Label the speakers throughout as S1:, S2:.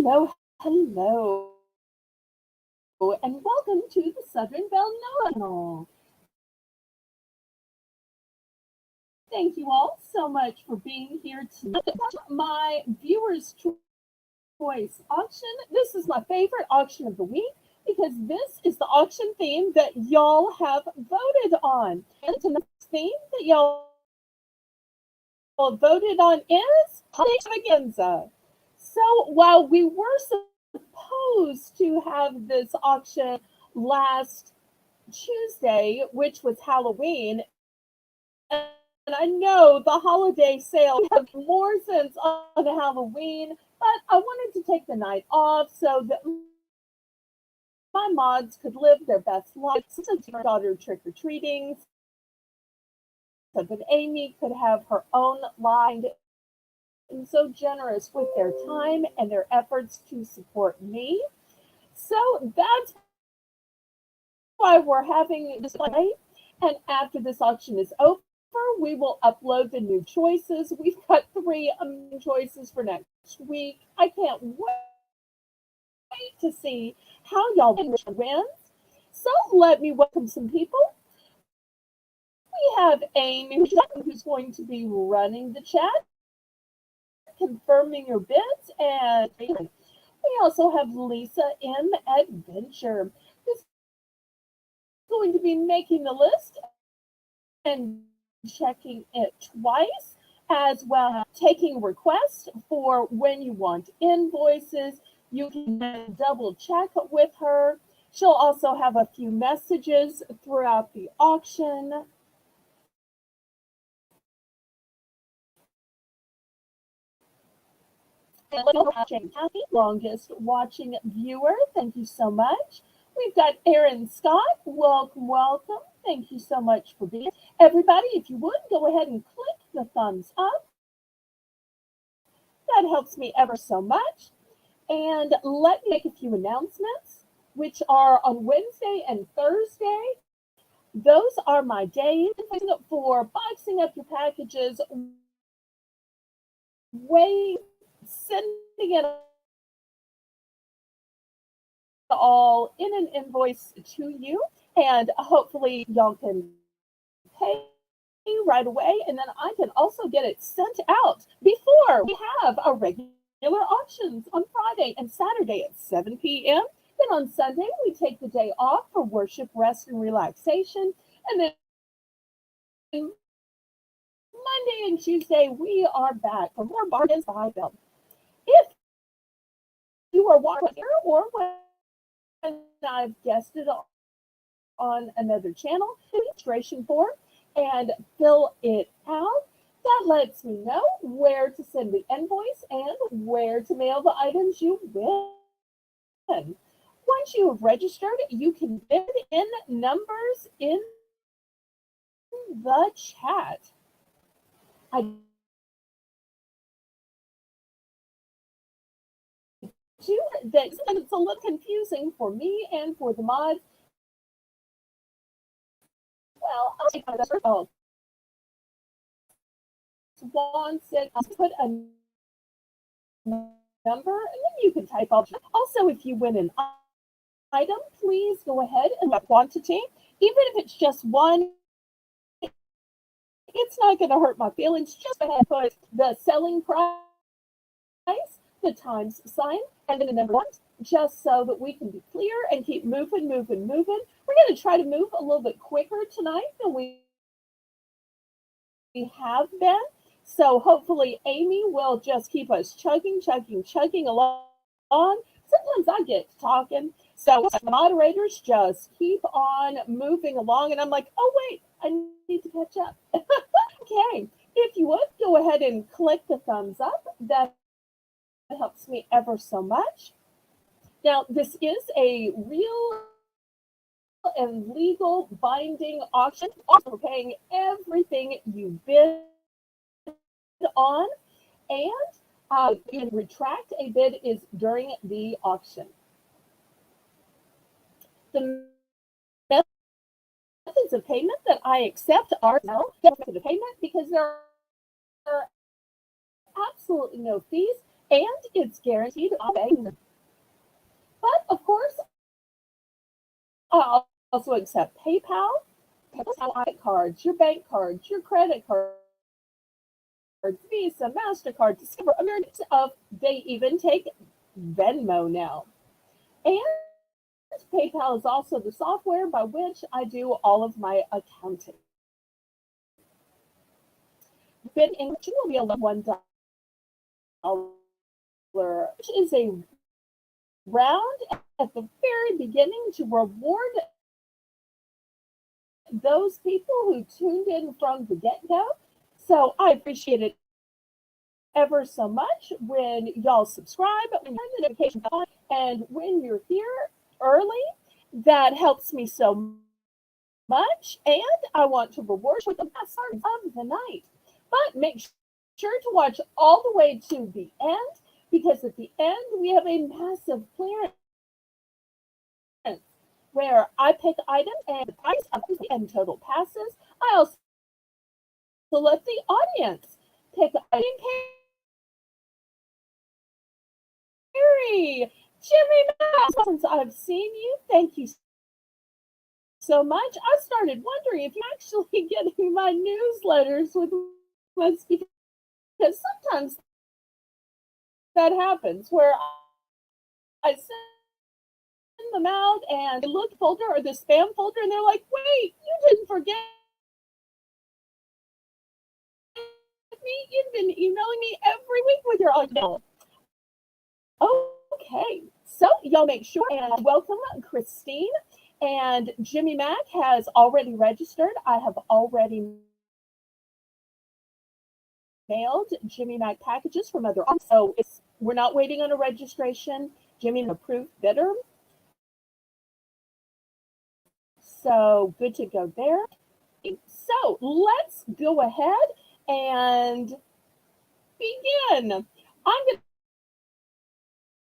S1: Hello, hello, and welcome to the Southern Belle channel. Thank you all so much for being here tonight. My viewers' choice auction. This is my favorite auction of the week because this is the auction theme that y'all have voted on. And tonight's theme that y'all voted on is extravaganza. So while we were supposed to have this auction last Tuesday, which was Halloween, and I know the holiday sale has more sense on Halloween, but I wanted to take the night off so that my mods could live their best life, so their daughter trick-or-treating, so that Amy could have her own line, and so generous with their time and their efforts to support me. So that's why we're having this night. And after this auction is over, we will upload the new choices. We've got 3 amazing choices for next week. I can't wait to see how y'all wins. So let me welcome some people. We have Amy, who's going to be running the chat, confirming your bids, and we also have Lisa M. Adventure, who's going to be making the list and checking it twice, as well as taking requests for when you want invoices. You can double check with her. She'll also have a few messages throughout the auction. Kathy, longest watching viewer, thank you so much. We've got Aaron Scott. Welcome, welcome. Thank you so much for being here. Everybody, if you would, go ahead and click the thumbs up. That helps me ever so much. And let me make a few announcements, which are on Wednesday and Thursday. Those are my days for boxing up your packages, sending it all in an invoice to you, and hopefully y'all can pay right away, and then I can also get it sent out before we have our regular auctions on Friday and Saturday at 7 p.m. Then on Sunday, we take the day off for worship, rest, and relaxation, and then Monday and Tuesday, we are back for more Bargains by Belle. If you are watching here or when I've guested on another channel, the registration form and fill it out. That lets me know where to send the invoice and where to mail the items you win. Once you have registered, you can bid in numbers in the chat. I do that. It's a little confusing for me and for the mods. Well, I'll take my best. Oh, Swan said, I'll put a number, and then you can type all. Also, if you win an item, please go ahead and have quantity. Even if it's just one, it's not going to hurt my feelings. Just go ahead and put the selling price, the times sign, and then the number one, just so that we can be clear and keep moving. We're going to try to move a little bit quicker tonight than we have been. So hopefully Amy will just keep us chugging along. Sometimes I get talking, so moderators just keep on moving along, and I'm like, oh wait, I need to catch up. Okay, if you would, go ahead and click the thumbs up. That helps me ever so much. Now, this is a real and legal binding auction. Also paying everything you bid on, and you can retract a bid is during the auction. The methods of payment that I accept are Zelle, the payment, because there are absolutely no fees. and it's guaranteed all day. But of course, I also accept PayPal, cards, your bank cards, your credit cards, Visa, MasterCard, Discover, American of they even take Venmo now. And PayPal is also the software by which I do all of my accounting. Bid English will be $1, which is a round at the very beginning to reward those people who tuned in from the get-go. So I appreciate it ever so much when y'all subscribe, when you turn the notification on, and when you're here early. That helps me so much, and I want to reward you with the best part of the night. But make sure to watch all the way to the end, because at the end we have a massive clearance where I pick items and the price of and total passes. I also let the audience pick item. Carrie, Jimmy Mack, since I've seen you, thank you so much. I started wondering if you're actually getting my newsletters with us, because sometimes that happens where I send them out and they look folder or the spam folder and they're like, wait, you didn't forget me. You've been emailing me every week with your email. Okay, so y'all make sure and welcome Christine. And Jimmy Mack has already registered. I have already mailed Jimmy Mack packages from other authors. So we're not waiting on a registration. Jimmy an approved bidder. So good to go there. So let's go ahead and begin. I'm going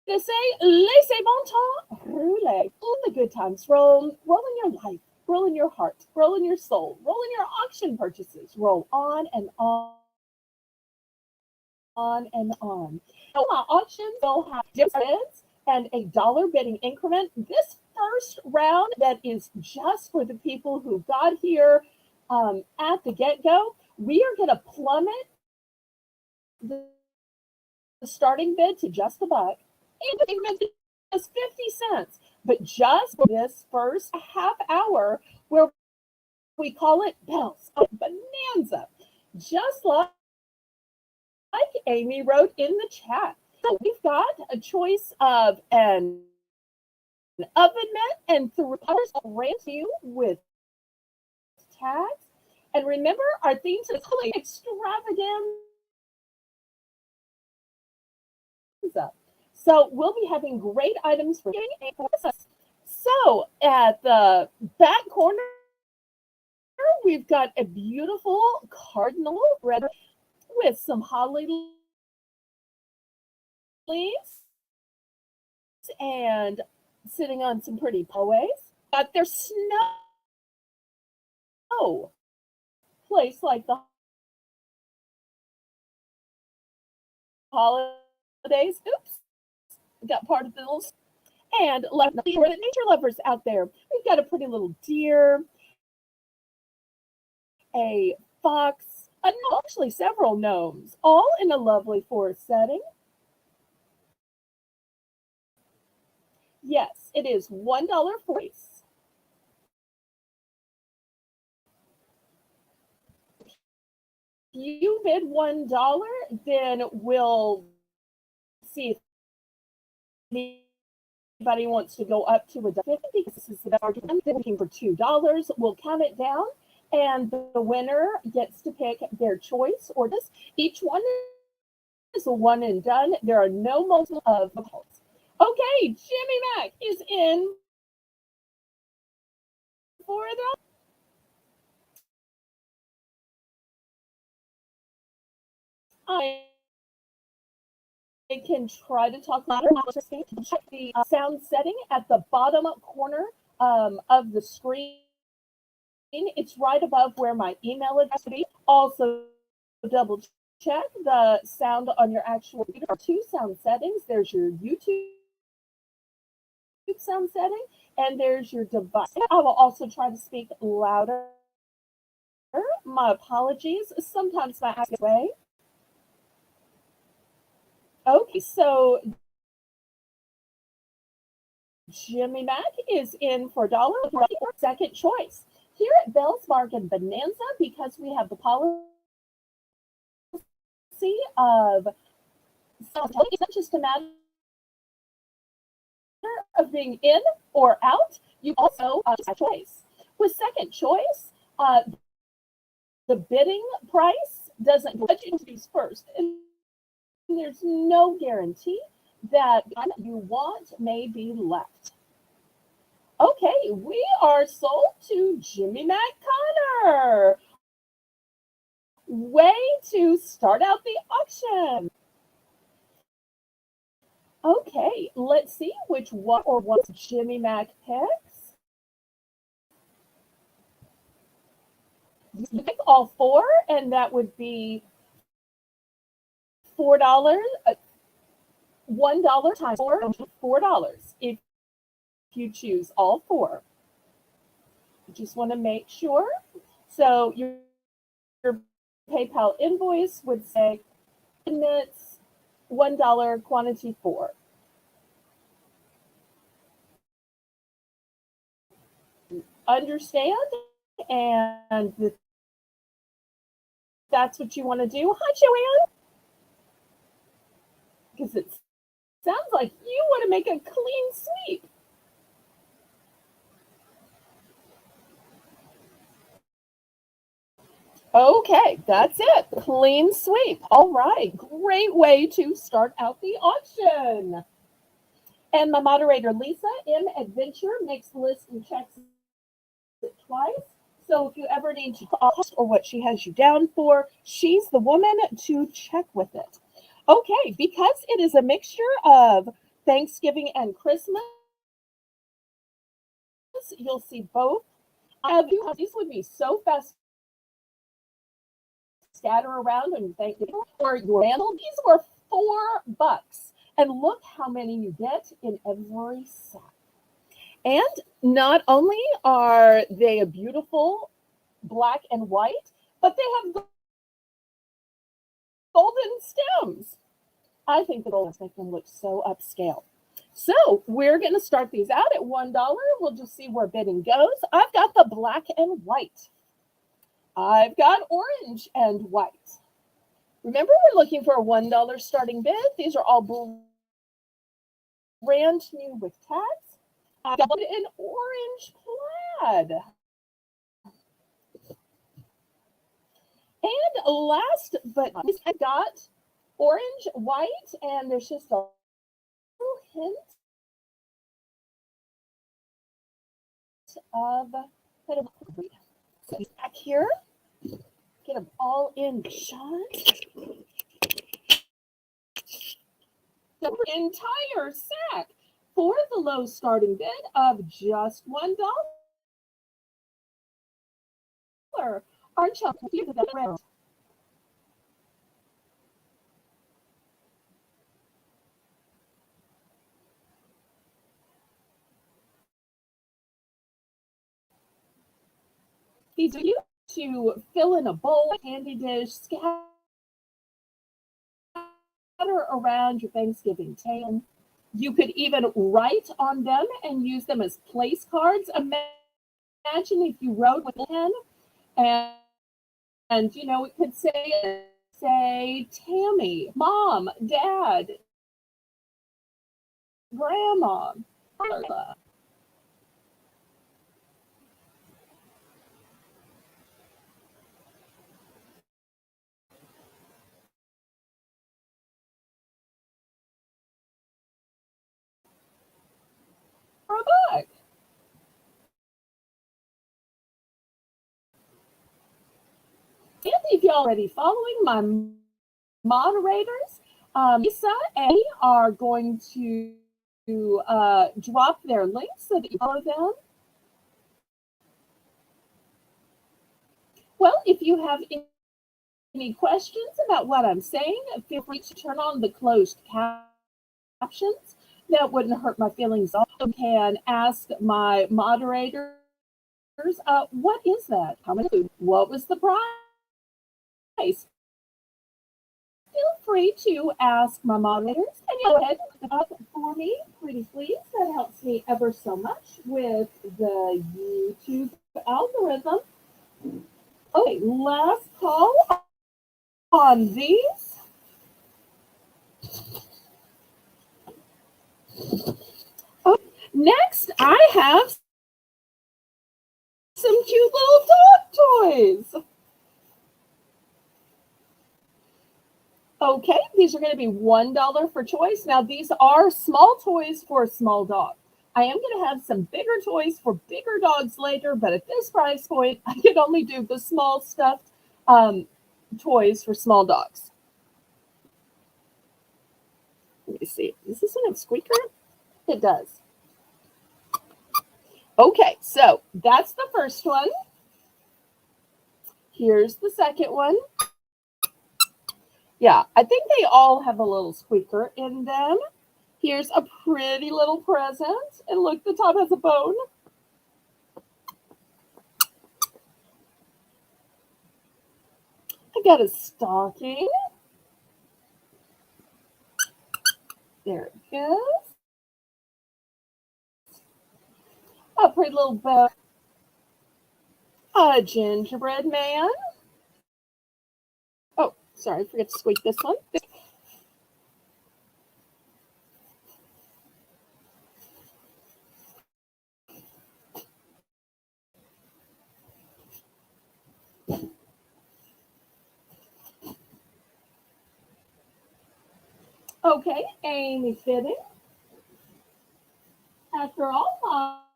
S1: to say, laissez bon temps rouler. All the good times roll in your life, roll in your heart, roll in your soul, roll in your auction purchases, roll on and on and on. So my auctions will have different bids and a dollar bidding increment. This first round that is just for the people who got here at the get-go, we are going to plummet the starting bid to just $1, and the increment is 50 cents. But just for this first half hour, where we call it Bells of Bonanza, just like Amy wrote in the chat. So we've got a choice of an oven mitt and 3 others brand new with tags. And remember, our theme is extravaganza. So we'll be having great items for getting a process. So at the back corner, we've got a beautiful cardinal red with some holly leaves and sitting on some pretty poeys. But there's snow place like the holidays. Oops, got part of the little and left for the nature lovers out there. We've got a pretty little deer, a fox, actually several gnomes, all in a lovely forest setting. Yes, it is $1 for race. If you bid $1, then we'll see if anybody wants to go up to $1.50, because this is the bargain. They're looking for $2. We'll count it down, and the winner gets to pick their choice or this. Each one is a one and done. There are no multiple of calls. Okay, Jimmy Mack is in for the. I can try to talk louder. Check the sound setting at the bottom corner of the screen. It's right above where my email address will be. Also, double check the sound on your actual computer. There are two sound settings. There's your YouTube sound setting, and there's your device. I will also try to speak louder. My apologies. Sometimes my accent way. Okay, so Jimmy Mac is in for $1 second choice. Here at Belle's Bargain Bonanza, because we have the policy of it's not just a matter of being in or out, you also have choice. With second choice, the bidding price doesn't let you choose first. And there's no guarantee that what you want may be left. Okay, we are sold to Jimmy Mac Connor. Way to start out the auction. Okay, let's see which one or what Jimmy Mac picks. You pick all four, and that would be $4. $1 times $4 if you choose all four. Just want to make sure. So your PayPal invoice would say increments $1 quantity 4. Understand? And that's what you want to do. Hi, Joanne. Because it sounds like you want to make a clean sweep. Okay, that's it. Clean sweep. All right. Great way to start out the auction. And my moderator, Lisa, in Adventure, makes the list and checks it twice. So if you ever need to ask or what she has you down for, she's the woman to check with it. Okay, because it is a mixture of Thanksgiving and Christmas, you'll see both. These would be so fast scatter around and Thanksgiving or your mantle. These were $4. And look how many you get in every sack. And not only are they a beautiful black and white, but they have golden stems. I think the golden make them look so upscale. So we're going to start these out at $1. We'll just see where bidding goes. I've got the black and white. I've got orange and white. Remember, we're looking for a $1 starting bid. These are all brand new with tags. I've got an orange plaid. And last but not least, I got orange, white, and there's just a little hint of kind of so back here. Get them all in shot. The entire sack for the low starting bid of just $1. Aren't you confused with that round? These are you to fill in a bowl, candy dish, scatter around your Thanksgiving table. You could even write on them and use them as place cards. Imagine if you wrote with a pen and you know, it could say Tammy, Mom, Dad, Grandma, Martha. Or a book. And if you're already following my moderators, Lisa and Amy are going to drop their links so that you follow them. Well, if you have any questions about what I'm saying, feel free to turn on the closed captions. That wouldn't hurt my feelings at all. Can ask my moderators, what is that? How much food? What was the price? Feel free to ask my moderators, and you go ahead and look it up for me, pretty please. That helps me ever so much with the YouTube algorithm. Okay, last call on these. Next, I have some cute little dog toys. Okay, these are going to be $1 for choice. Now, these are small toys for a small dog. I am going to have some bigger toys for bigger dogs later, but at this price point, I can only do the small stuffed toys for small dogs. Let me see. Does this one have a squeaker? It does. Okay, so that's the first one. Here's the second one. Yeah, I think they all have a little squeaker in them. Here's a pretty little present. And look, the top has a bone. I got a stocking. There it goes. A pretty little bow. A gingerbread man. Oh, sorry, I forgot to squeak this one. Okay, Amy fitting. After all,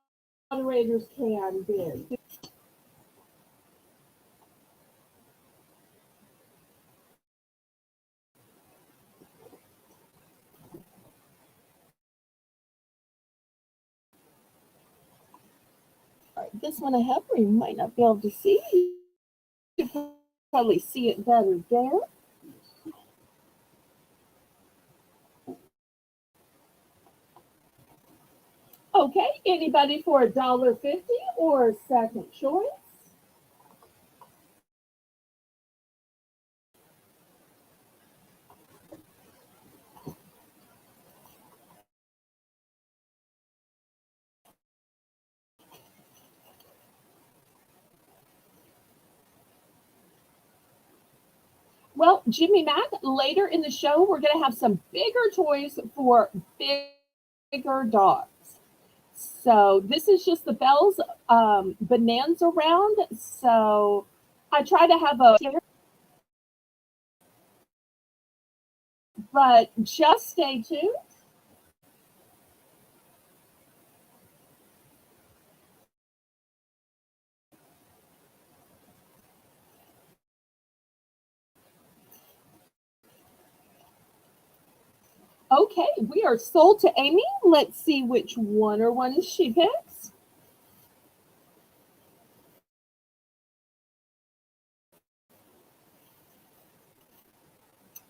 S1: moderators can bid. All right, this one I have, you might not be able to see. You can probably see it better there. Okay, anybody for $1.50 or second choice? Well, Jimmy Mack, later in the show, we're going to have some bigger toys for bigger dogs. So this is just the Belle's Bonanza round. So I try to have a, but just stay tuned. Okay, we are sold to Amy. Let's see which one or ones she picks.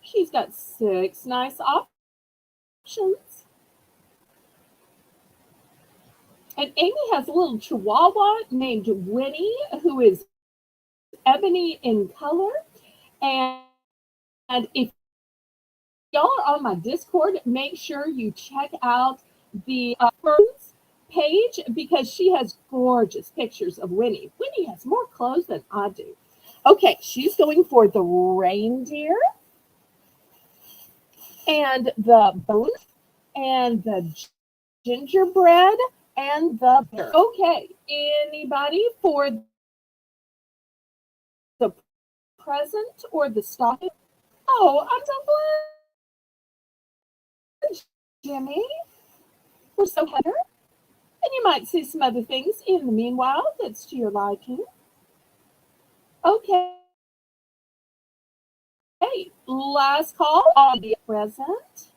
S1: She's got 6 nice options. And Amy has a little chihuahua named Winnie, who is ebony in color. And if y'all are on my Discord, make sure you check out the page because she has gorgeous pictures of Winnie. Winnie has more clothes than I do. Okay, she's going for the reindeer and the balloon and the gingerbread and the bear. Okay, anybody for the present or the stocking? Oh, I'm so glad, Jimmy. We're so happy. And you might see some other things in the meanwhile that's to your liking. Okay. Hey, last call on the present.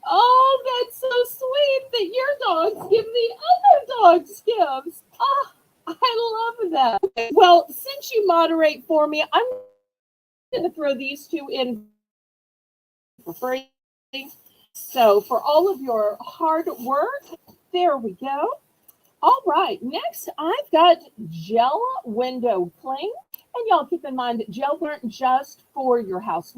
S1: Oh, that's so sweet that your dogs give the other dogs gives. Ah, I love that. Okay. Well, since you moderate for me, I'm going to throw these two in for free. So for all of your hard work, there we go. All right, next I've got gel window cling. And y'all keep in mind that gel aren't just for your house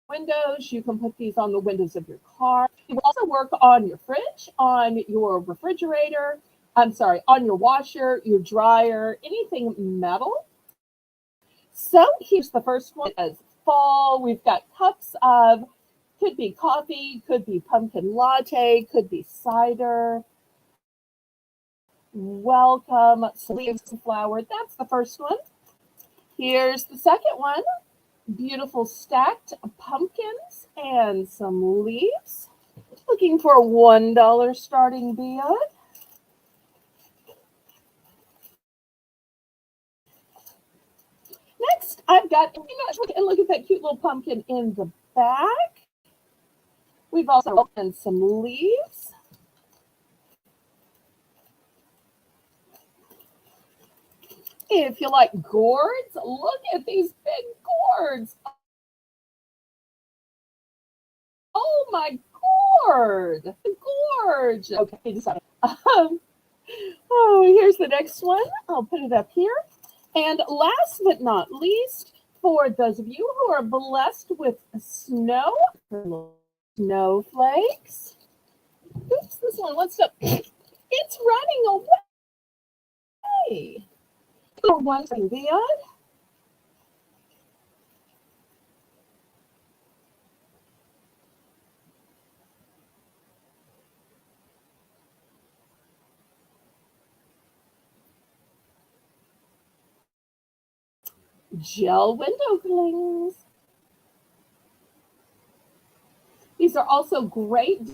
S1: windows. You can put these on the windows of your car. It will also work on your fridge, on your refrigerator, I'm sorry, on your washer, your dryer, anything metal. So here's the first one. As fall, we've got cups of, could be coffee, could be pumpkin latte, could be cider. Welcome, leaves and flower. That's the first one. Here's the second one. Beautiful stacked pumpkins and some leaves. Looking for a $1 starting bid. Next, I've got, and look at that cute little pumpkin in the back. We've also opened some leaves. If you like gourds, look at these big gourds. Oh my gourd! Gorge. Okay, oh, here's the next one. I'll put it up here. And last but not least, for those of you who are blessed with snow, snowflakes. Oops, this one wants to. It's running away. For one thing, gel window clings. These are also great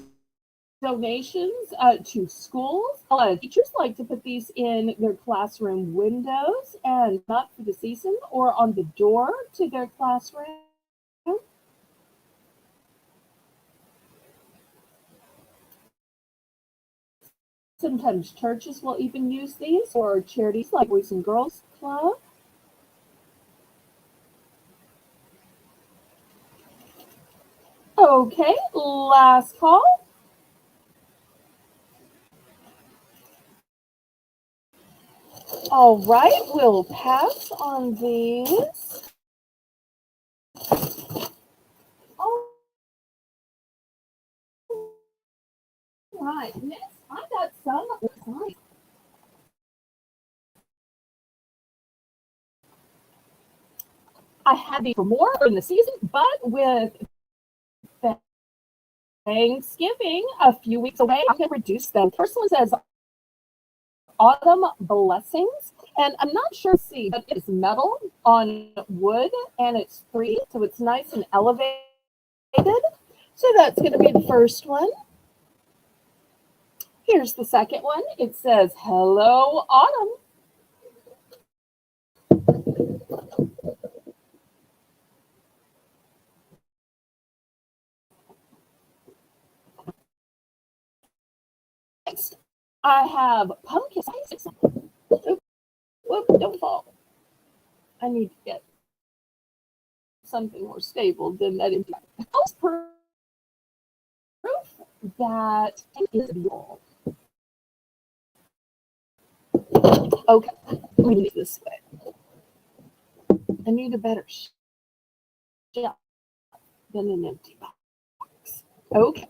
S1: donations to schools. A lot of teachers like to put these in their classroom windows and not for the season or on the door to their classroom. Sometimes churches will even use these, or charities like Boys and Girls Club. Okay, last call. All right, we'll pass on these. All right, next I got some. I had these for more in the season, but with Thanksgiving a few weeks away, I can reduce them. First one says Autumn Blessings. And I'm not sure, see, but it's metal on wood and it's free, so it's nice and elevated. So that's going to be the first one. Here's the second one. It says, Hello, Autumn. Next, I have pumpkin spices. Whoop, don't fall. I need to get something more stable than that. Proof that it is beautiful. Okay, we need this way. I need a better shelf than an empty box. Okay.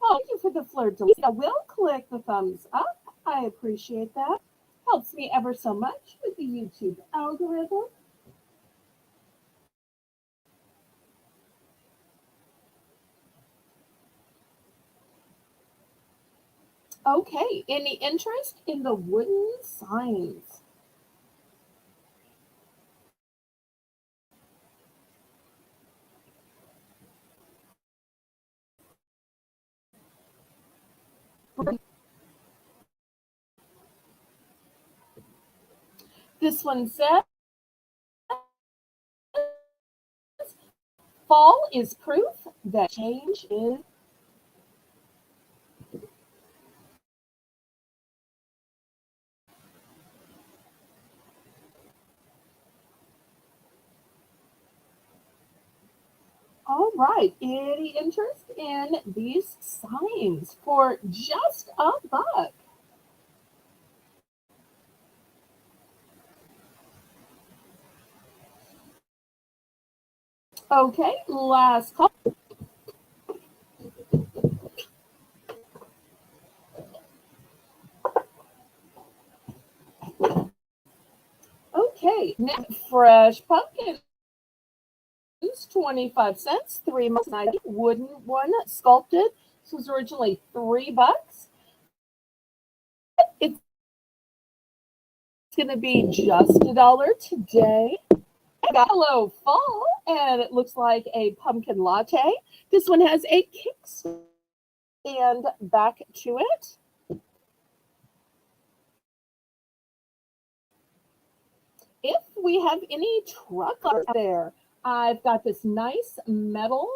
S1: Oh, thank you for the flirt. I will click the thumbs up. I appreciate that. Helps me ever so much with the YouTube algorithm. Okay, any interest in the wooden signs? This one says, fall is proof that change is. All right, any interest in these signs for just $1? Okay, last call. Okay, next, fresh pumpkins, 25 cents, 3 months, 90. Wooden one, sculpted. This was originally $3. It's going to be just $1 today. Hello, fall, and it looks like a pumpkin latte. This one has a kickstand back to it. If we have any truck out there, I've got this nice metal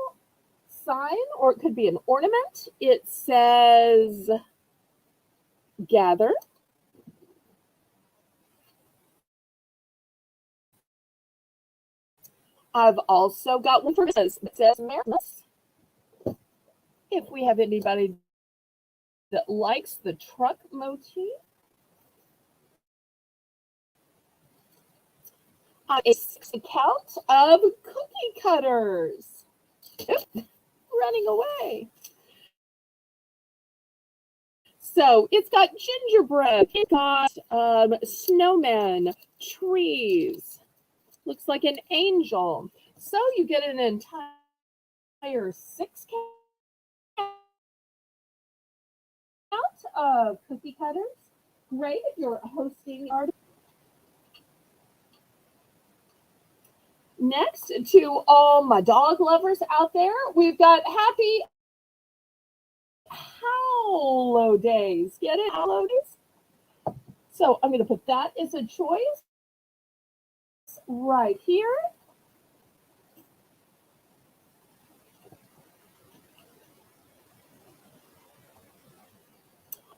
S1: sign, or it could be an ornament. It says gather. I've also got one for Christmas that says Merry Christmas. If we have anybody that likes the truck motif, a 60 count of cookie cutters. Running away. So it's got gingerbread, it's got snowmen, trees, looks like an angel. So you get an entire 6 count of cookie cutters. Great if you're hosting artist. Next, to all my dog lovers out there, we've got happy holidays. Get it? Holidays? So I'm going to put that as a choice right here.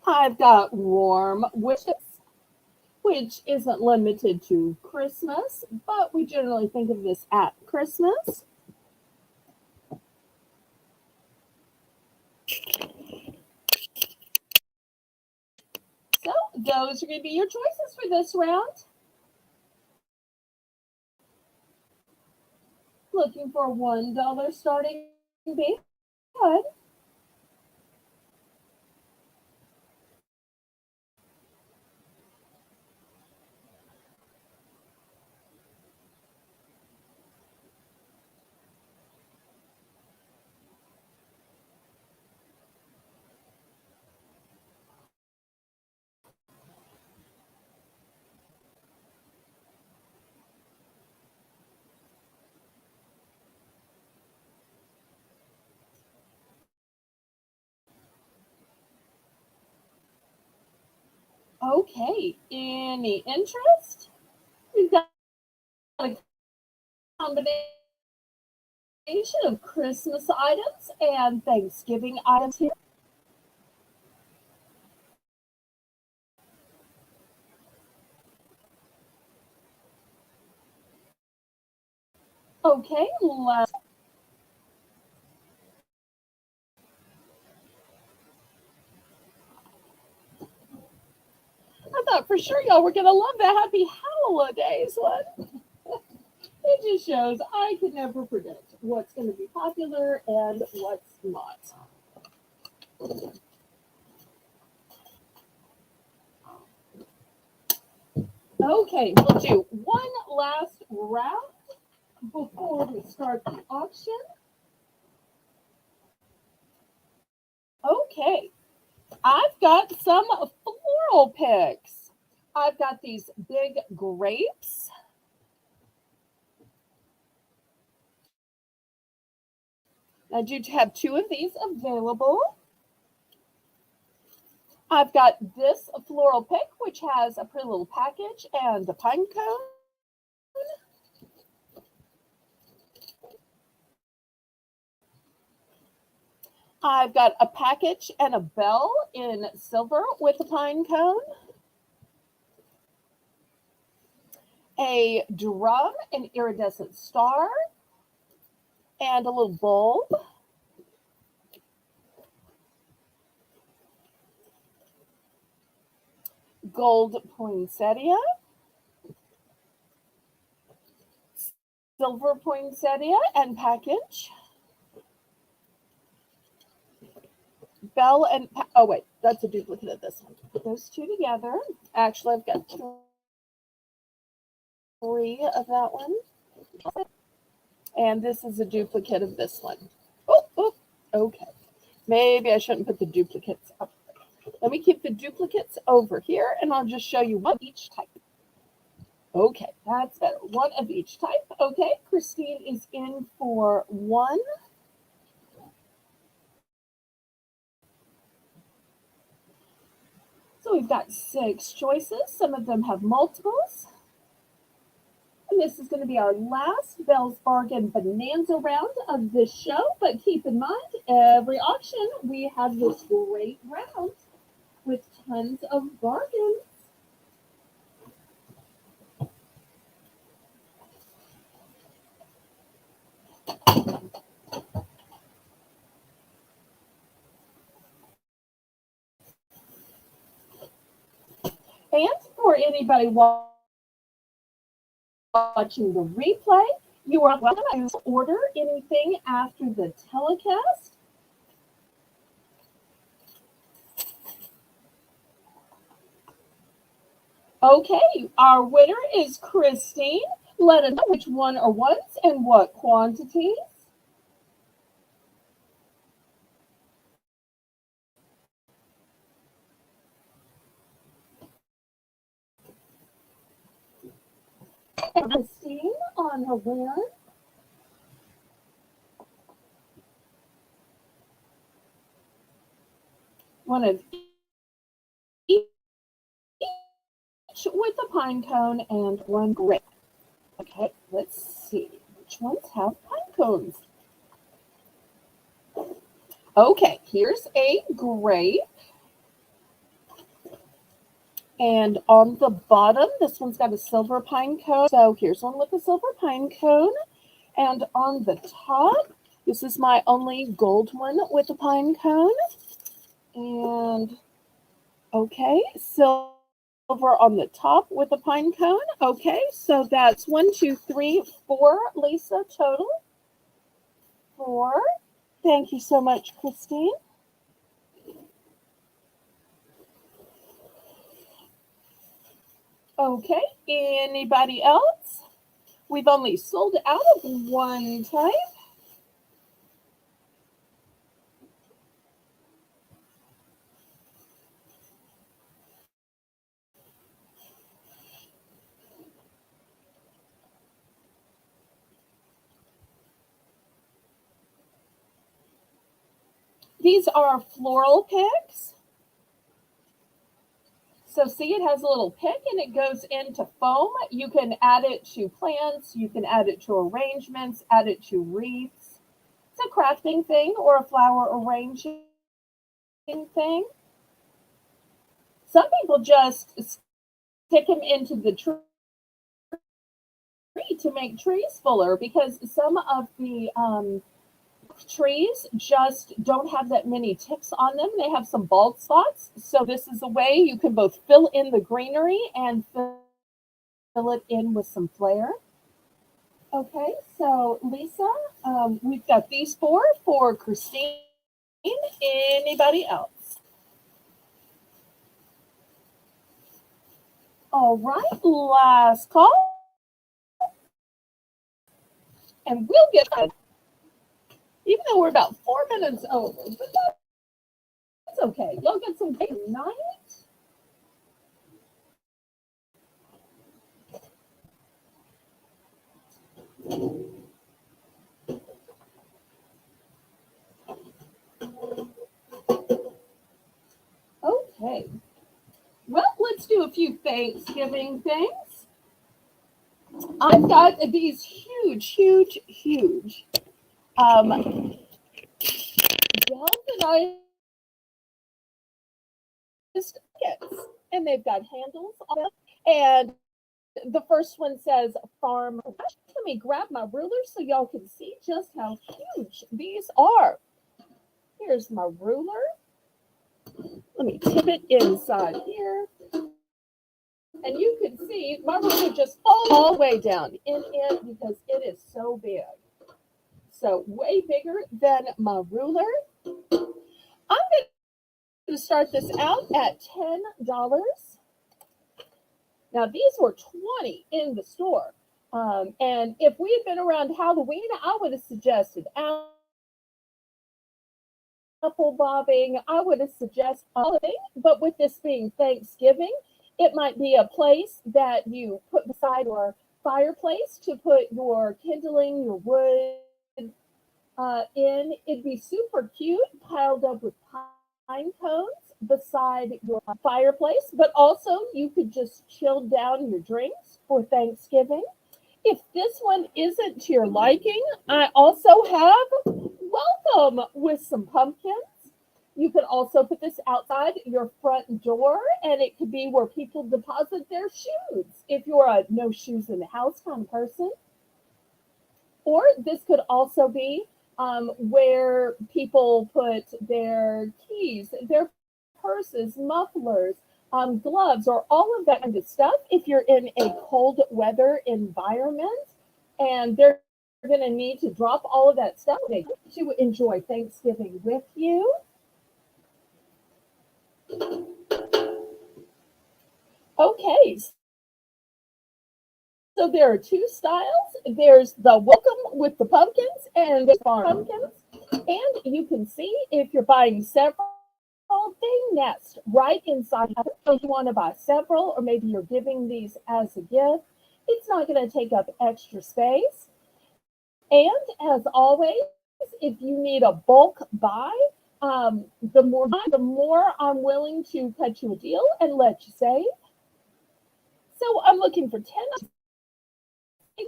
S1: I've got warm wishes, which isn't limited to Christmas, but we generally think of this at Christmas. So those are going to be your choices for this round. Looking for $1 starting bid. Good. Okay, any interest? We've got a combination of Christmas items and Thanksgiving items here. Okay, last. I thought for sure y'all were gonna love the happy holidays one. It just shows I can never predict what's going to be popular and what's not. Okay, we'll do one last round before we start the auction. Okay, I've got some floral picks. I've got these big grapes. I do have 2 of these available. I've got this floral pick, which has a pretty little package and a pine cone. I've got a package and a bell in silver with a pine cone. A drum, an iridescent star, and a little bulb. Gold poinsettia. Silver poinsettia and package. Bell and, oh wait, that's a duplicate of this one. Put those two together. Actually, I've got 3 of that one. And this is a duplicate of this one. Oh, okay. Maybe I shouldn't put the duplicates up. Let me keep the duplicates over here, and I'll just show you one of each type. Okay, that's better. One of each type. Okay, Christine is in for 1. So we've got 6 choices. Some of them have multiples. And this is going to be our last Belle's Bargain Bonanza round of this show. But keep in mind, every auction, we have this great round with tons of bargains. And for anybody watching the replay, you are welcome to order anything after the telecast. Okay, our winner is Christine. Let us know which one or ones and what quantities. And Christine on her winner. One of each with a pine cone and one grape. Okay, let's see. Which ones have pine cones? Okay, here's a grape. And on the bottom, this one's got a silver pine cone. So here's one with a silver pine cone. And on the top, this is my only gold one with a pine cone. And okay, silver on the top with a pine cone. Okay, so that's 1, 2, 3, 4, Lisa, total. 4. Thank you so much, Christine. Okay, anybody else? We've only sold out of one type. These are Floral Picks. So see, it has a little pick and it goes into foam. You can add it to plants. You can add it to arrangements, add it to wreaths. It's a crafting thing or a flower arranging thing. Some people just stick them into the tree to make trees fuller because some of the trees just don't have that many tips on them. They have some bald spots. So this is a way you can both fill in the greenery and fill it in with some flair. Okay, so Lisa, we've got these 4 for Christine. Anybody else? All right, last call. And we'll get started. Even though we're about 4 minutes over, but that's okay. You'll get some great night. Okay, few Thanksgiving things. I've got these huge galvanized kits, and they've got handles on them. And the first one says Farm Fresh. Let me grab my ruler so y'all can see just how huge these are. Here's my ruler. Let me tip it inside here. And you can see my ruler just falls all the way down in it because it is so big. So way bigger than my ruler. I'm going to start this out at $10. Now these were $20 in the store. And if we had been around Halloween, I would have suggested apple bobbing. I would have suggested holiday, but with this being Thanksgiving, it might be a place that you put beside your fireplace to put your kindling, your wood in. It'd be super cute, piled up with pine cones beside your fireplace, but also you could just chill down your drinks for Thanksgiving. If this one isn't to your liking, I also have welcome with some pumpkins. You could also put this outside your front door, and it could be where people deposit their shoes if you're a no shoes in the house kind of person. Or this could also be where people put their keys, their purses, mufflers, gloves, or all of that kind of stuff if you're in a cold weather environment and they're going to need to drop all of that stuff to enjoy Thanksgiving with you. Okay, so there are two styles. There's the welcome with the pumpkins and the farm pumpkins. And you can see if you're buying several, they nest right inside. So you want to buy several, or maybe you're giving these as a gift. It's not going to take up extra space. And as always, if you need a bulk buy, the more I'm willing to cut you a deal and let you save. So I'm looking for 10.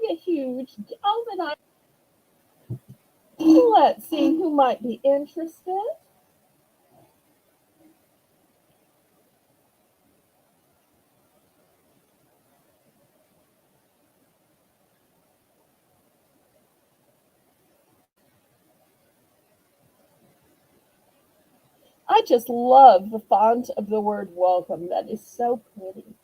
S1: A huge galvanized. Let's see who might be interested. I just love the font of the word welcome. That is so pretty.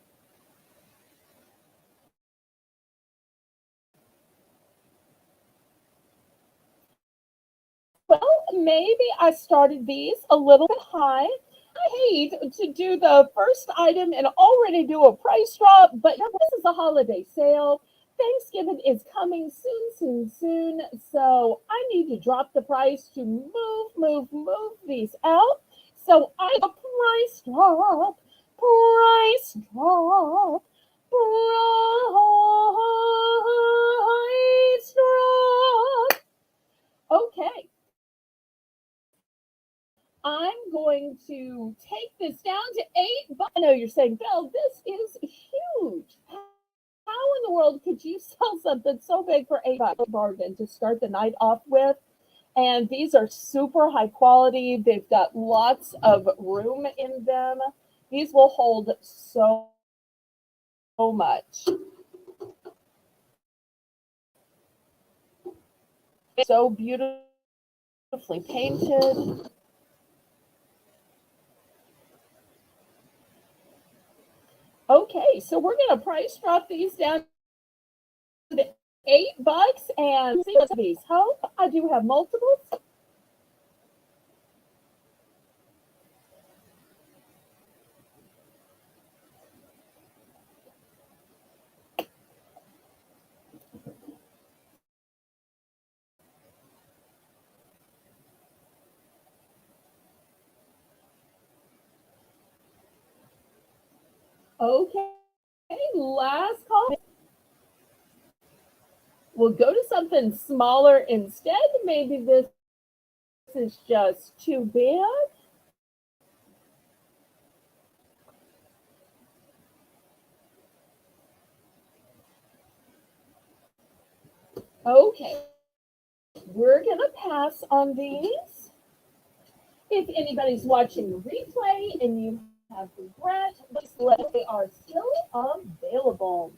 S1: Well, maybe I started these a little bit high. I hate to do the first item and already do a price drop, but this is a holiday sale. Thanksgiving is coming soon. So I need to drop the price to move these out. So I price drop, price drop, price drop. Okay, I'm going to take this down to $8. I know you're saying, Belle, this is huge. How in the world could you sell something so big for $8 bargain to start the night off with? And these are super high quality. They've got lots of room in them. These will hold so much. So beautifully painted. Okay, so we're going to price drop these down to $8 and see what these hope. I do have multiples. Okay, last call. We'll go to something smaller instead. Maybe this is just too big. Okay, we're gonna pass on these. If anybody's watching the replay and you have regret, just let they are still available.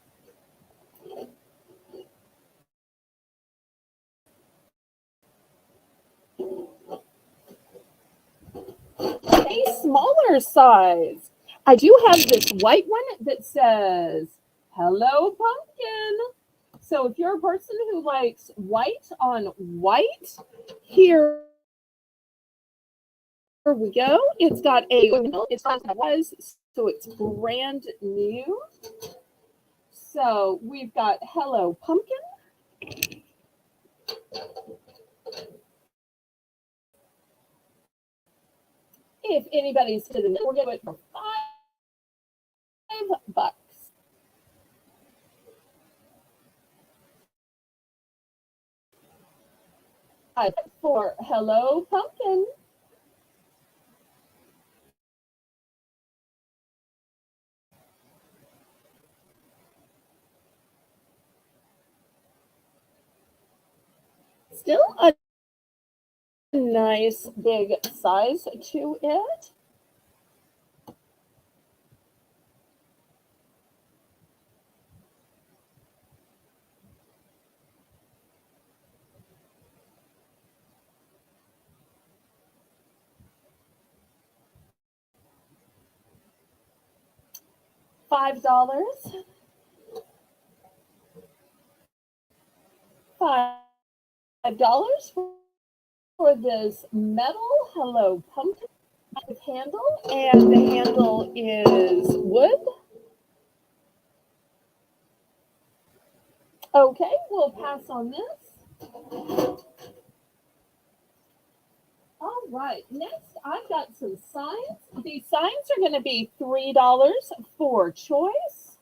S1: A smaller size. I do have this white one that says, "Hello, pumpkin." So if you're a person who likes white on white, here we go. It's got it's as it was, so it's brand new. So we've got Hello Pumpkin. If anybody's sitting, we'll give it for $5. For Hello Pumpkin. Still a nice big size to it. $5. $5 for this metal Hello Pumpkin with handle, and the handle is wood. Okay, we'll pass on this. All right, next I've got some signs. These signs are going to be $3 for choice.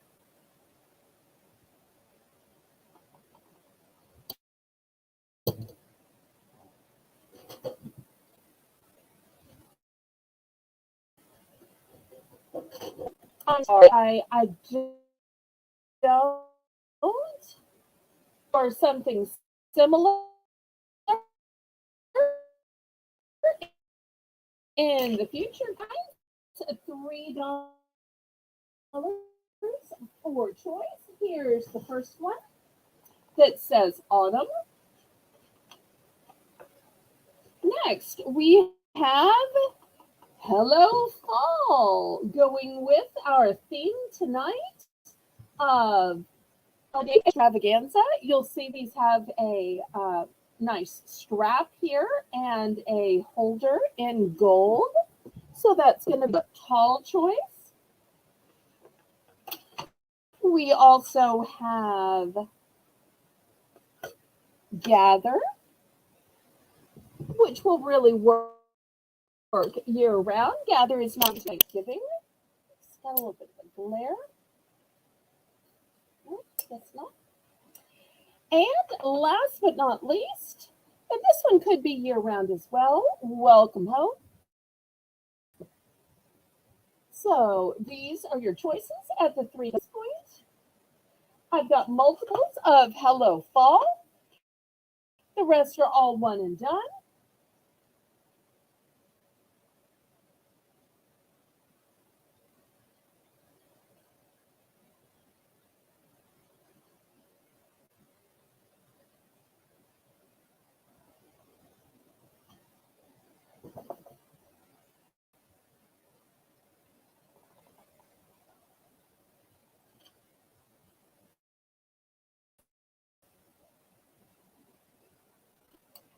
S1: I'm sorry, I don't, or something similar in the future, guys. $3 for choice. Here's the first one that says autumn. Next, we have Hello Fall, going with our theme tonight of holiday extravaganza. You'll see these have a nice strap here and a holder in gold. So that's going to be a tall choice. We also have Gather, which will really work year round. Gather is not Thanksgiving. It's got a little bit of a glare. Oh, guess not. And last but not least, and this one could be year round as well, Welcome Home. So these are your choices at the $3 point. I've got multiples of Hello Fall. The rest are all one and done.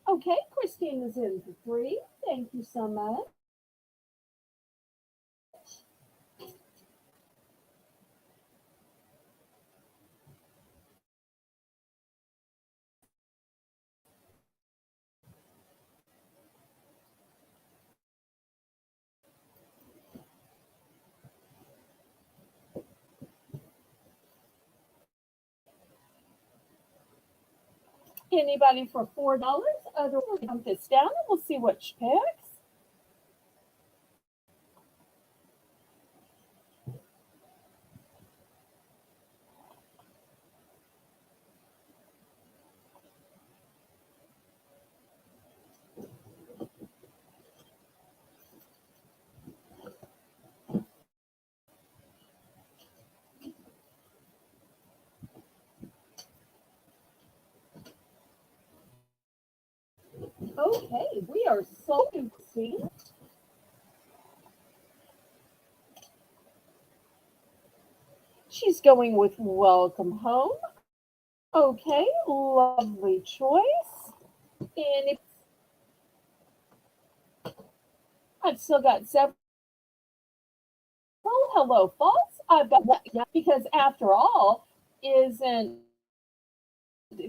S1: Okay, Christine is in for 3. Thank you so much. Anybody for $4? Otherwise, we'll dump this down and we'll see what she picks. Okay, we are so interesting. She's going with welcome home. Okay, lovely choice. And if I've still got several hello false, I've got one, yeah, because after all, isn't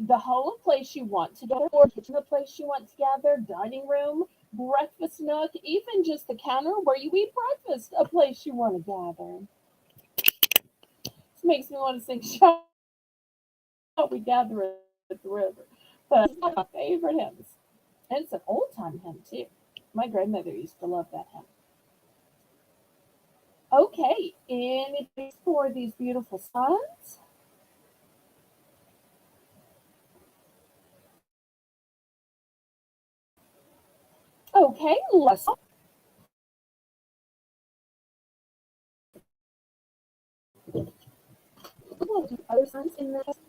S1: the home a place you want to gather, or kitchen a place you want to gather, dining room, breakfast nook, even just the counter where you eat breakfast, a place you want to gather? This makes me want to sing "Shall We Gather at the River," but it's one of my favorite hymns. And it's an old time hymn too. My grandmother used to love that hymn. Okay, and it's for these beautiful sons. Okay, let's we'll do other sons in this.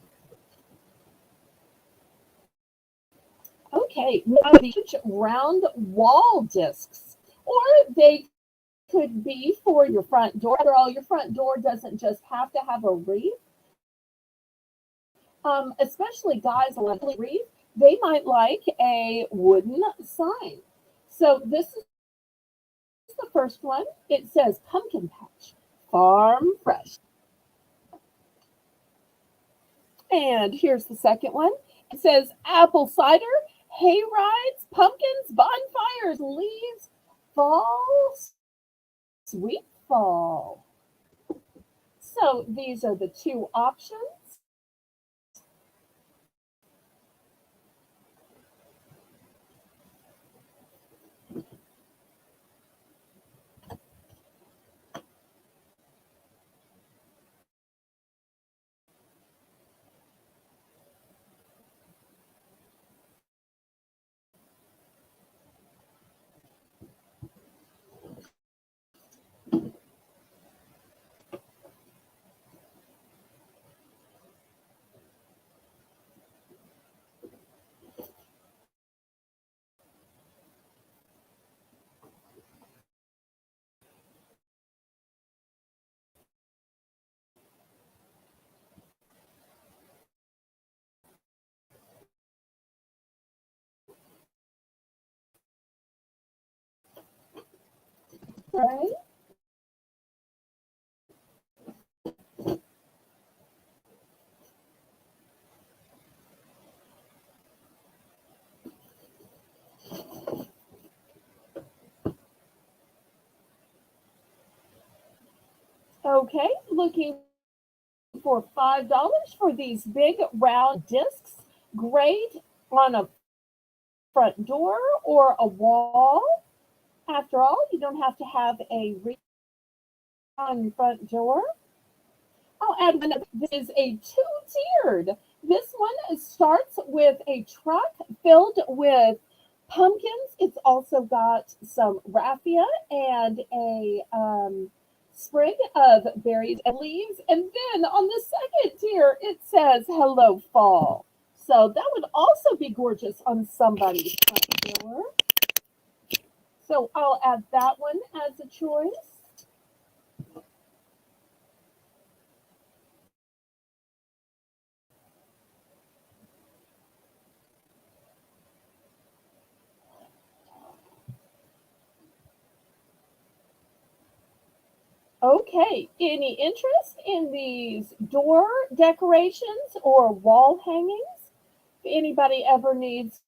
S1: Okay, we have these round wall discs, or they could be for your front door. After all, your front door doesn't just have to have a wreath. Especially guys like a wreath, they might like a wooden sign. So this is the first one. It says pumpkin patch, farm fresh. And here's the second one. It says apple cider, hay rides, pumpkins, bonfires, leaves, fall, sweet fall. So these are the two options. Right? Okay, looking for $5 for these big round discs. Great on a front door or a wall. After all, you don't have to have a wreath on your front door. I'll add one. This is a two-tiered. This one starts with a truck filled with pumpkins. It's also got some raffia and a sprig of berries and leaves. And then on the second tier, it says "Hello Fall." So that would also be gorgeous on somebody's front door. So I'll add that one as a choice. Okay, any interest in these door decorations or wall hangings? If anybody ever needs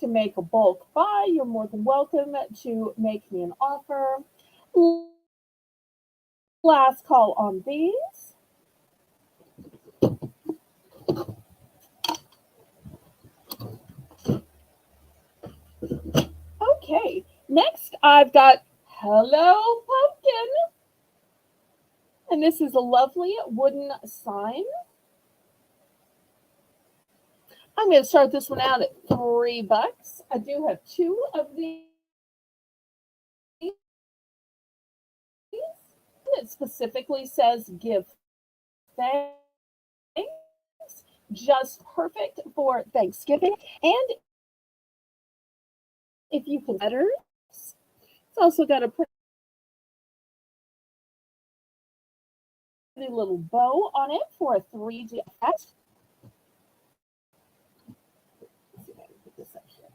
S1: to make a bulk buy, you're more than welcome to make me an offer. Last call on these. Okay, next I've got Hello Pumpkin, and this is a lovely wooden sign. I'm going to start this one out at $3. I do have two of these. It specifically says give thanks, just perfect for Thanksgiving. And if you consider. It's also got a pretty little bow on it for a 3D effect. Let's see if I can put this up here.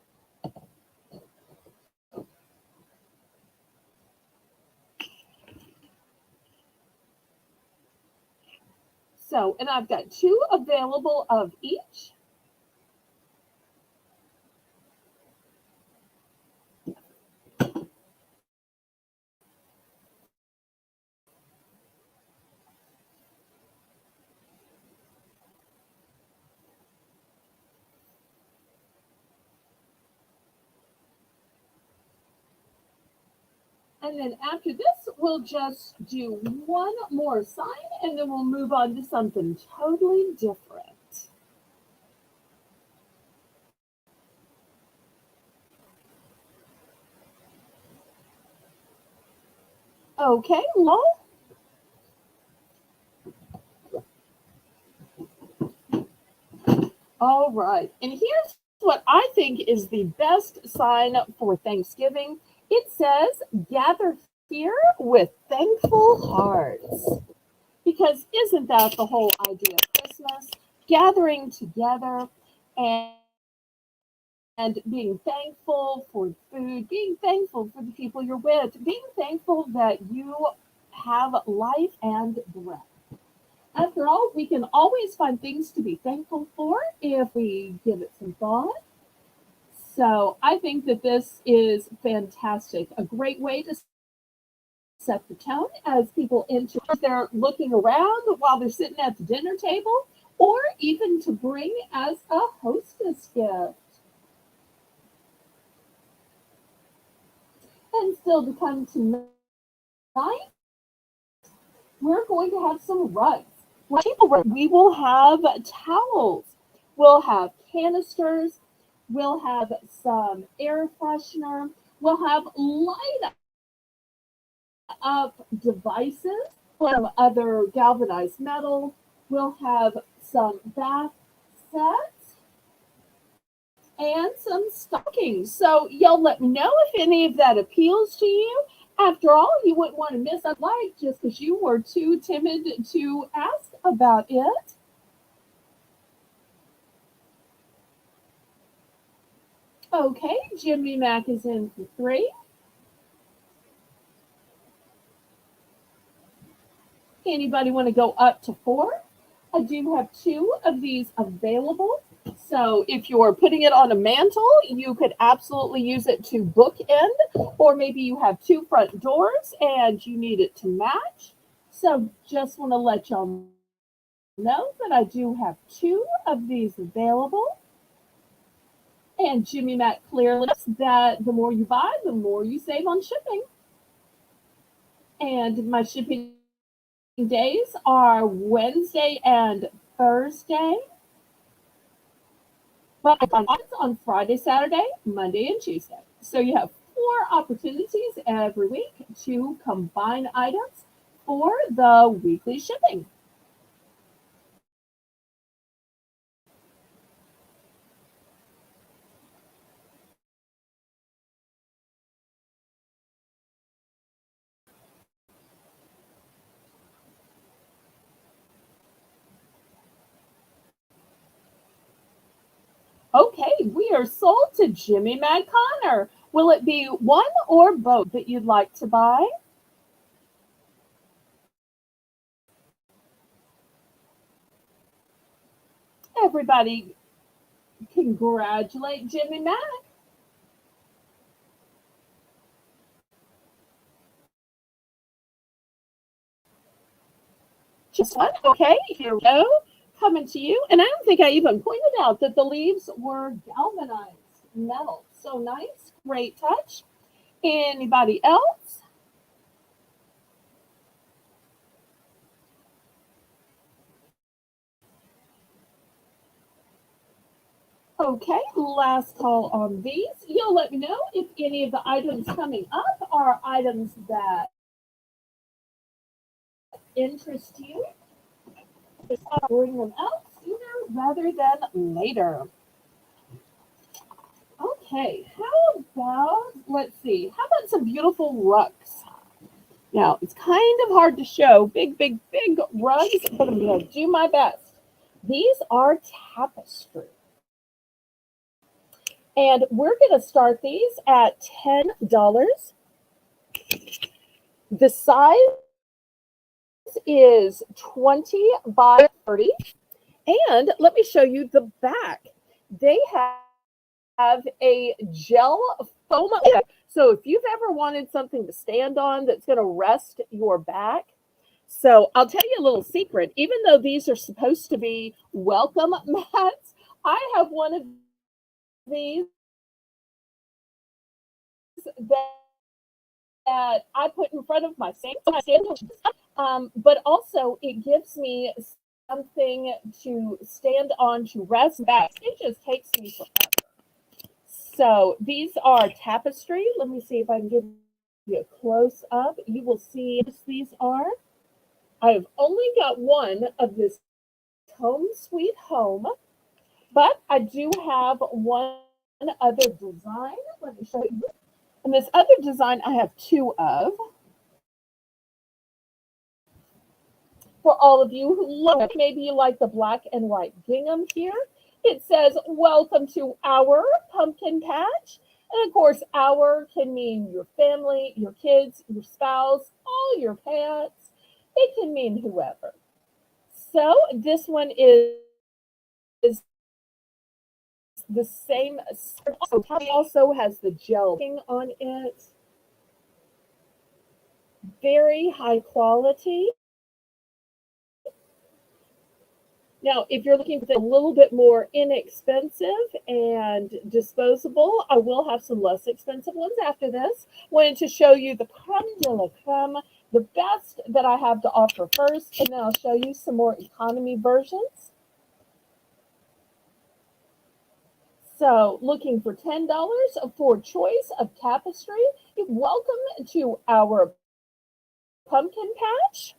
S1: So, and I've got 2 available of each. And then after this, we'll just do one more sign and then we'll move on to something totally different. Okay, Laura. All right. And here's what I think is the best sign for Thanksgiving. It says, gather here with thankful hearts. Because isn't that the whole idea of Christmas? Gathering together and being thankful for food, being thankful for the people you're with, being thankful that you have life and breath. After all, we can always find things to be thankful for if we give it some thought. So I think that this is fantastic. A great way to set the tone as people enter. They're looking around while they're sitting at the dinner table, or even to bring as a hostess gift. And still to come tonight, we're going to have some rugs. We will have towels. We'll have canisters. We'll have some air freshener. We'll have light up devices, some other galvanized metal. We'll have some bath sets and some stockings. So y'all let me know if any of that appeals to you. After all, you wouldn't want to miss a like just because you were too timid to ask about it. Okay, Jimmy Mac is in for 3. Anybody want to go up to 4? I do have 2 of these available. So if you're putting it on a mantle, you could absolutely use it to bookend, or maybe you have 2 front doors and you need it to match. So just want to let y'all know that I do have 2 of these available. And Jimmy Mac clearly says that the more you buy, the more you save on shipping. And my shipping days are Wednesday and Thursday. But it's on Friday, Saturday, Monday, and Tuesday. So you have 4 opportunities every week to combine items for the weekly shipping. Okay, we are sold to Jimmy Mac Connor. Will it be one or both that you'd like to buy? Everybody congratulate Jimmy Mac. Just one. Okay, here we go. Coming to you. And I don't think I even pointed out that the leaves were galvanized metal. So nice. Great touch. Anybody else? Okay, last call on these. You'll let me know if any of the items coming up are items that interest you. Just bring them out sooner rather than later. Okay. Okay, how about, let's see, how about some beautiful rugs? Now, it's kind of hard to show big rugs, but I'm going to do my best. These are tapestry. And we're going to start these at $10. The size is 20 by 30. And let me show you the back. They have a gel foam. So if you've ever wanted something to stand on that's going to rest your back, so I'll tell you a little secret. Even though these are supposed to be welcome mats, I have one of these that I put in front of my sink. But also it gives me something to stand on to rest back. It just takes me forever. So these are tapestry. Let me see if I can give you a close up. You will see these are. I've only got one of this Home Sweet Home, but I do have one other design. Let me show you. And this other design I have two of. For all of you who love it, maybe you like the black and white gingham here. It says, welcome to our pumpkin patch. And of course, our can mean your family, your kids, your spouse, all your pets. It can mean whoever. So this one is the same. Also has the gel on it. Very high quality. Now, if you're looking for a little bit more inexpensive and disposable, I will have some less expensive ones after this. Wanted to show you the creme de la creme, the best that I have to offer first, and then I'll show you some more economy versions. So, looking for $10 for choice of tapestry. Welcome to our pumpkin patch.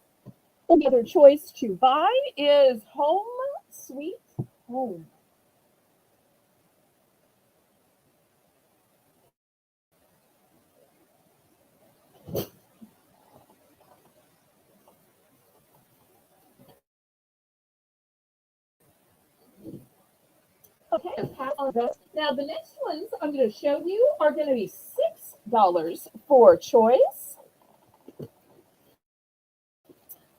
S1: The other choice to buy is Home Sweet Home. Okay, now the next ones I'm going to show you are going to be $6 for choice.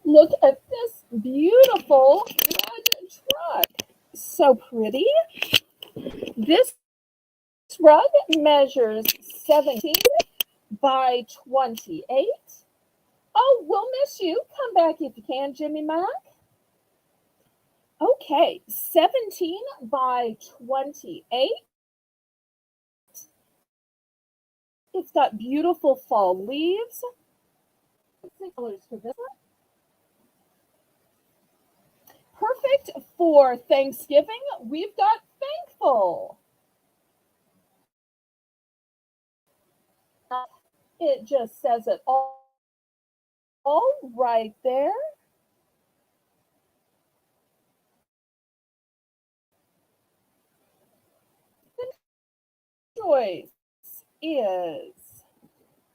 S1: Look at this beautiful red truck. So pretty. This rug measures 17 by 28. Oh, we'll miss you. Come back if you can, Jimmy Mac. Okay, 17 by 28. It's got beautiful fall leaves. $6 for this one. Perfect for Thanksgiving. We've got Thankful. It just says it all right there. The choice is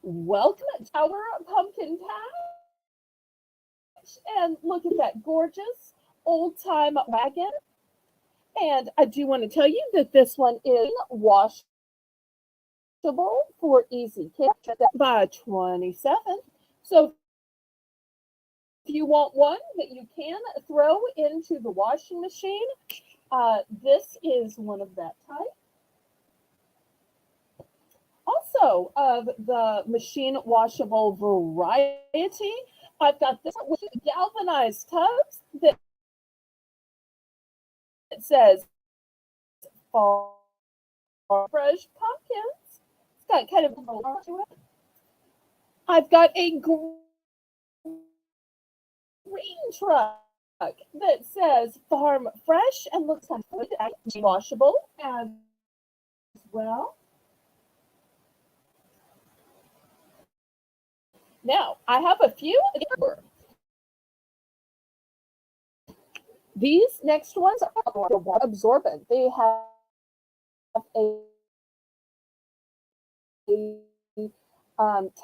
S1: welcome to our pumpkin patch. And look at that gorgeous old time wagon. And I do want to tell you that this one is washable for easy care by 27. So if you want one that you can throw into the washing machine, this is one of that type. Also, of the machine washable variety, I've got this with galvanized tubs that says fall fresh pumpkins. It's got kind of a little to it. I've got a green truck that says farm fresh and looks like good and washable as well. Now, I have a few. These next ones are water absorbent. They have a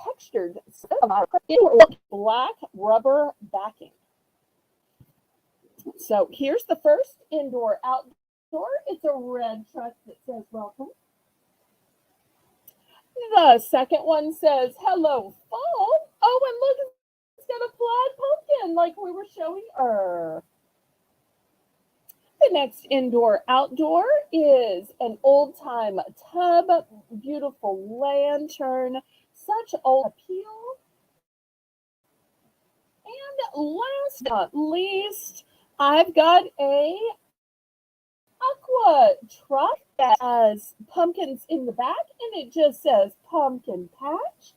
S1: textured black rubber backing. So here's the first indoor outdoor. It's a red truck that says welcome. The second one says hello fall. Oh, and look, it's got a plaid pumpkin like we were showing her. The next indoor outdoor is an old time tub, beautiful lantern, such old appeal. And last but not least, I've got a aqua truck that has pumpkins in the back and it just says pumpkin patch.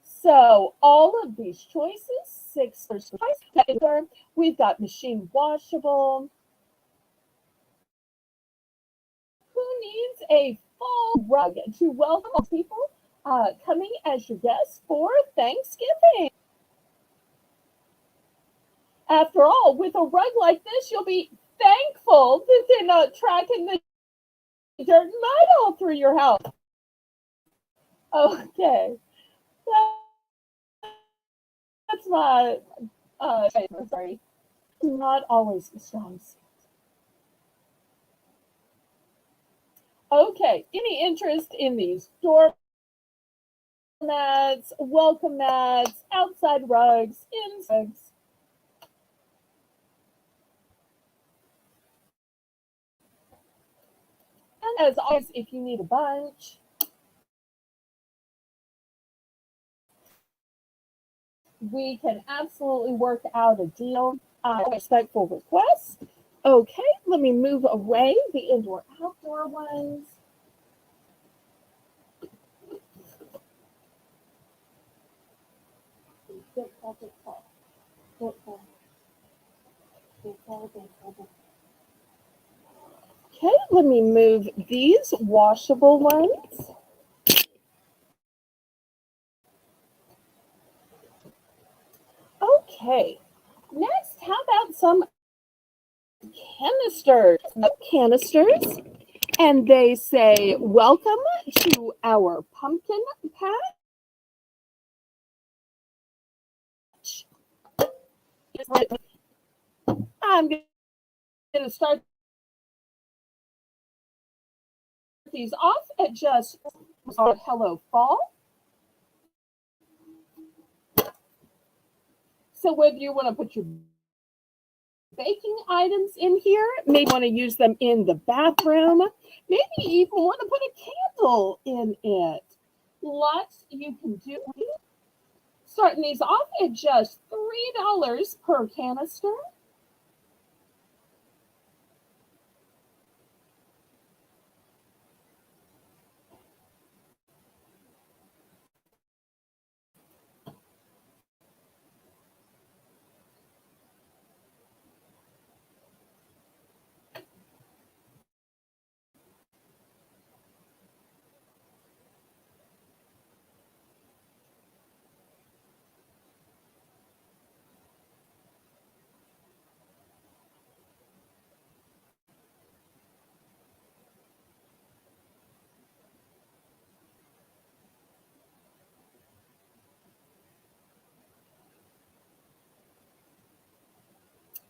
S1: So all of these choices, six choices, we've got machine washable. Who needs a fall rug to welcome people coming as your guests for Thanksgiving? After all, with a rug like this, you'll be thankful that they're not tracking the dirt and mud all through your house. Okay. That's my, sorry, not always the strong suit. Okay, any interest in these door mats, welcome mats, outside rugs, inside rugs? And as always, if you need a bunch, we can absolutely work out a deal. Respectful requests. Okay, let me move away the indoor outdoor ones. Okay, let me move these washable ones. Okay, next, how about some canisters? Canisters, and they say, welcome to our pumpkin patch. I'm going to start these off at just hello fall. So whether you want to put your baking items in here, maybe want to use them in the bathroom, maybe even want to put a candle in it. Lots you can do. Starting these off at just $3 per canister.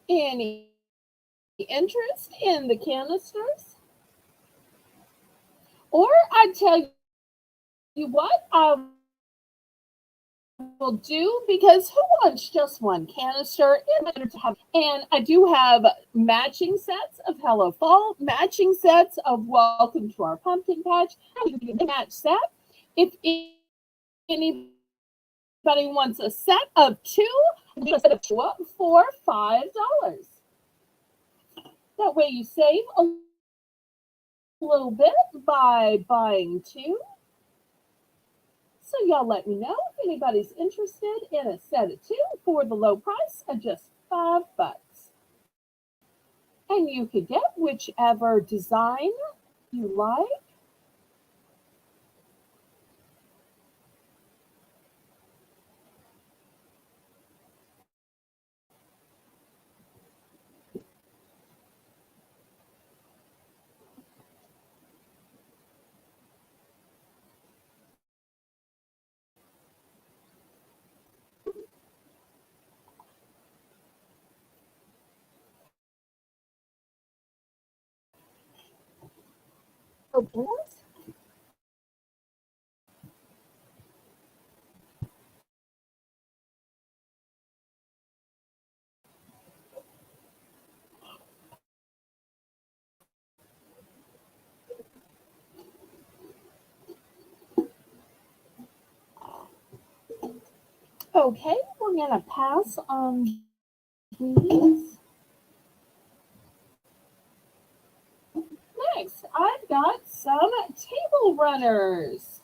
S1: Any interest in the canisters? Or I tell you what, I will do, because who wants just one canister? And I do have matching sets of Hello Fall, matching sets of Welcome to Our Pumpkin Patch, match set. If anybody wants a set of two, for $5. That way you save a little bit by buying two. So y'all let me know if anybody's interested in a set of two for the low price of just $5. And you could get whichever design you like. Okay, we're gonna pass on these. Next, I've got some table runners.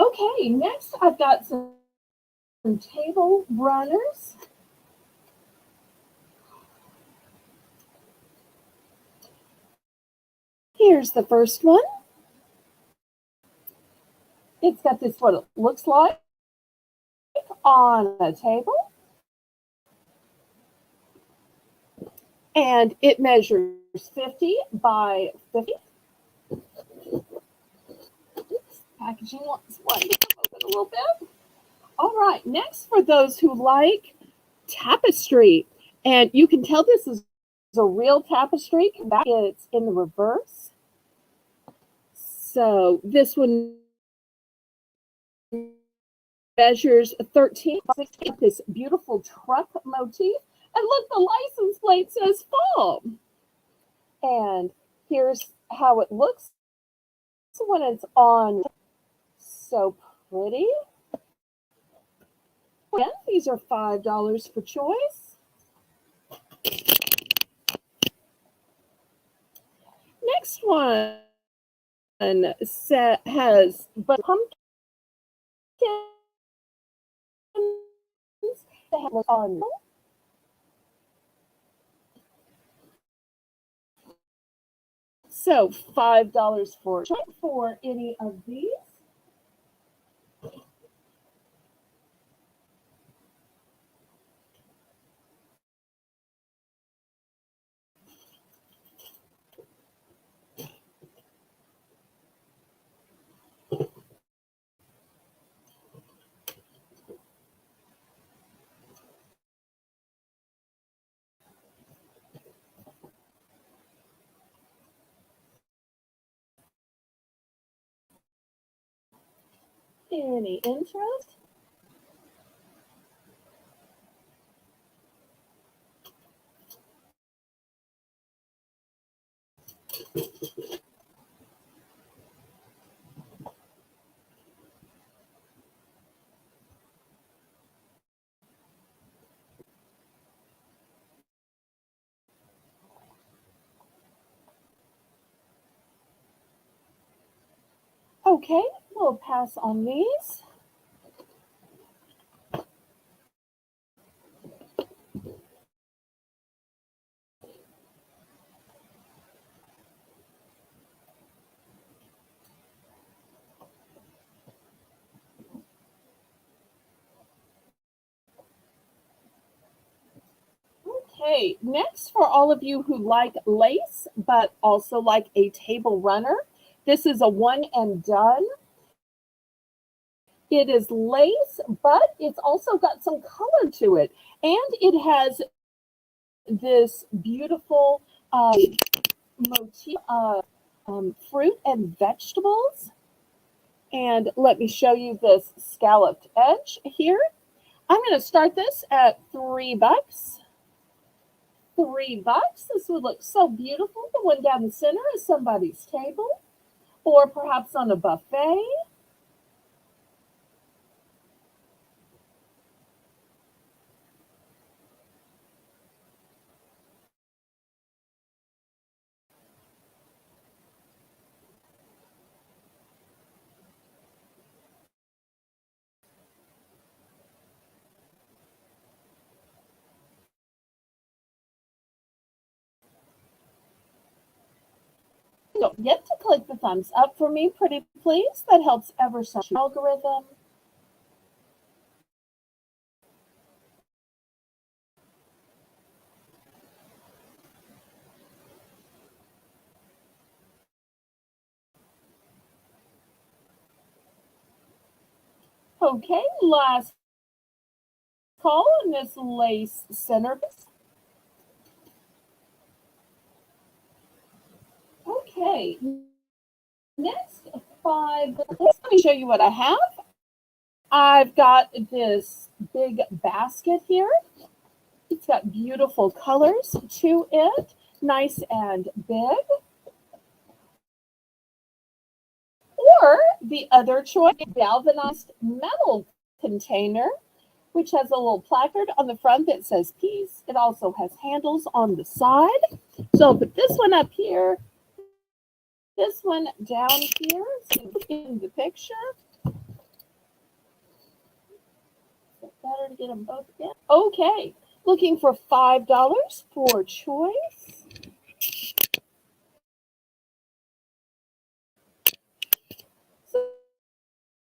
S1: Okay, next I've got some table runners. Here's the first one. It's got this what it looks like on a table. And it measures 50 by 50. Oops, packaging wants one to come open a little bit. All right, next for those who like tapestry. And you can tell this is a real tapestry. It's in the reverse. So this one measures 13 by 16. This beautiful truck motif. And look, the license plate says fall. And here's how it looks when it's on. So pretty. And these are $5 per choice. Next one has pumpkins that have on. So $5 for any of these. Any interest? Okay, we'll pass on these. Okay, next for all of you who like lace, but also like a table runner, this is a one and done. It is lace, but it's also got some color to it. And it has this beautiful motif of fruit and vegetables. And let me show you this scalloped edge here. I'm going to start this at $3. $3. This would look so beautiful. The one down the center is somebody's table, or perhaps on a buffet. Don't forget to click the thumbs up for me, pretty please. That helps ever so much. Algorithm. Okay, last call on this lace centerpiece. Okay, next five. Let me show you what I have. I've got this big basket here. It's got beautiful colors to it, nice and big. Or the other choice, galvanized metal container, which has a little placard on the front that says peace. It also has handles on the side. So I'll put this one up here, this one down here, so in the picture. It's better to get them both in. Okay, looking for $5 for choice.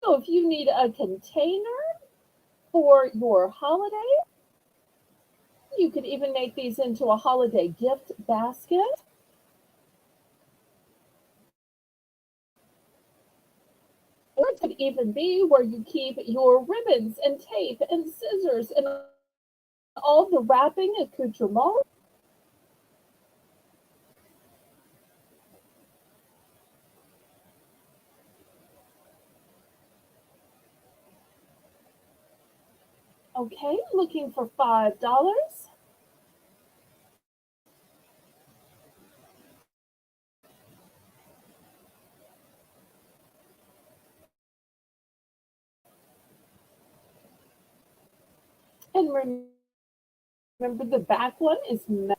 S1: So if you need a container for your holiday, you could even make these into a holiday gift basket. Or it could even be where you keep your ribbons and tape and scissors and all the wrapping accoutrements. Okay, looking for $5. And remember the back one is metal.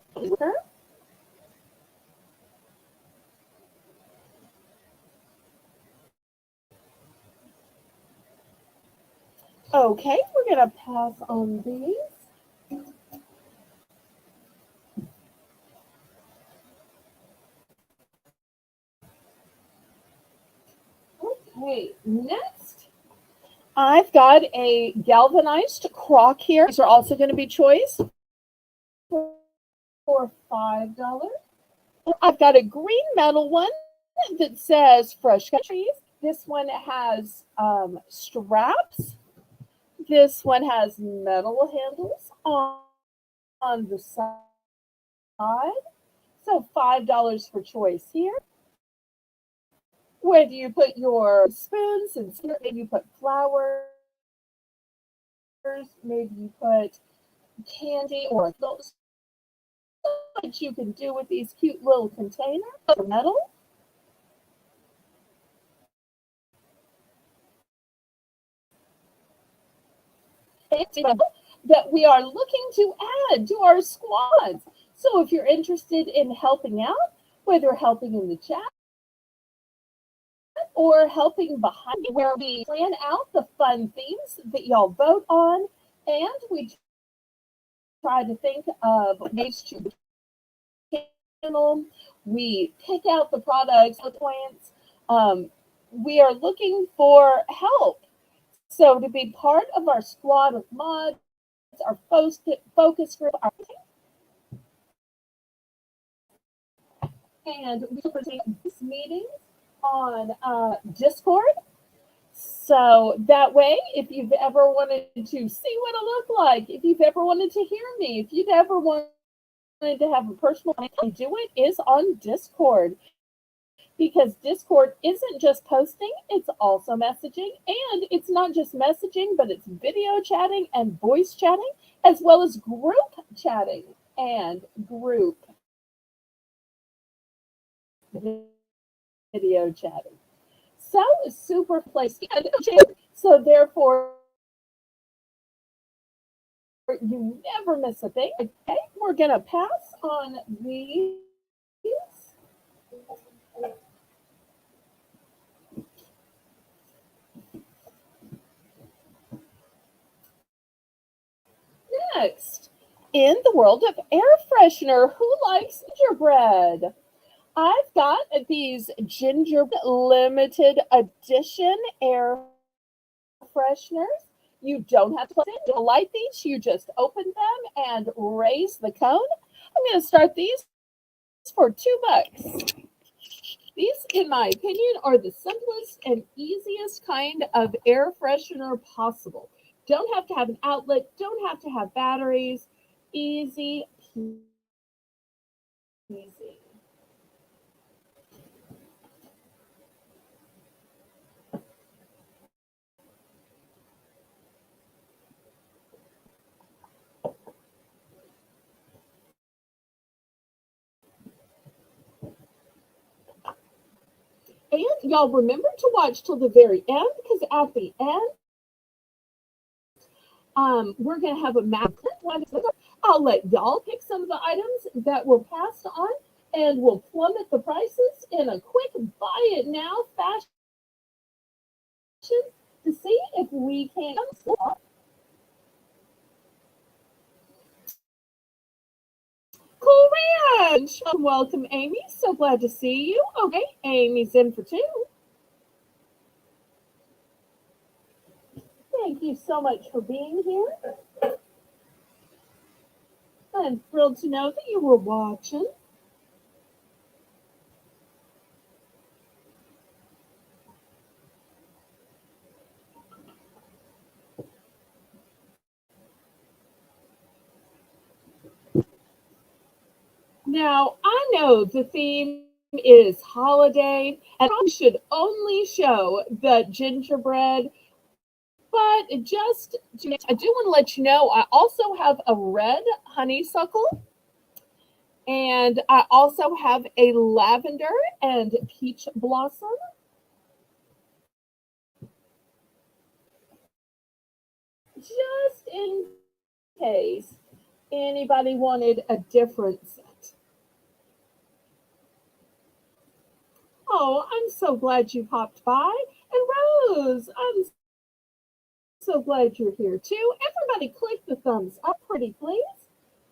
S1: Okay, we're going to pass on these. Okay, next, I've got a galvanized crock here. These are also going to be choice for $5. I've got a green metal one that says Fresh Countries. This one has straps. This one has metal handles on the side. So $5 for choice here. Whether you put your spoons and maybe you put flowers, maybe you put candy or those that you can do with these cute little containers of metal. That we are looking to add to our squads. So if you're interested in helping out, whether helping in the chat or helping behind where we plan out the fun themes that y'all vote on, and we try to think of ways to channel. We pick out the products, the points. We are looking for help. So to be part of our squad of mods, our focus group, and we will take this meeting on Discord. So that way, if you've ever wanted to see what I look like, if you've ever wanted to hear me, if you've ever wanted to have a personal way to do it, is on Discord. Because Discord isn't just posting, it's also messaging. And it's not just messaging, but it's video chatting and voice chatting, as well as group chatting and group video chatting. So super place. So therefore, you never miss a thing. Okay, we're going to pass on these. Next, in the world of air freshener, who likes gingerbread? I've got these gingerbread limited edition air fresheners. You don't have to plug in to light these. You just open them and raise the cone. I'm going to start these for $2. These, in my opinion, are the simplest and easiest kind of air freshener possible. Don't have to have an outlet, don't have to have batteries. Easy peasy. And y'all remember to watch till the very end because at the end, we're going to have a map. I'll let y'all pick some of the items that were passed on and we'll plummet the prices in a quick buy it now fashion to see if we can. Cool Ranch! Welcome, Amy. So glad to see you. Okay, Amy's in for two. Thank you so much for being here. I'm thrilled to know that you were watching. Now, I know the theme is holiday, and I should only show the gingerbread, but just I do want to let you know I also have a red honeysuckle, and I also have a lavender and peach blossom. Just in case anybody wanted a different set. Oh, I'm so glad you popped by. And Rose, I'm so glad you're here too. Everybody click the thumbs up pretty please.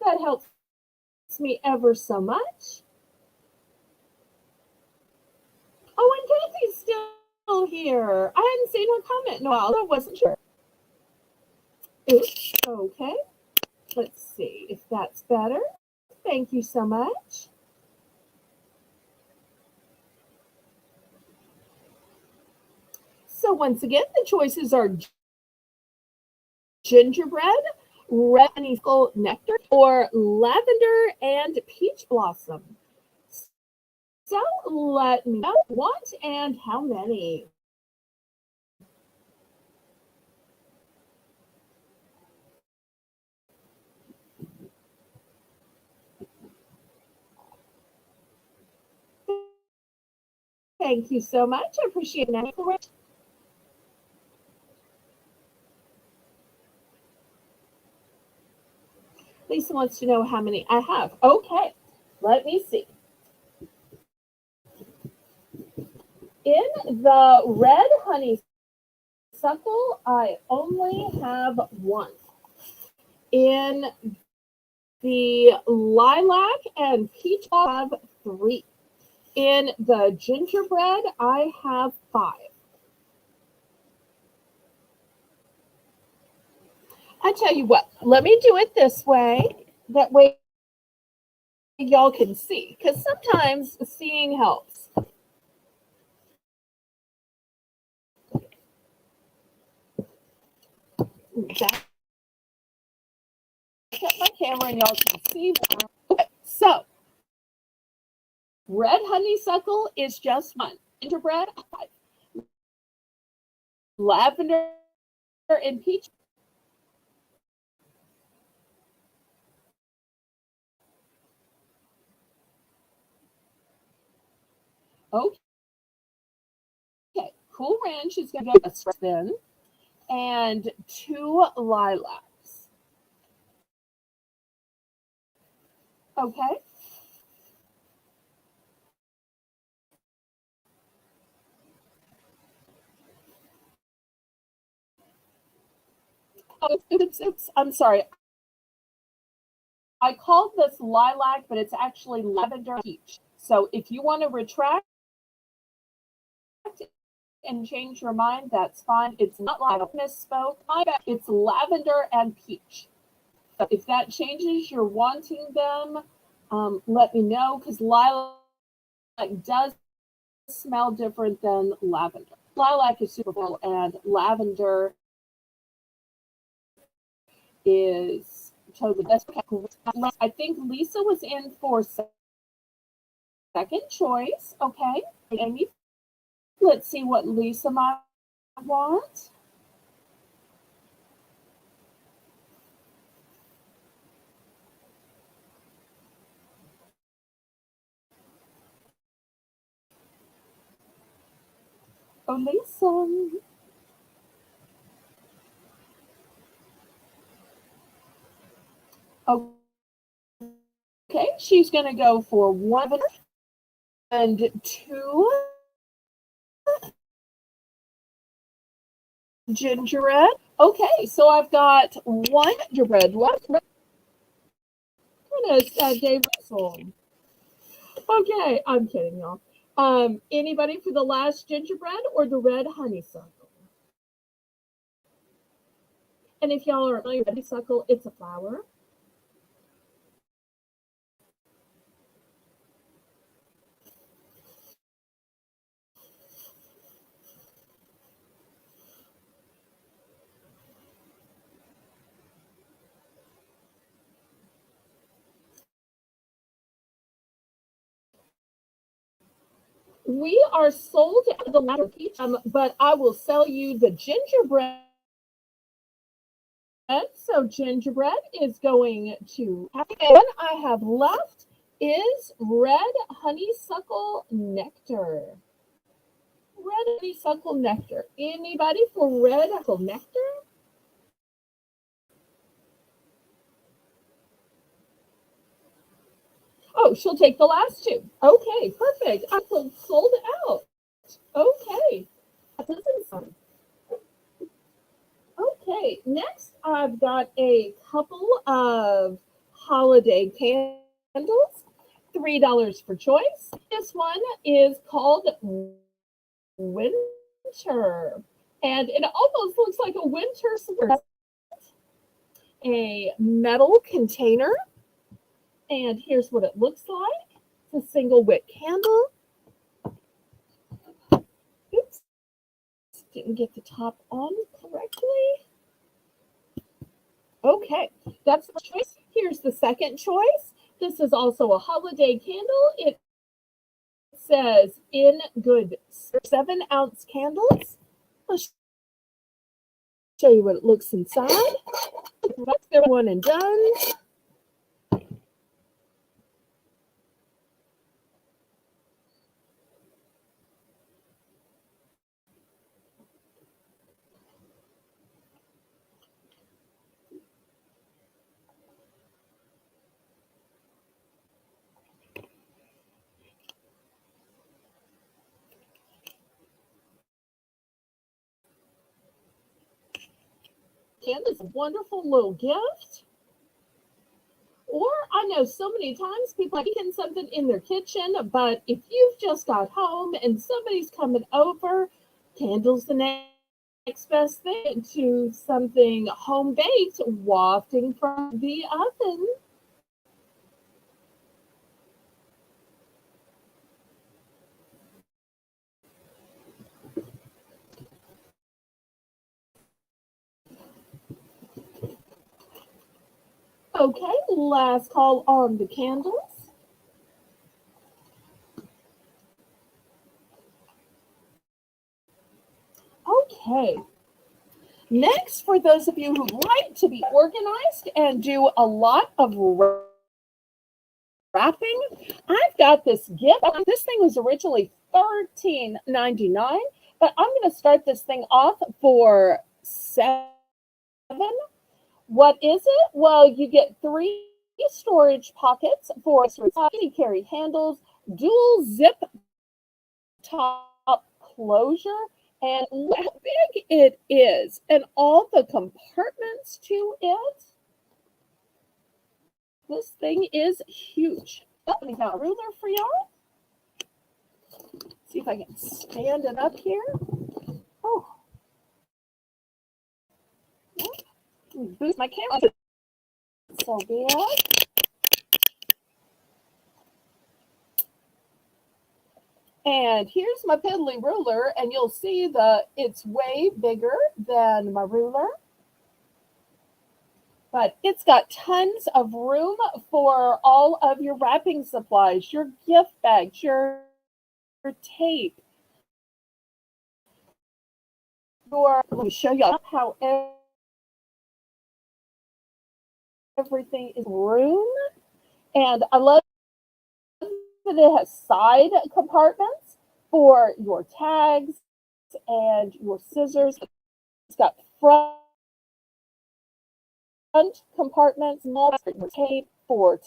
S1: That helps me ever so much. Oh, and Kathy's still here. I hadn't seen her comment in a while. I wasn't sure. Oops, okay. Let's see if that's better. Thank you so much. So once again, the choices are gingerbread, red honeysuckle nectar, or lavender and peach blossom. So let me know what and how many. Thank you so much. I appreciate that. Lisa wants to know how many I have. Okay, let me see. In the red honeysuckle, I only have one. In the lilac and peach, I have three. In the gingerbread, I have five. I tell you what, let me do it this way. That way y'all can see, because sometimes seeing helps. Back up my camera and y'all can see more. Okay, so red honeysuckle is just one. Gingerbread, five. Lavender and peach. Okay. Cool Ranch is going to get a then. And two lilacs. Okay. Oh, I'm sorry. I called this lilac, but it's actually lavender peach. So if you want to retract and change your mind, that's fine. It's not like I misspoke. It's lavender and peach. So if that changes, you're wanting them, let me know, because lilac does smell different than lavender. Lilac is super full, and lavender is totally best. I think Lisa was in for second choice. Okay, Amy, let's see what Lisa might want. Oh, Lisa. Okay, she's going to go for 1 and 2 gingerbread. Okay, so I've got 1 gingerbread left. Goodness, Dave Russell. Okay, I'm kidding, y'all. Anybody for the last gingerbread or the red honeysuckle? And if y'all are familiar with honeysuckle, it's a flower. We are sold at the latter peach, but I will sell you the gingerbread. So gingerbread is going to happen. One I have left is red honeysuckle nectar. Red honeysuckle nectar. Anybody for red honeysuckle nectar? Oh, she'll take the last 2. Okay, perfect. I'm sold out. Okay. That doesn't sound. Okay, next I've got a couple of holiday candles. $3 for choice. This one is called Winter. And it almost looks like a winter sweater. A metal container. And here's what it looks like. It's a single wick candle. Oops. Didn't get the top on correctly. Okay, that's the choice. Here's the second choice. This is also a holiday candle. It says in good 7-ounce candles. Let's show you what it looks inside. That's their one and done. Candle is a wonderful little gift. Or I know so many times people are making something in their kitchen, but if you've just got home and somebody's coming over, candles the next best thing to something home baked wafting from the oven. Okay, last call on the candles. Okay. Next, for those of you who like to be organized and do a lot of wrapping, I've got this gift. This thing was originally $13.99, but I'm going to start this thing off for $7. What is it? Well, you get 3 storage pockets for easy carry handles, dual zip top closure, and look how big it is, and all the compartments to it. This thing is huge. Let me got a ruler for y'all. See if I can stand it up here. Oh, boost my camera. So bad. And here's my piddly ruler, and you'll see it's way bigger than my ruler. But it's got tons of room for all of your wrapping supplies, your gift bags, your tape, let me show you how everything is room. And I love that it has side compartments for your tags and your scissors. It's got front compartments, more for tape, for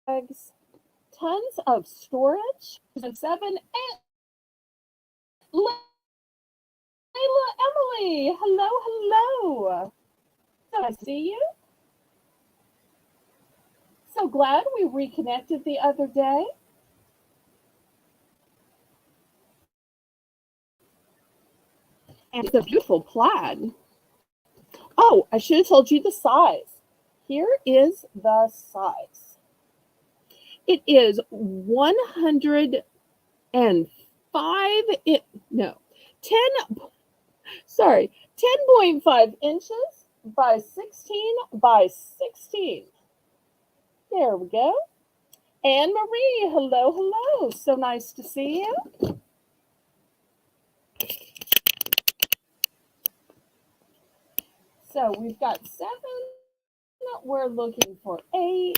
S1: tags, tons of storage. And 7 and Layla Emily. Hello, hello. So nice to see you. So glad we reconnected the other day. And it's a beautiful plaid. Oh, I should have told you the size. Here is the size. It is 105, 10.5 inches by 16 by 16. There we go. Anne Marie, hello, hello. So nice to see you. So we've got 7. We're looking for 8.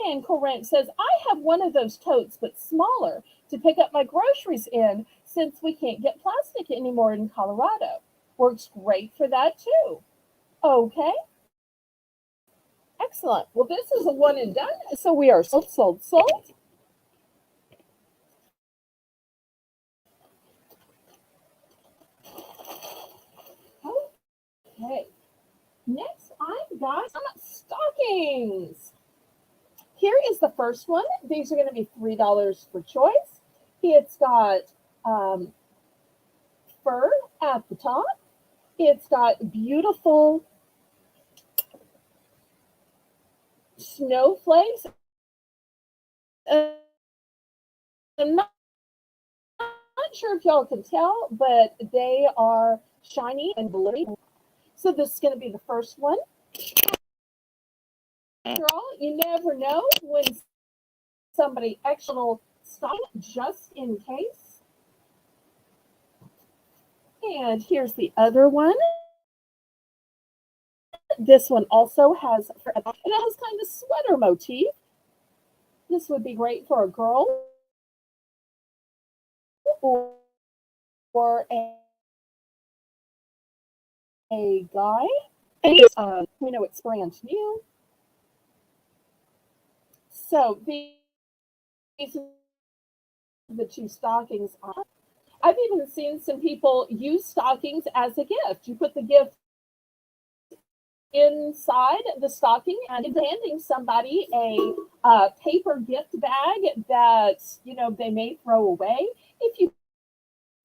S1: And Corinne says, I have one of those totes, but smaller, to pick up my groceries in since we can't get plastic anymore in Colorado. Works great for that too. Okay. Excellent. Well, this is a one and done. So we are sold, sold, sold. Okay. Next, I've got some stockings. Here is the first one. These are going to be $3 for choice. It's got fur at the top. It's got beautiful snowflakes. I'm not sure if y'all can tell, but they are shiny and glittery. So this is going to be the first one. After all, you never know when somebody actually will stop just in case. And here's the other one. This one also has, and it has kind of sweater motif. This would be great for a girl or a guy. And we know it's brand new. So these are the 2 stockings on. I've even seen some people use stockings as a gift. You put the gift inside the stocking and handing somebody a paper gift bag that they may throw away. If you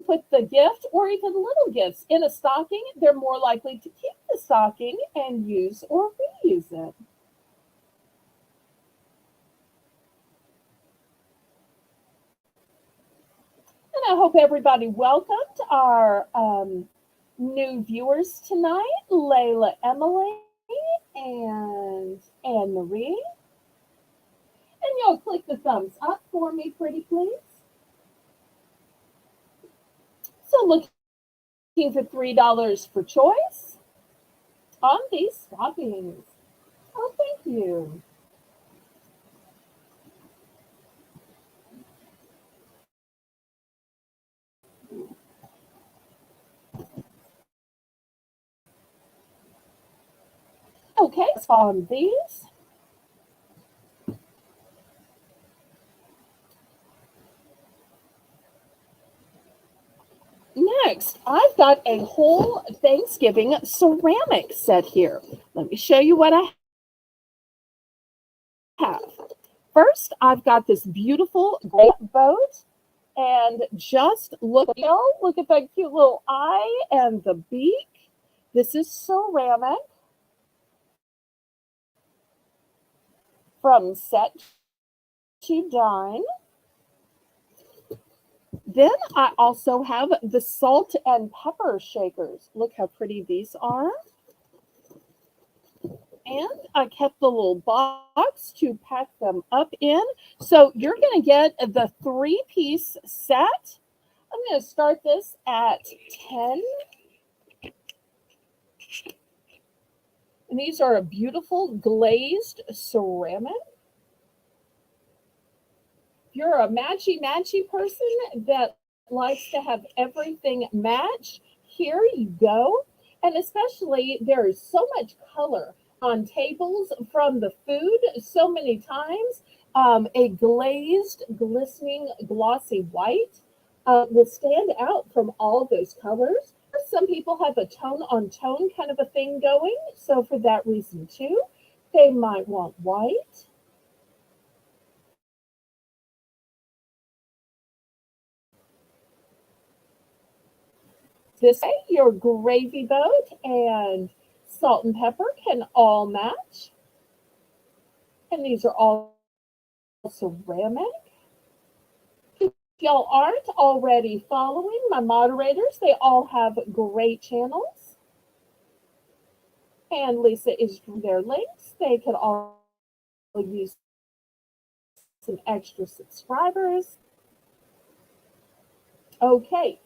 S1: put the gift or even little gifts in a stocking, they're more likely to keep the stocking and use or reuse it. And I hope everybody welcomed our new viewers tonight, Layla Emily and Anne Marie. And y'all click the thumbs up for me, pretty please. So looking for $3 for choice on these stockings. Oh, thank you. Okay, so on these. Next, I've got a whole Thanksgiving ceramic set here. Let me show you what I have. First, I've got this beautiful gray boat. And just look at that cute little eye and the beak. This is ceramic from set to dine. Then I also have the salt and pepper shakers. Look how pretty these are. And I kept the little box to pack them up in. So you're going to get the 3-piece set. I'm going to start this at 10. And these are a beautiful glazed ceramic. If you're a matchy person that likes to have everything match, here you go. And especially there is so much color on tables from the food so many times. A glazed, glistening, glossy white will stand out from all those colors. Some people have a tone on tone kind of a thing going. So for that reason too, they might want white. This way, your gravy boat and salt and pepper can all match. And these are all ceramic. If y'all aren't already following my moderators, they all have great channels. And Lisa is their links. They could all use some extra subscribers. Okay,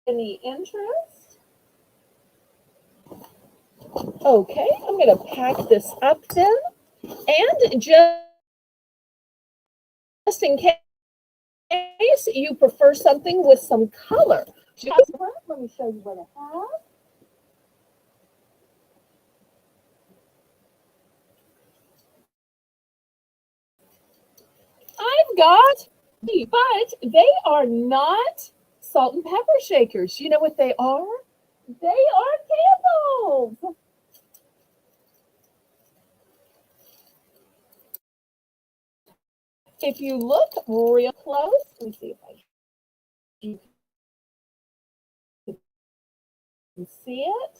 S1: any interest? Okay, I'm going to pack this up then. And just in case you prefer something with some color, let me show you what I have. I've got, but they are not salt and pepper shakers. You know what they are? They are candles. If you look real close, let me see if you can see it.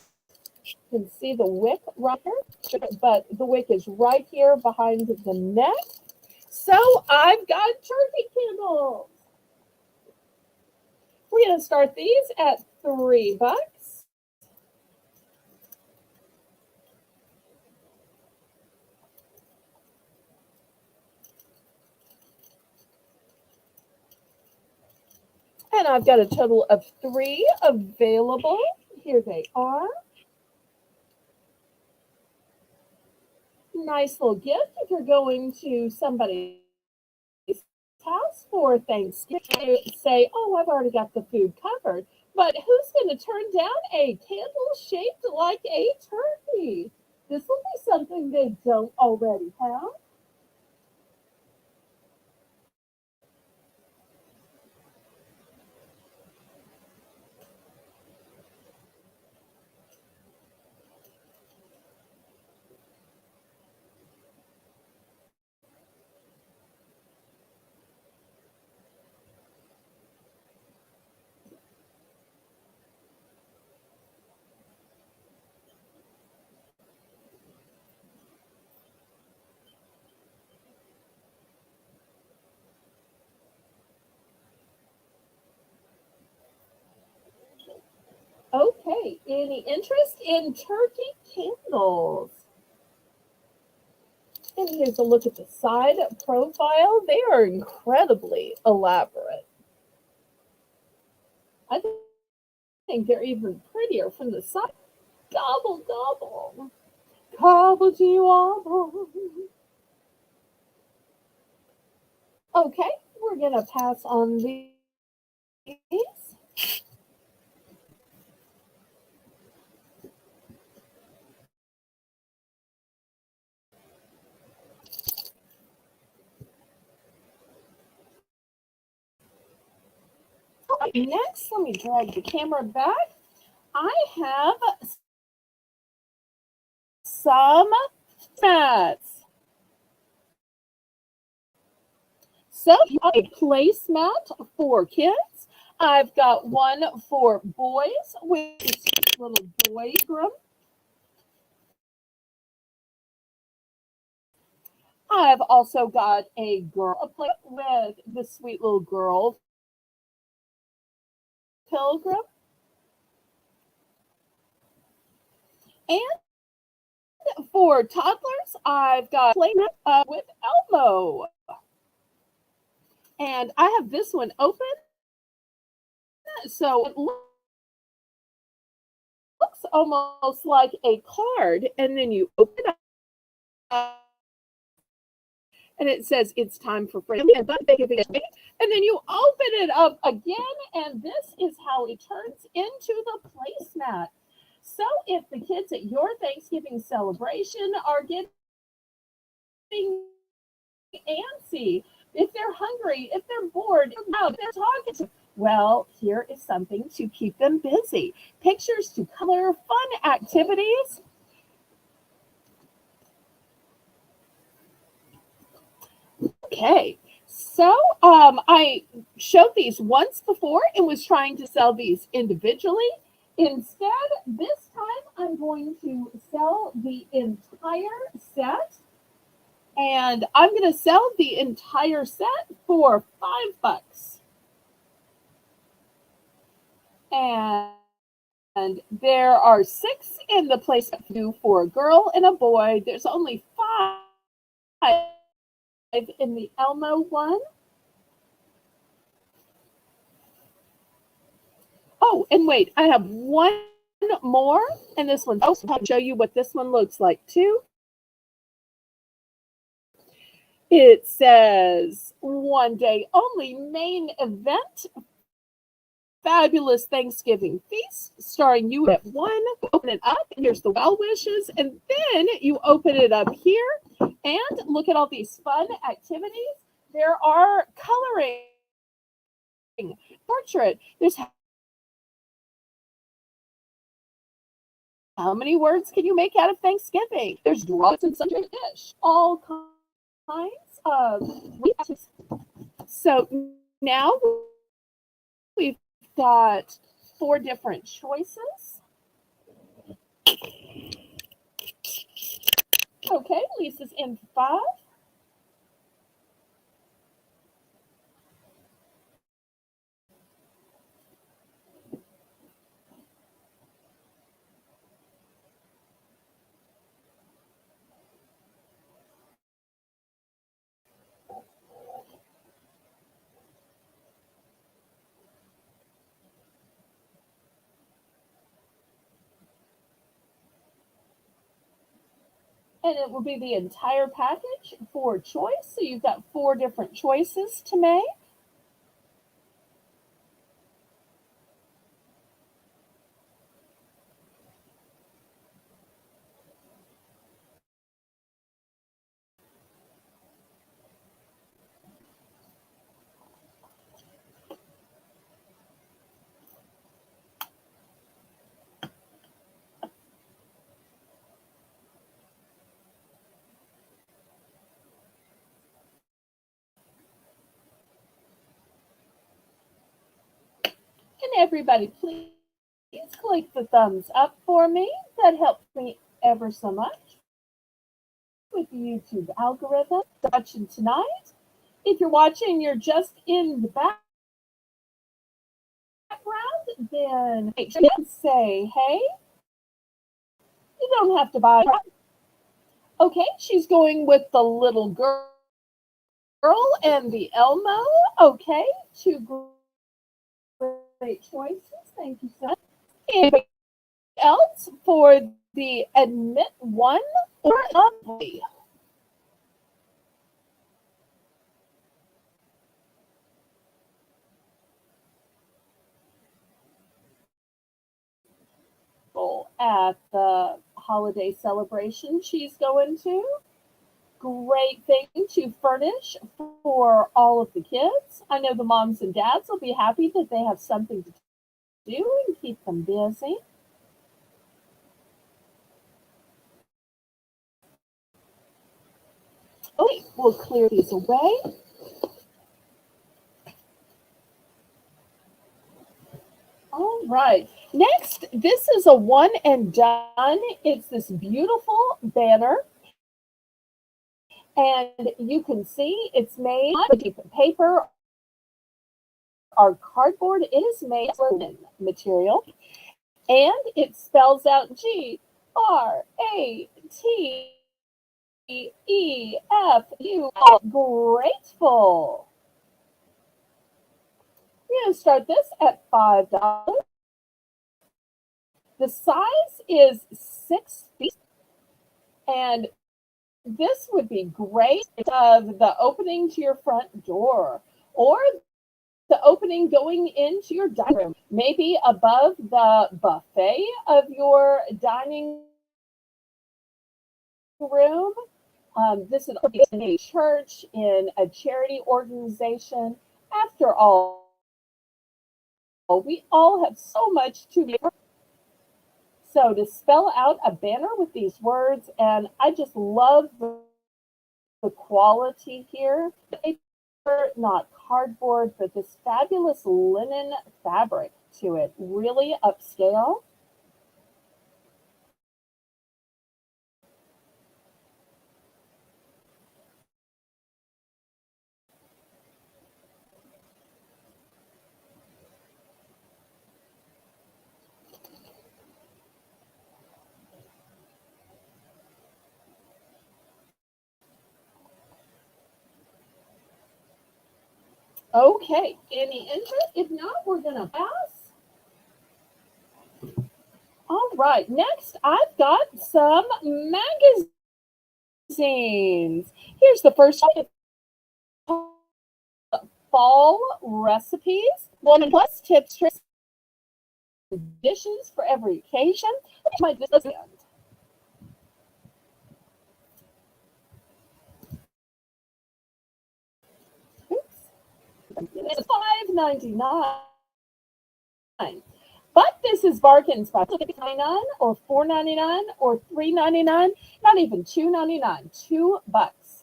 S1: You can see the wick right here, but the wick is right here behind the neck. So I've got turkey candles. We're going to start these at $3. And I've got a total of 3 available. Here they are. Nice little gift if you're going to somebody's house for Thanksgiving. Say, oh, I've already got the food covered. But who's going to turn down a candle shaped like a turkey? This will be something they don't already have. Okay, any interest in turkey candles? And here's a look at the side profile. They are incredibly elaborate. I think they're even prettier from the side. Gobble, gobble. Gobble to you all. Okay, we're going to pass on these. next, let me drag the camera back. I have some mats. So a placemat for kids. I've got one for boys with this little boy room. I've also got a girl plate with the sweet little girl pilgrim. And for toddlers, I've got playmat with Elmo. And I have this one open, so it looks almost like a card, and then you open it up, and it says it's time for friends, and then you open it up again, and this is how it turns into the placemat. So if the kids at your Thanksgiving celebration are getting antsy, if they're hungry, if they're bored, if they're talking to, well, here is something to keep them busy. Pictures to color, fun activities. Okay, so I showed these once before and was trying to sell these individually. Instead, this time I'm going to sell the entire set, and I'm going to sell the entire set for $5. And there are 6 in the place for a girl and a boy. There's only 5 in the Elmo one. Oh, and wait, I have one more, and this one. Oh, I'll show you what this one looks like too. It says one day only main event, fabulous Thanksgiving feast starring you at 1. Open it up, and here's the well wishes, and then you open it up here, and look at all these fun activities. There are coloring, portrait. There's how many words can you make out of Thanksgiving? There's drugs and sundry dish, all kinds of. So now we've got 4 different choices. Okay, Lisa's in 5. And it will be the entire package for choice. So you've got 4 different choices to make. And everybody, please click the thumbs up for me. That helps me ever so much with the YouTube algorithm. Watching tonight. If you're watching, you're just in the background, then make sure you say hey. You don't have to buy it. Okay, she's going with the little girl and the Elmo. Okay, 2 great choices. Thank you so much. Anybody else for the admit 1 or ugly? At the holiday celebration she's going to. great thing to furnish for all of the kids. I know the moms and dads will be happy that they have something to do and keep them busy. Okay, we'll clear these away. All right. Next, this is a one and done. It's this beautiful banner, and you can see it's made of paper or cardboard. It is made of linen material, and it spells out GRATEFU. Grateful. We're going to start this at $5. The size is 6 feet, and this would be great of the opening to your front door or the opening going into your dining room, maybe above the buffet of your dining room. This is in a church, in a charity organization. After all, we all have so much to give. So to spell out a banner with these words, and I just love the quality here. Paper, not cardboard, but this fabulous linen fabric to it. Really upscale. Okay, any interest? If not, we're going to pass. All right, next I've got some magazines. Here's the first one. Fall recipes, 1+ tips, tricks, dishes for every occasion. My dishes. It's $5.99. But this is bargains by $6.99 or $4.99 or $3.99, not even $2.99, $2.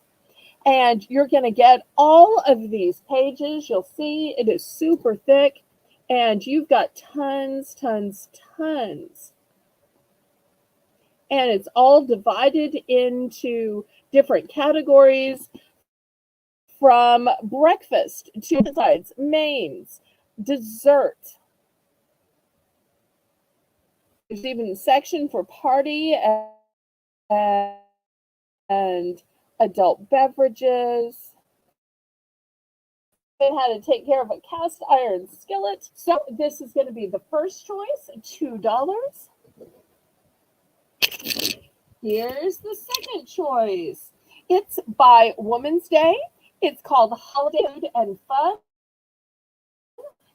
S1: And you're going to get all of these pages. You'll see it is super thick, and you've got tons, tons, tons. And it's all divided into different categories, from breakfast to sides, mains, dessert. There's even a section for party and adult beverages, and how to take care of a cast iron skillet. So this is going to be the first choice, $2. Here's the second choice. It's by Women's Day. It's called Holiday Food and Fun.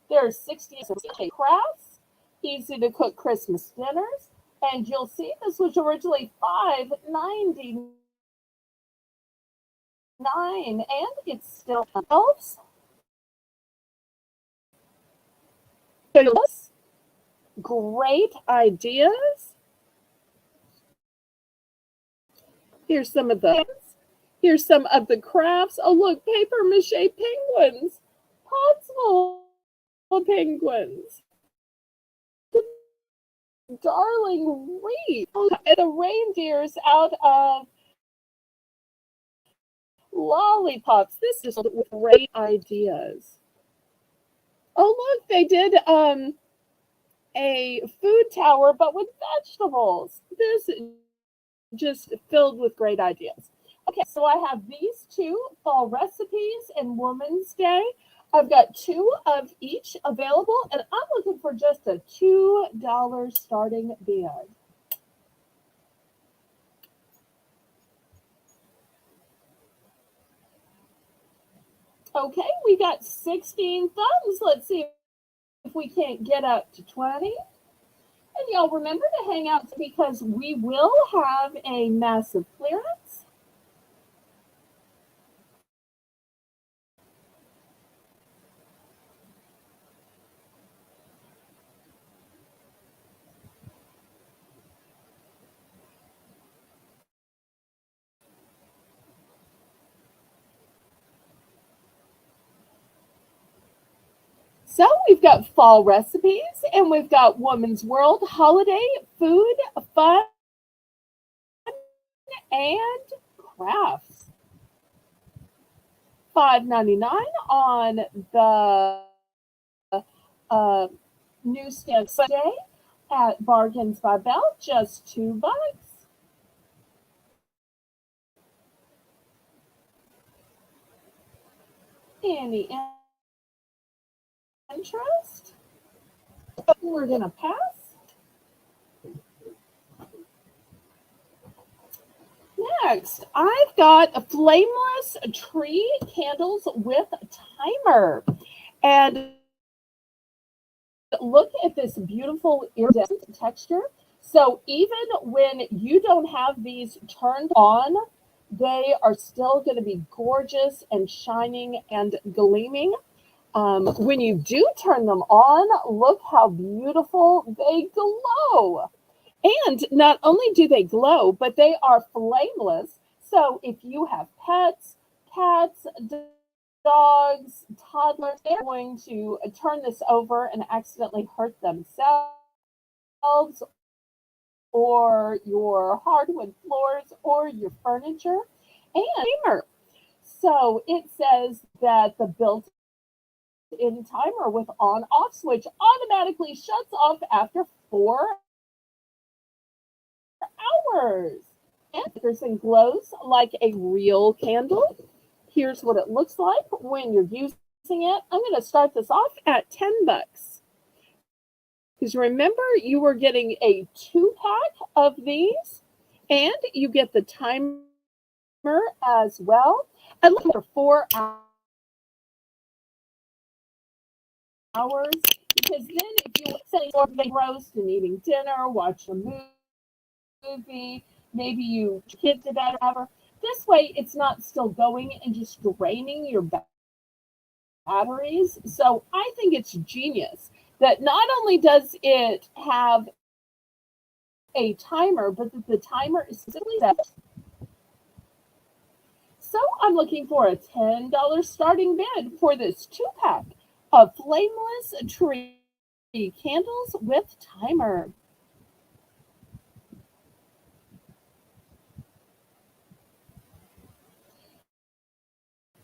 S1: There are 60 crafts, easy to cook Christmas dinners, and you'll see this was originally $5.99, and it's still elves. Great ideas. Here's some of the crafts. Oh, look, paper mache penguins. Pots full of penguins. Darling wreath. And the reindeers out of lollipops. This is with great ideas. Oh, look, they did a food tower, but with vegetables. This just filled with great ideas. Okay, so I have these two fall recipes and Women's Day. I've got 2 of each available, and I'm looking for just a $2 starting bid. Okay, we got 16 thumbs. Let's see if we can't get up to 20. And y'all remember to hang out because we will have a massive clearance. So we've got fall recipes and we've got Woman's World holiday food, fun, and crafts. $5.99 on the newsstand Sunday at Bargains by Belle, just $2. Any interest? We're gonna pass. Next, I've got a flameless tree candles with timer. And look at this beautiful iridescent texture. So even when you don't have these turned on, they are still going to be gorgeous and shining and gleaming. When you do turn them on, look how beautiful they glow. And not only do they glow, but they are flameless. So if you have pets, cats, dogs, toddlers, they're going to turn this over and accidentally hurt themselves or your hardwood floors or your furniture. And timer. So it says that the built-in timer with on-off switch automatically shuts off after 4 hours. And flickers and glows like a real candle. Here's what it looks like when you're using it. I'm going to start this off at $10. Because remember, you were getting a 2-pack of these, and you get the timer as well. I look for 4 hours because then if you say roast and eating dinner, watch a movie, maybe you kids to bed or whatever. This way, it's not still going and just draining your batteries. So I think it's genius that not only does it have a timer, but that the timer is specifically set. So I'm looking for a $10 starting bid for this 2-pack of flameless tree candles with timer.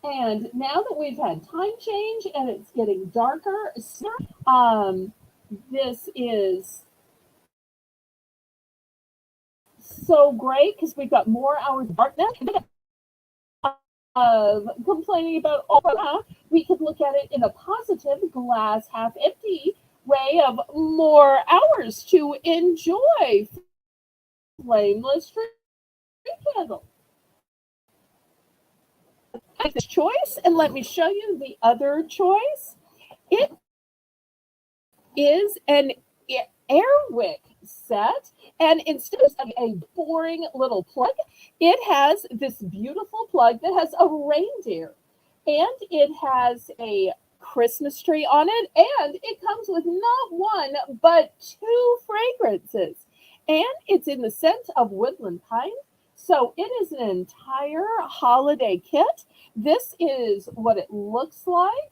S1: And now that we've had time change and it's getting darker, this is so great because we've got more hours of darkness of complaining about we could look at it in a positive glass half empty way of more hours to enjoy flameless tree candle. This choice, and let me show you the other choice. It is an airwick set, and instead of a boring little plug, it has this beautiful plug that has a reindeer, and it has a Christmas tree on it, and it comes with not one but 2 fragrances, and it's in the scent of woodland pine. So it is an entire holiday kit. This is what it looks like,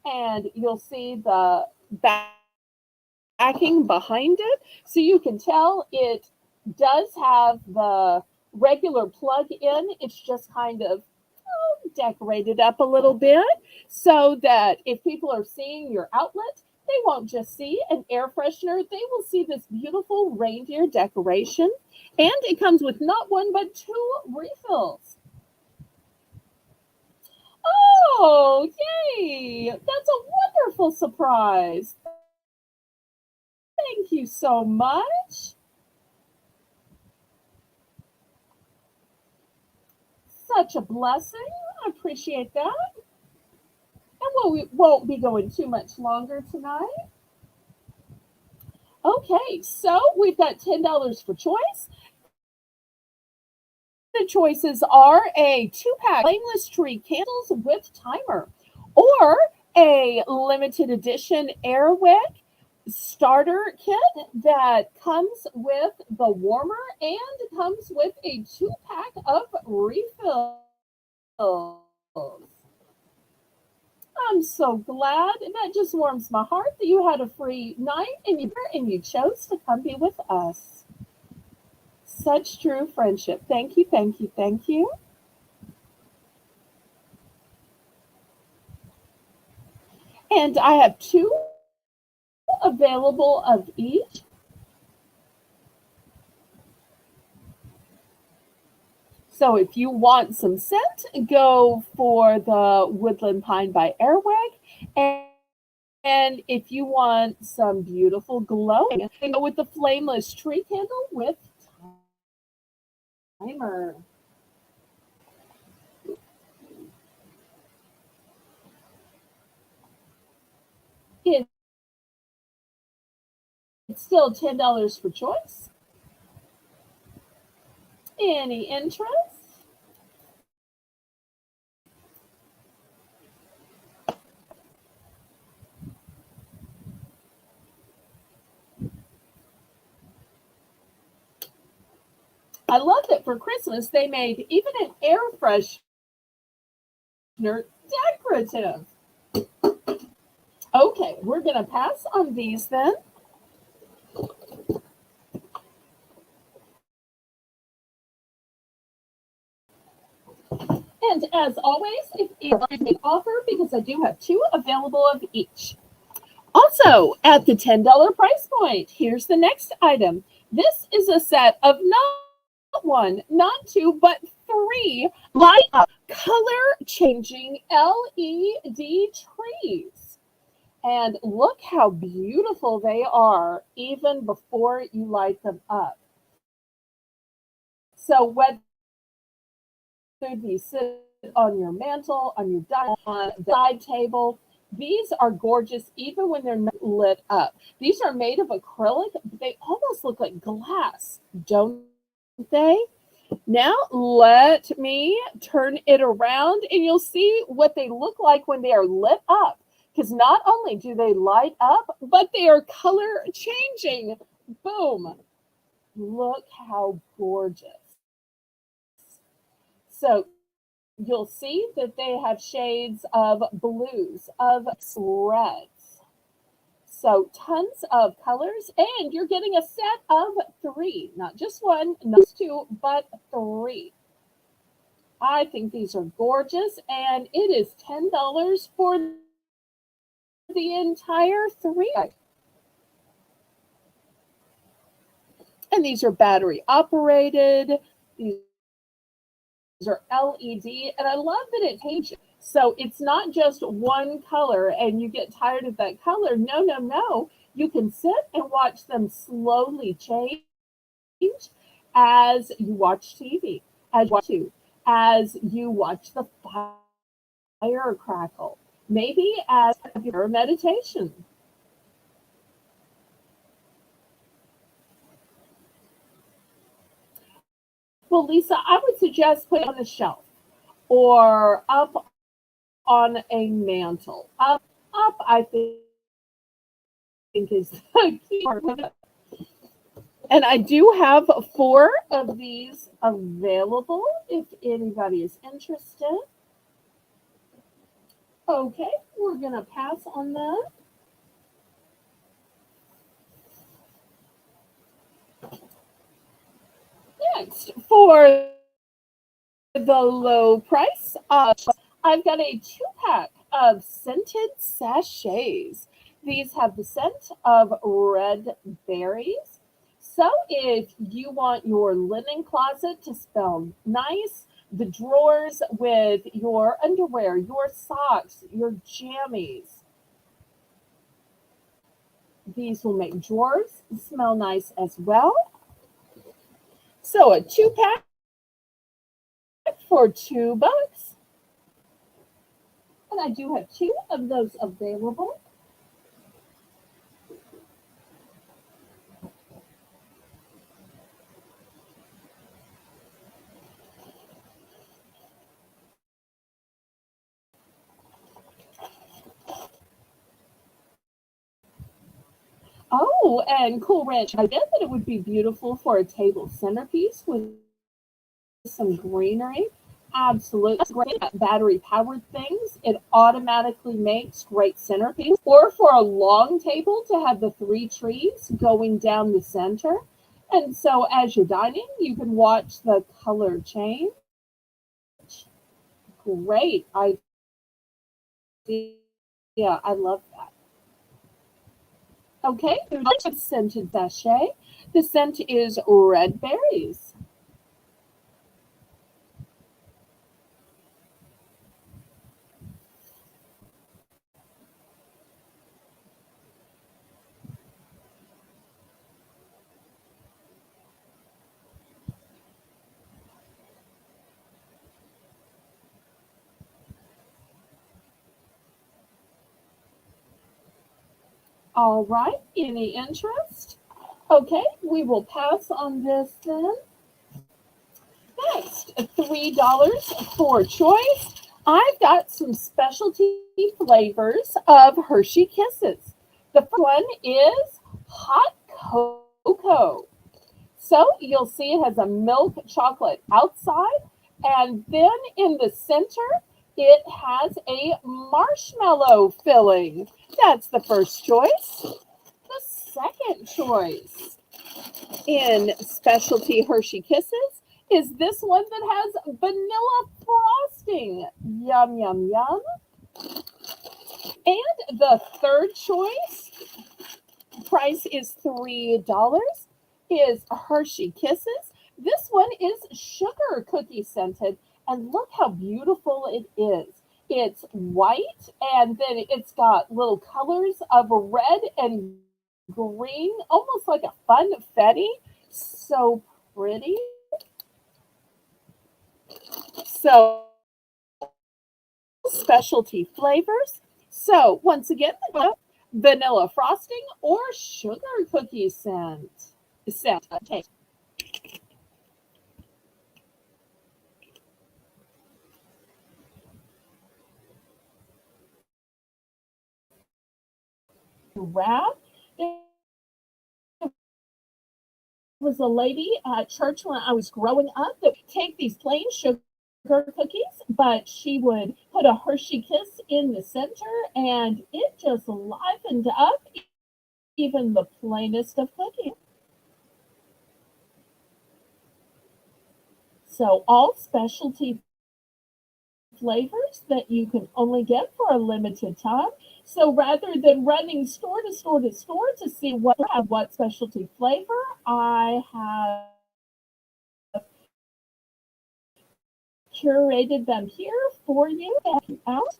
S1: and you'll see the backing behind it. So you can tell it does have the regular plug in. It's just kind of decorated up a little bit so that if people are seeing your outlet, they won't just see an air freshener, they will see this beautiful reindeer decoration. And it comes with not one but 2 refills. Oh, yay! That's a wonderful surprise. Thank you so much. Such a blessing. I appreciate that. And we won't be going too much longer tonight. Okay, so we've got $10 for choice. The choices are a 2-pack flameless tree candles with timer, or a limited edition airwick starter kit that comes with the warmer and comes with a 2-pack of refills. I'm so glad. That just warms my heart that you had a free night and you chose to come be with us. Such true friendship. Thank you, thank you, thank you. And I have two available of each. So if you want some scent, go for the Woodland Pine by Airwag. And if you want some beautiful glowing, then go with the flameless tree candle with timer. It's still $10 for choice. Any interest? I love that for Christmas they made even an air freshener decorative. Okay, we're going to pass on these then. And as always, if you like an offer, because I do have two available of each. Also, at the $10 price point, here's the next item. This is a set of not one, not two, but three light up color changing LED trees. And look how beautiful they are even before you light them up. So whether these sit on your mantle, on your on the side table, these are gorgeous even when they're not lit up. These are made of acrylic, but they almost look like glass, don't they? Now let me turn it around and you'll see what they look like when they are lit up. Because not only do they light up, but they are color changing. Boom. Look how gorgeous. So you'll see that they have shades of blues, of reds. So tons of colors, and you're getting a set of three, not just one, not just two, but three. I think these are gorgeous, and it is $10 for the entire three. And these are battery operated. These are LED, and I love that it changes. So it's not just one color and you get tired of that color. No, no, no. You can sit and watch them slowly change as you watch TV, as you watch the fire crackle, maybe as your meditation. Well, Lisa, I would suggest put it on a shelf or up on a mantle. Up, I think is the key part. And I do have four of these available if anybody is interested. Okay, we're going to pass on that. Next, for the low price, I've got a two-pack of scented sachets. These have the scent of red berries. So if you want your linen closet to smell nice, the drawers with your underwear, your socks, your jammies, these will make drawers smell nice as well. So a two-pack for $2. And I do have two of those available. Oh, and Cool Ranch, I bet that it would be beautiful for a table centerpiece with some greenery. Absolutely. That's great battery powered things. It automatically makes great centerpiece. Or for a long table to have the three trees going down the center. And so as you're dining, you can watch the color change. Great idea. I love that. Okay, the scented sachet. The scent is red berries. All right, any interest? Okay, we will pass on this then. Next, $3 for choice. I've got some specialty flavors of Hershey Kisses. The first one is hot cocoa. So you'll see it has a milk chocolate outside, and then in the center, it has a marshmallow filling. That's the first choice. The second choice in specialty Hershey Kisses is this one that has vanilla frosting. Yum, yum, yum. And the third choice, price is $3, is Hershey Kisses. This one is sugar cookie scented, and look how beautiful it is. It's white, and then it's got little colors of red and green, almost like a funfetti. So pretty. So specialty flavors. So once again, vanilla frosting or sugar cookie scent. Okay. Wrap. There was a lady at church when I was growing up that would take these plain sugar cookies, but she would put a Hershey Kiss in the center, and it just livened up even the plainest of cookies. So all specialty flavors that you can only get for a limited time. So rather than running store to store to store to see what specialty flavor, I have curated them here for you. Out.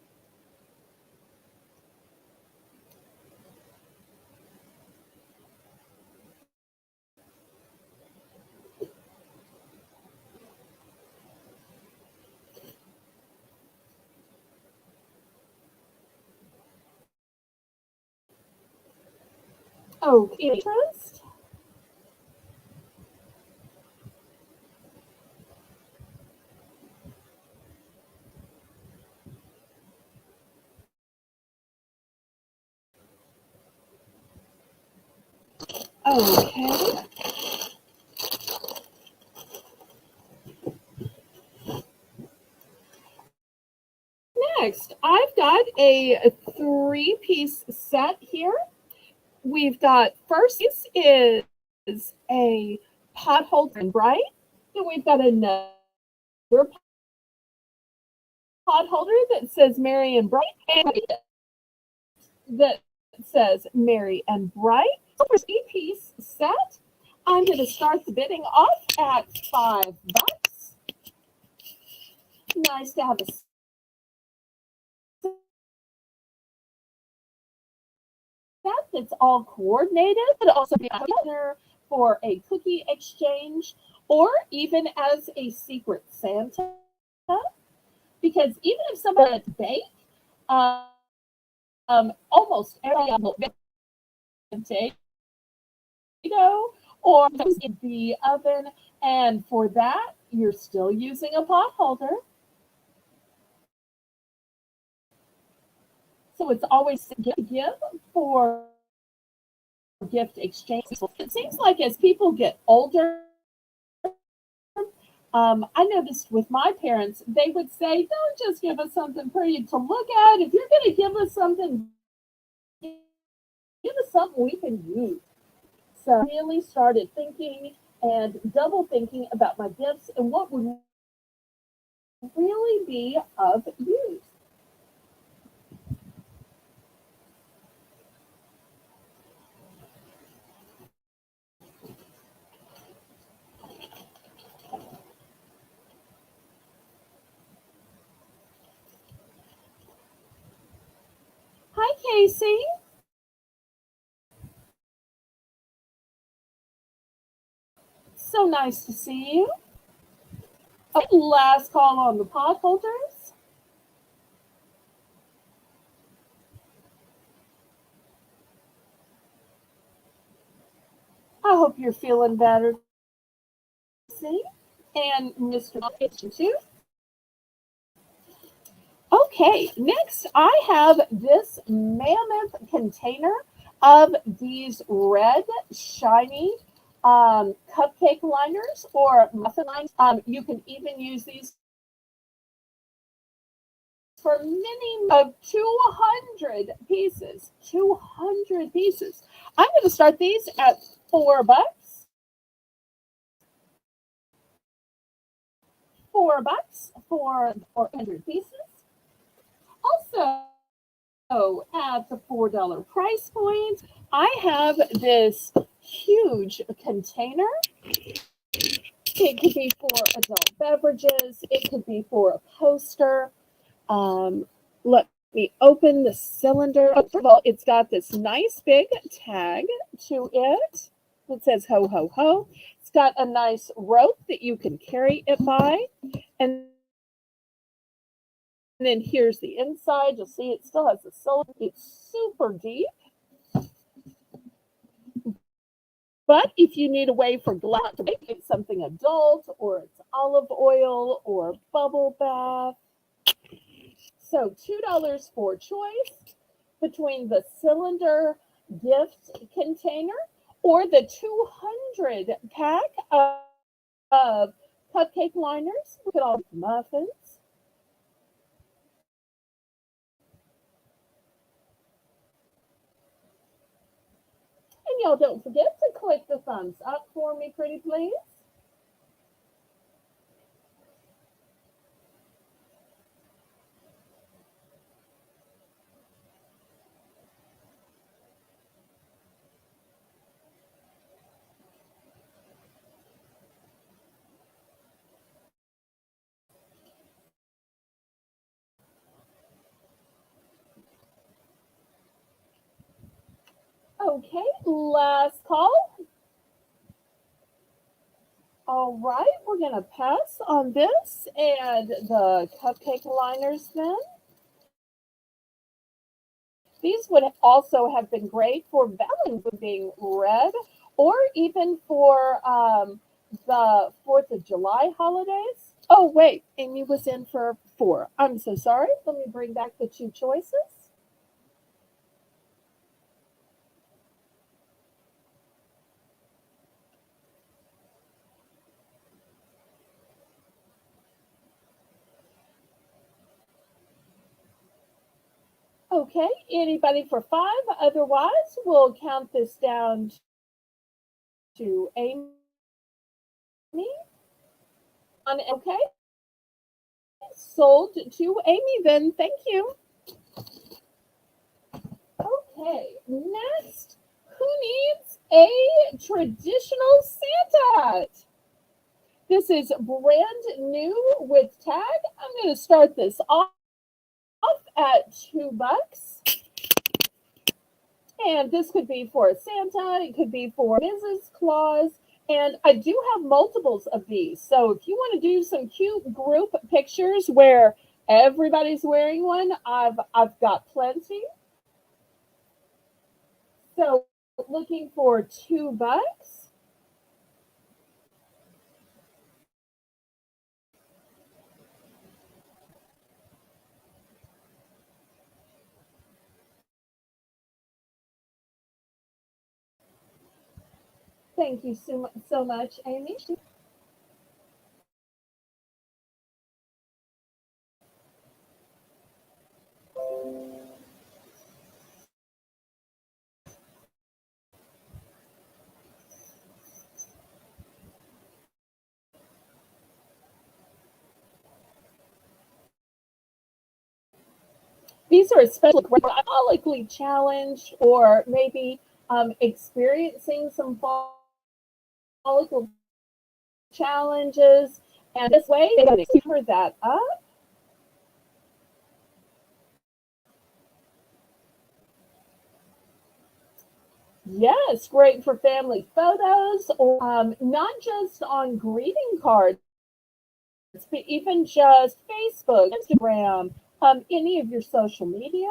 S1: Oh, interest. Okay. Next, I've got a three-piece set here. We've got first is a pot holder and bright. Then we've got another pot holder that says Merry and Bright, and that says Merry and Bright. So for three-piece set, I'm going to start the bidding off at $5. Nice to have a set that's all coordinated, but also be a partner for a cookie exchange or even as a secret Santa. Because even if somebody doesn't bake, almost every potato or in the oven, and for that you're still using a pot holder. So it's always a give for gift exchange. It seems like as people get older, I noticed with my parents, they would say, "Don't just give us something pretty to look at. If you're going to give us something, give us something we can use." So I really started thinking and double thinking about my gifts and what would really be of use. Hi, Casey. So nice to see you. Okay, last call on the pot holders. I hope you're feeling better, see? And Mr. Kitchen too. Okay, next I have this mammoth container of these red shiny cupcake liners or muffin liners. You can even use these for many of 200 pieces. 200 pieces. I'm going to start these at $4. $4 for 400 pieces. Also, at the $4 price point, I have this huge container. It could be for adult beverages, it could be for a poster. Let me open the cylinder. Oh, first of all, it's got this nice big tag to it that says ho, ho, ho. It's got a nice rope that you can carry it by. And then here's the inside. You'll see it still has the cylinder. It's super deep. But if you need a way for glass to make it something adult, or it's olive oil or bubble bath. So $2 for choice between the cylinder gift container or the 200 pack of cupcake liners. Look at all the muffins. And y'all don't forget to click the thumbs up for me, pretty please. Okay, last call. All right, we're going to pass on this and the cupcake liners then. These would also have been great for Valentine's being red or even for the 4th of July holidays. Oh, wait, Amy was in for 4. I'm so sorry. Let me bring back the two choices. Okay, anybody for 5? Otherwise, we'll count this down to Amy. Okay, sold to Amy then. Thank you. Okay, next, who needs a traditional Santa hat? This is brand new with tag. I'm going to start this off at $2. And this could be for Santa, it could be for Mrs. Claus. And I do have multiples of these. So if you want to do some cute group pictures where everybody's wearing one, I've got plenty. So looking for $2. Thank you so much, Amy. these are especially great for athletically challenged or maybe experiencing some follicle challenges. And this way, they can cover that up. Yes, great for family photos, or not just on greeting cards, but even just Facebook, Instagram, any of your social media.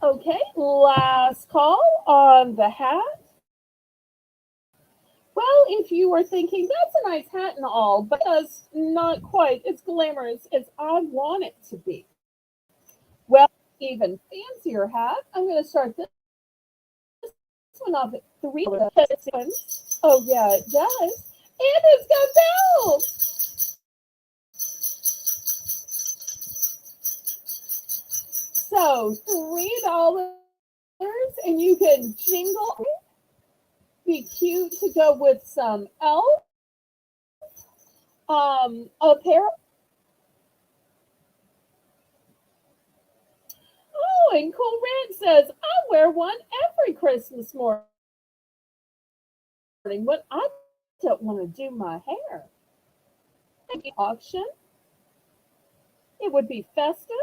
S1: Okay, last call on the hat. Well, if you were thinking that's a nice hat and all, but it's not quite as glamorous as I want it to be. Well, even fancier hat. I'm going to start this one off at $3. Oh yeah, it does. And it's got bells. So $3, and you can jingle. Be cute to go with some elf apparel. Oh, and Cool Ranch says I wear one every Christmas morning when I don't want to do my hair. Auction. It would be festive.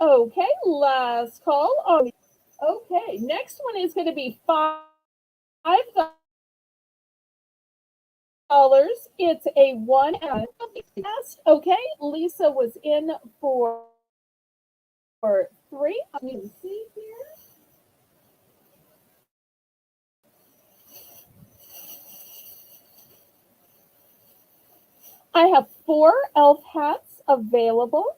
S1: Okay, last call. Okay, next one is going to be $5. It's a one. Okay, Lisa was in for three. Let me see here. I have four elf hats available.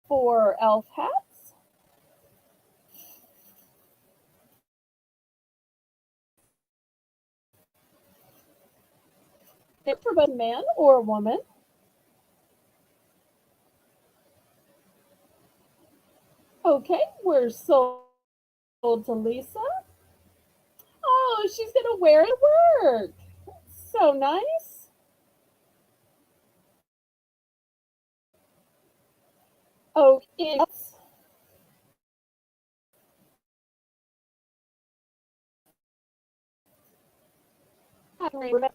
S1: Four elf hats. It's for both a man or a woman. Okay, we're sold to Lisa. Oh, she's gonna wear it to work. So nice. Oh, it's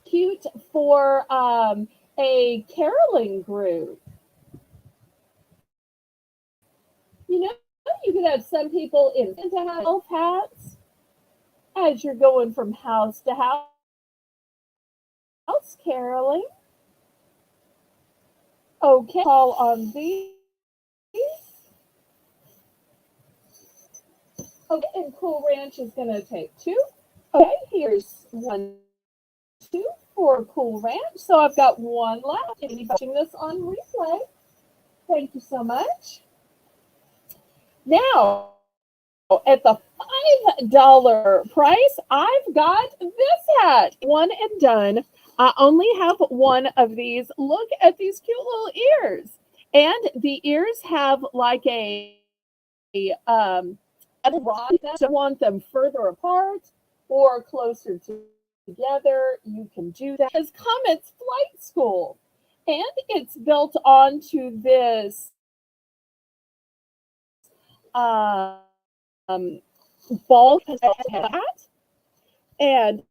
S1: cute for a caroling group. You know, you could have some people in Santa elf hats as you're going from house to house caroling. Okay, call on these. Okay, and Cool Ranch is going to take two. Okay, here's one, two for Cool Ranch. So I've got one left. Anybody watching this on replay? Thank you so much. Now, at the $5 price, I've got this hat. One and done. I only have one of these. Look at these cute little ears. And the ears have like um, rod. Don't want them further apart or closer together. You can do that. It's Comet's Flight School. And it's built onto this um, ball hat. And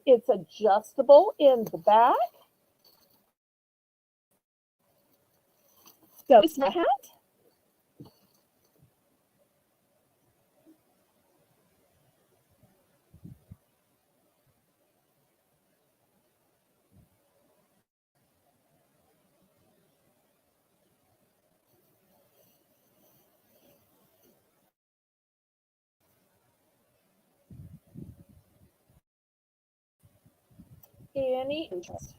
S1: it's adjustable in the back. So it's my hat. any interest.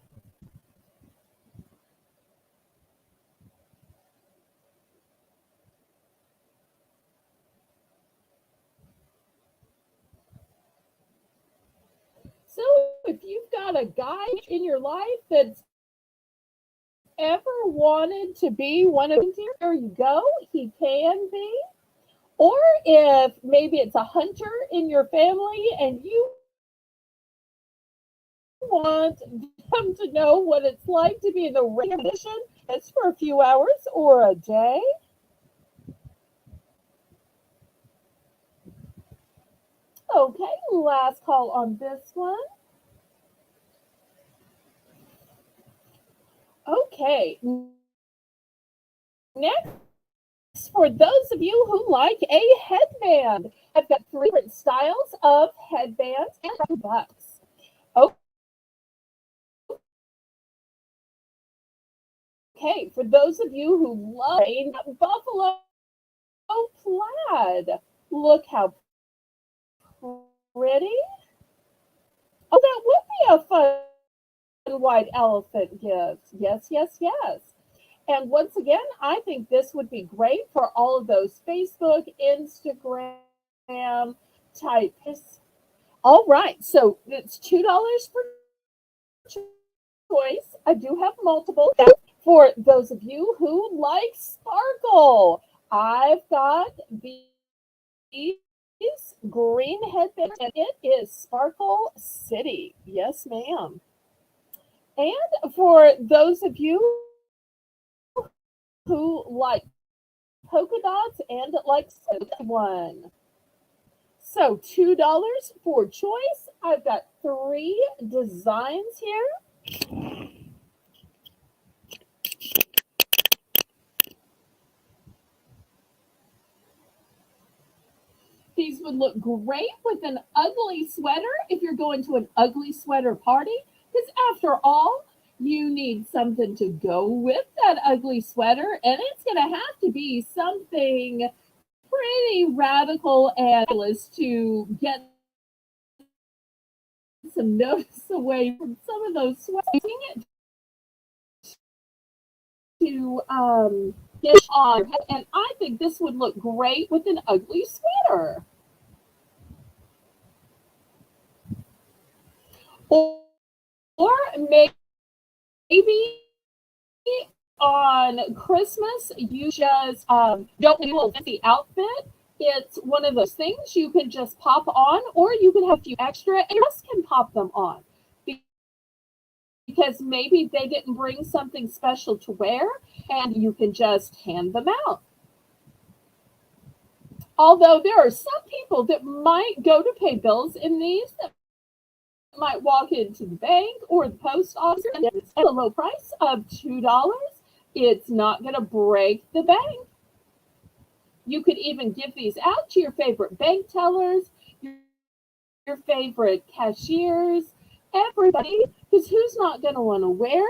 S1: So if you've got a guy in your life that's ever wanted to be one of these, there you go, he can be. Or if maybe it's a hunter in your family and you want them to know what it's like to be in the radio position, it's for a few hours or a day. Okay, last call on this one. Okay, next, for those of you who like a headband, I've got three different styles of headbands and bucks. Okay, for those of you who love buffalo plaid, look how pretty. Oh, that would be a fun white elephant gift. Yes, yes, yes. And once again, I think this would be great for all of those Facebook, Instagram type. All right, so it's $2 for choice. I do have multiple. For those of you who like sparkle, I've got these green headbands, and it is Sparkle City. Yes, ma'am. And for those of you who like polka dots and like one. So $2 for choice. I've got three designs here. These would look great with an ugly sweater if you're going to an ugly sweater party. Because after all, you need something to go with that ugly sweater, and it's going to have to be something pretty radical and to get some notice away from some of those sweats to get on. And I think this would look great with an ugly sweater. Or, or maybe on Christmas, you just don't need a little fancy outfit. It's one of those things you can just pop on, or you can have a few extra, and your guests can pop them on. Because maybe they didn't bring something special to wear, and you can just hand them out. Although there are some people that might go to pay bills in these, that might walk into the bank or the post office and at a low price of $2. It's not going to break the bank. You could even give these out to your favorite bank tellers, your favorite cashiers, everybody, because who's not going to want to wear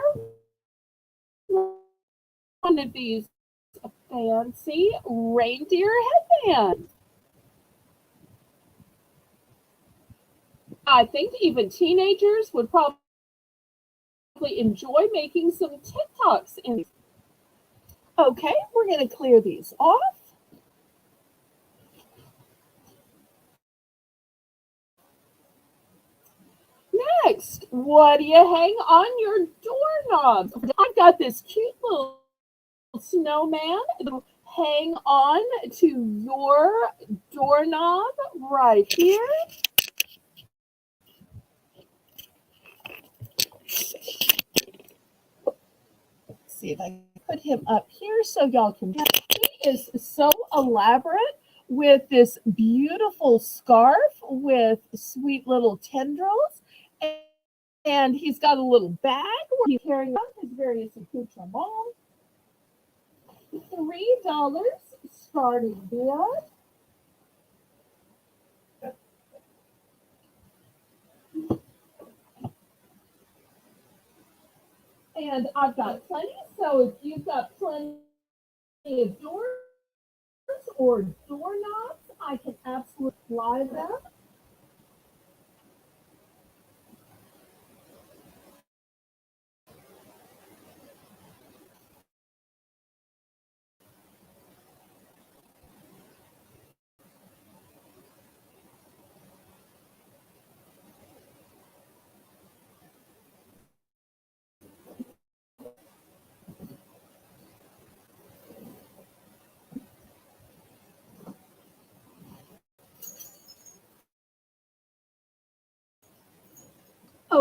S1: one of these fancy reindeer headbands? I think even teenagers would probably enjoy making some TikToks in these. Okay, we're going to clear these off. Next, what do you hang on your doorknobs? I've got this cute little snowman that'll hang on to your doorknob right here. Let's see if I can put him up here so y'all can. He is so elaborate with this beautiful scarf with sweet little tendrils. And he's got a little bag where he's carrying out his various accoutrements. $3 starting bid. And I've got plenty. So if you've got plenty of doors or doorknobs, I can absolutely fly them.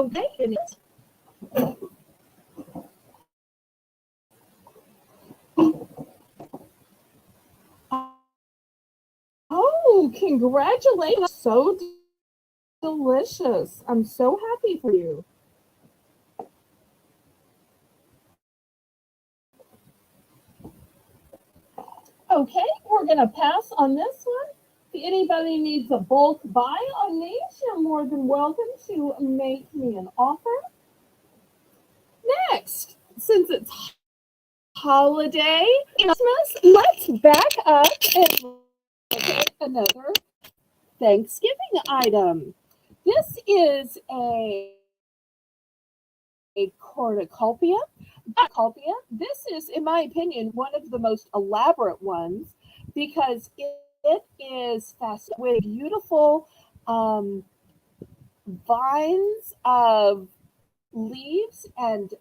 S1: Okay. Oh, congratulations. So delicious. I'm so happy for you. Okay, we're going to pass on this one. If anybody needs a bulk buy on these, you're more than welcome to make me an offer. Next, since it's holiday Christmas, let's back up and look at another Thanksgiving item. This is a cornucopia. Cornucopia. This is, in my opinion, one of the most elaborate ones because it is fast with beautiful um, vines of leaves and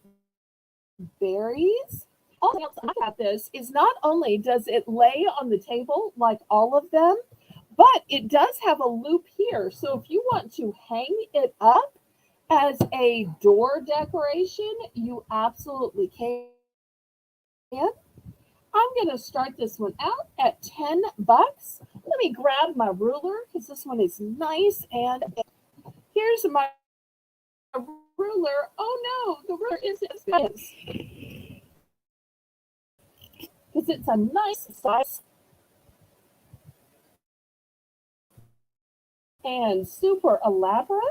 S1: berries. All else about this is not only does it lay on the table like all of them, but it does have a loop here. So if you want to hang it up as a door decoration, you absolutely can. I'm going to start this one out at $10. Let me grab my ruler because this one is nice. And here's my ruler. Oh no, the ruler isn't because it's a nice size and super elaborate.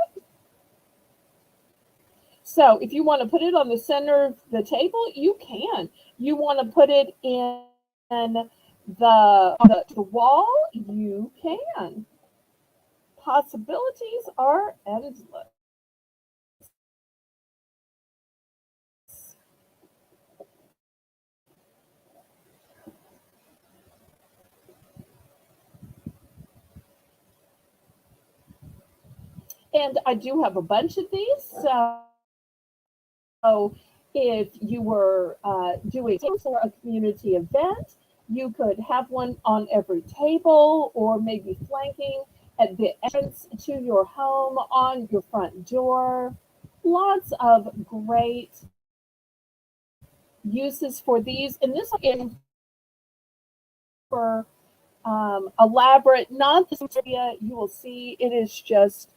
S1: So if you want to put it on the center of the table, you can. You want to put it in the wall, you can. Possibilities are endless. And I do have a bunch of these. So if you were doing for a community event, you could have one on every table or maybe flanking at the entrance to your home on your front door. Lots of great uses for these. And this is for elaborate, not this area. You will see it is just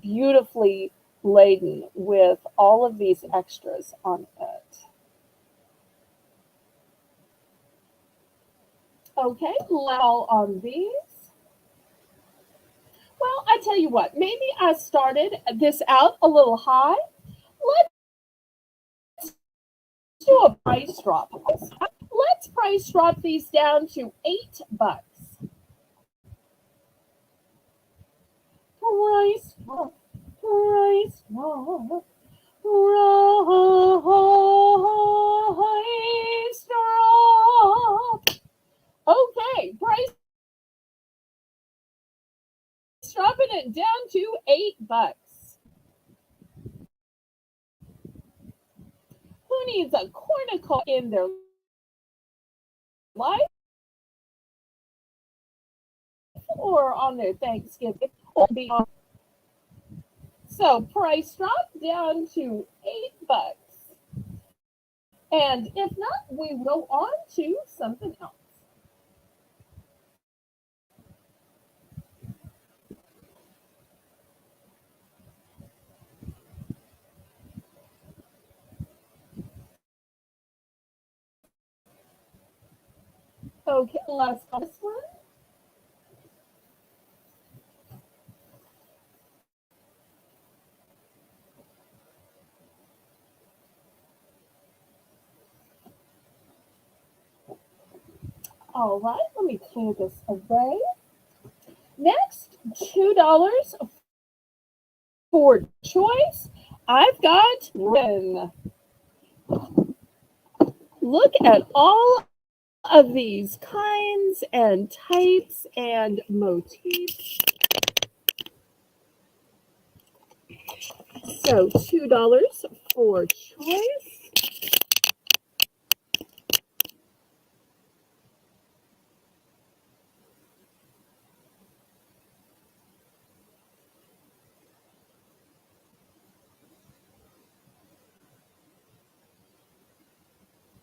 S1: beautifully laden with all of these extras on it. Okay, level on these. Well, I tell you what, maybe I started this out a little high. Let's do a price drop. Let's price drop these down to $8. Price drop, price drop, price drop. Okay, price dropping it down to $8. Who needs a cornucopia in their life or on their Thanksgiving or beyond? So price drop down to $8. And if not, we will on to something else. Okay, last one. All right, let me clear this away. Next, $2 for choice. I've got one. Look at all of these kinds and types and motifs. So $2 for choice.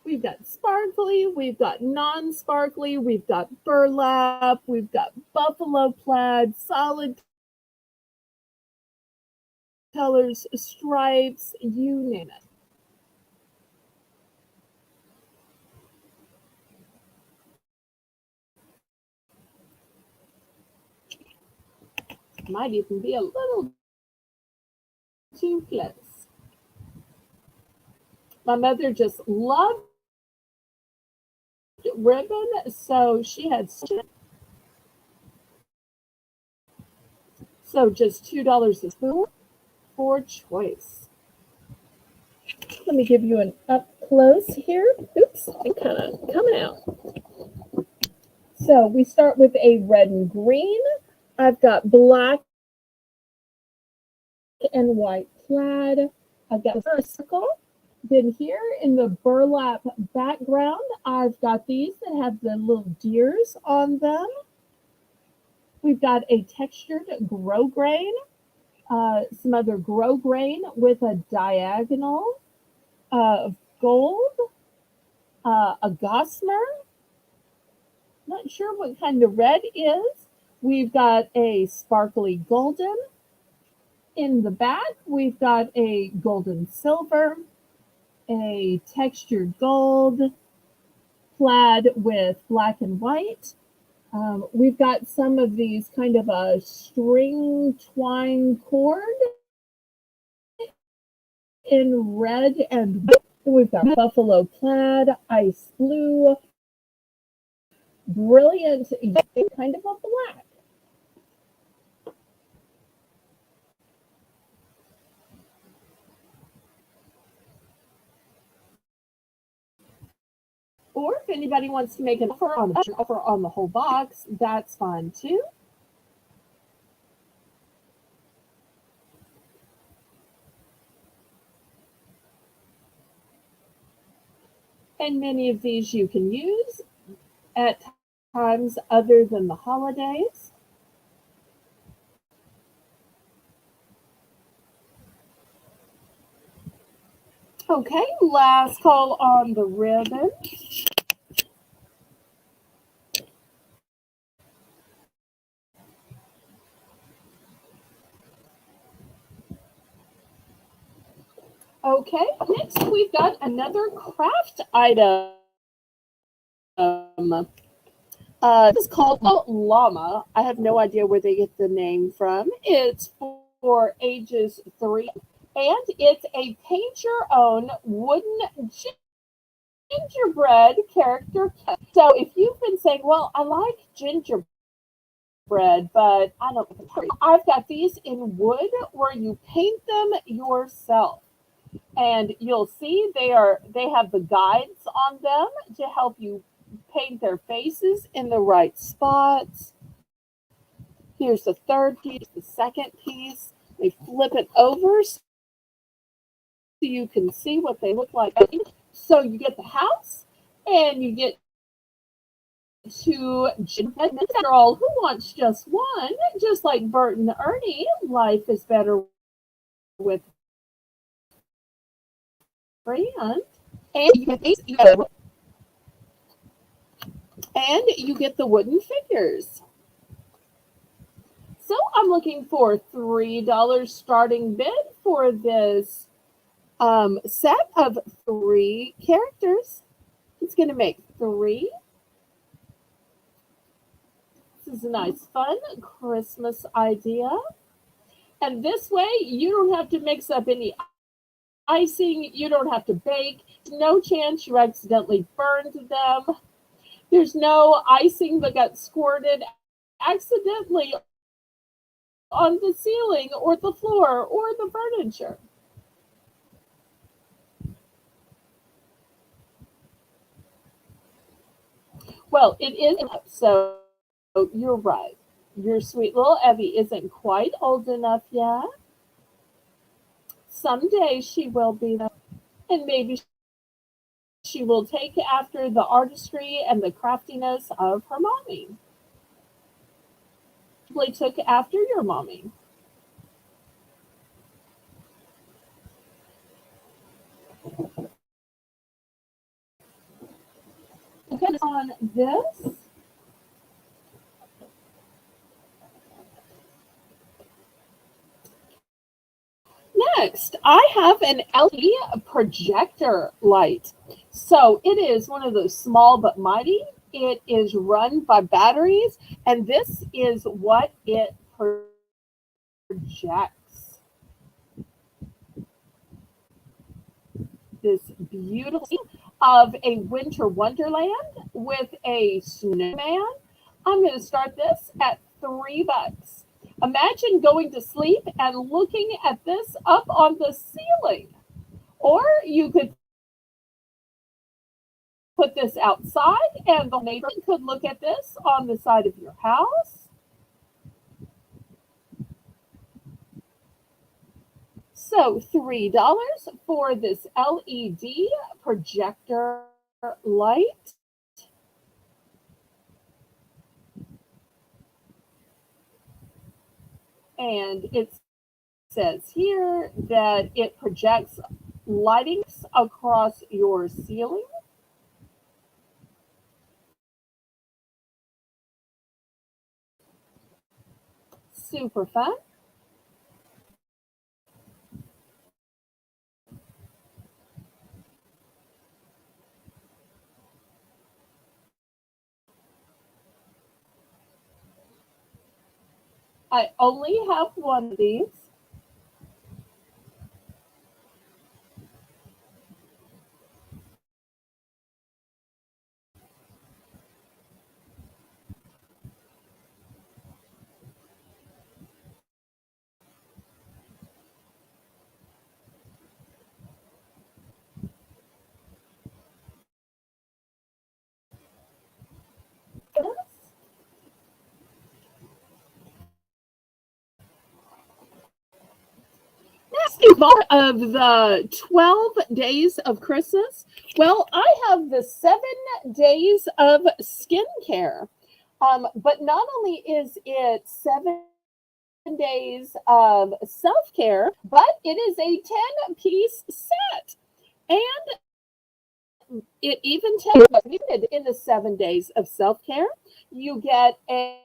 S1: We've got sparkly, we've got non-sparkly, we've got burlap, we've got buffalo plaid, solid colors, stripes, you name it. Might even be a little too close. My mother just loved ribbon, so she had so just $2 a spoon for choice. Let me give you an up close here. Oops, I'm kind of coming out. So we start with a red and green. I've got black and white plaid. I've got a circle. Then here in the burlap background, I've got these that have the little deers on them. We've got a textured grosgrain, some other grosgrain with a diagonal of gold, a gossamer. Not sure what kind of red is. We've got a sparkly golden. In the back, we've got a golden silver, a textured gold, plaid with black and white. We've got some of these kind of a string twine cord in red and white. We've got buffalo plaid, ice blue, brilliant, kind of a black. Or if anybody wants to make an offer on the whole box, that's fine too. And many of these you can use at times other than the holidays. Okay, last call on the ribbon. Okay, next we've got another craft item. This is called Llama. I have no idea where they get the name from. It's for ages 3, and it's a paint your own wooden gingerbread character. So if you've been saying, well, I like gingerbread, but I don't, I've got these in wood where you paint them yourself. And you'll see they have the guides on them to help you paint their faces in the right spots. Here's the third piece, the second piece. They flip it over so you can see what they look like. So you get the house and you get to after all, who wants just one? Just like Bert and Ernie, life is better with friends. And you get the wooden figures. So I'm looking for $3 starting bid for this set of 3 characters. It's going to make 3. This is a nice, fun Christmas idea. And this way, you don't have to mix up any icing. You don't have to bake. No chance you accidentally burned them. There's no icing that got squirted accidentally on the ceiling or the floor or the furniture. Well, it is, so you're right. Your sweet little Evie isn't quite old enough yet. Someday she will be, and maybe she will take after the artistry and the craftiness of her mommy. She took after your mommy. on this. Next, I have an LED projector light. So it is one of those small but mighty. It is run by batteries, and this is what it projects. This beautiful scene of a winter wonderland with a snowman. I'm going to start this at $3. Imagine going to sleep and looking at this up on the ceiling. Or you could put this outside and the neighbor could look at this on the side of your house. So $3 for this LED projector light. And it says here that it projects lightings across your ceiling. Super fun. I only have one of these. Next is more of the 12 days of Christmas. Well, I have the 7 days of skincare. But not only is it 7 days of self care, but it is a 10-piece set. And it even tells you in the 7 days of self care, you get a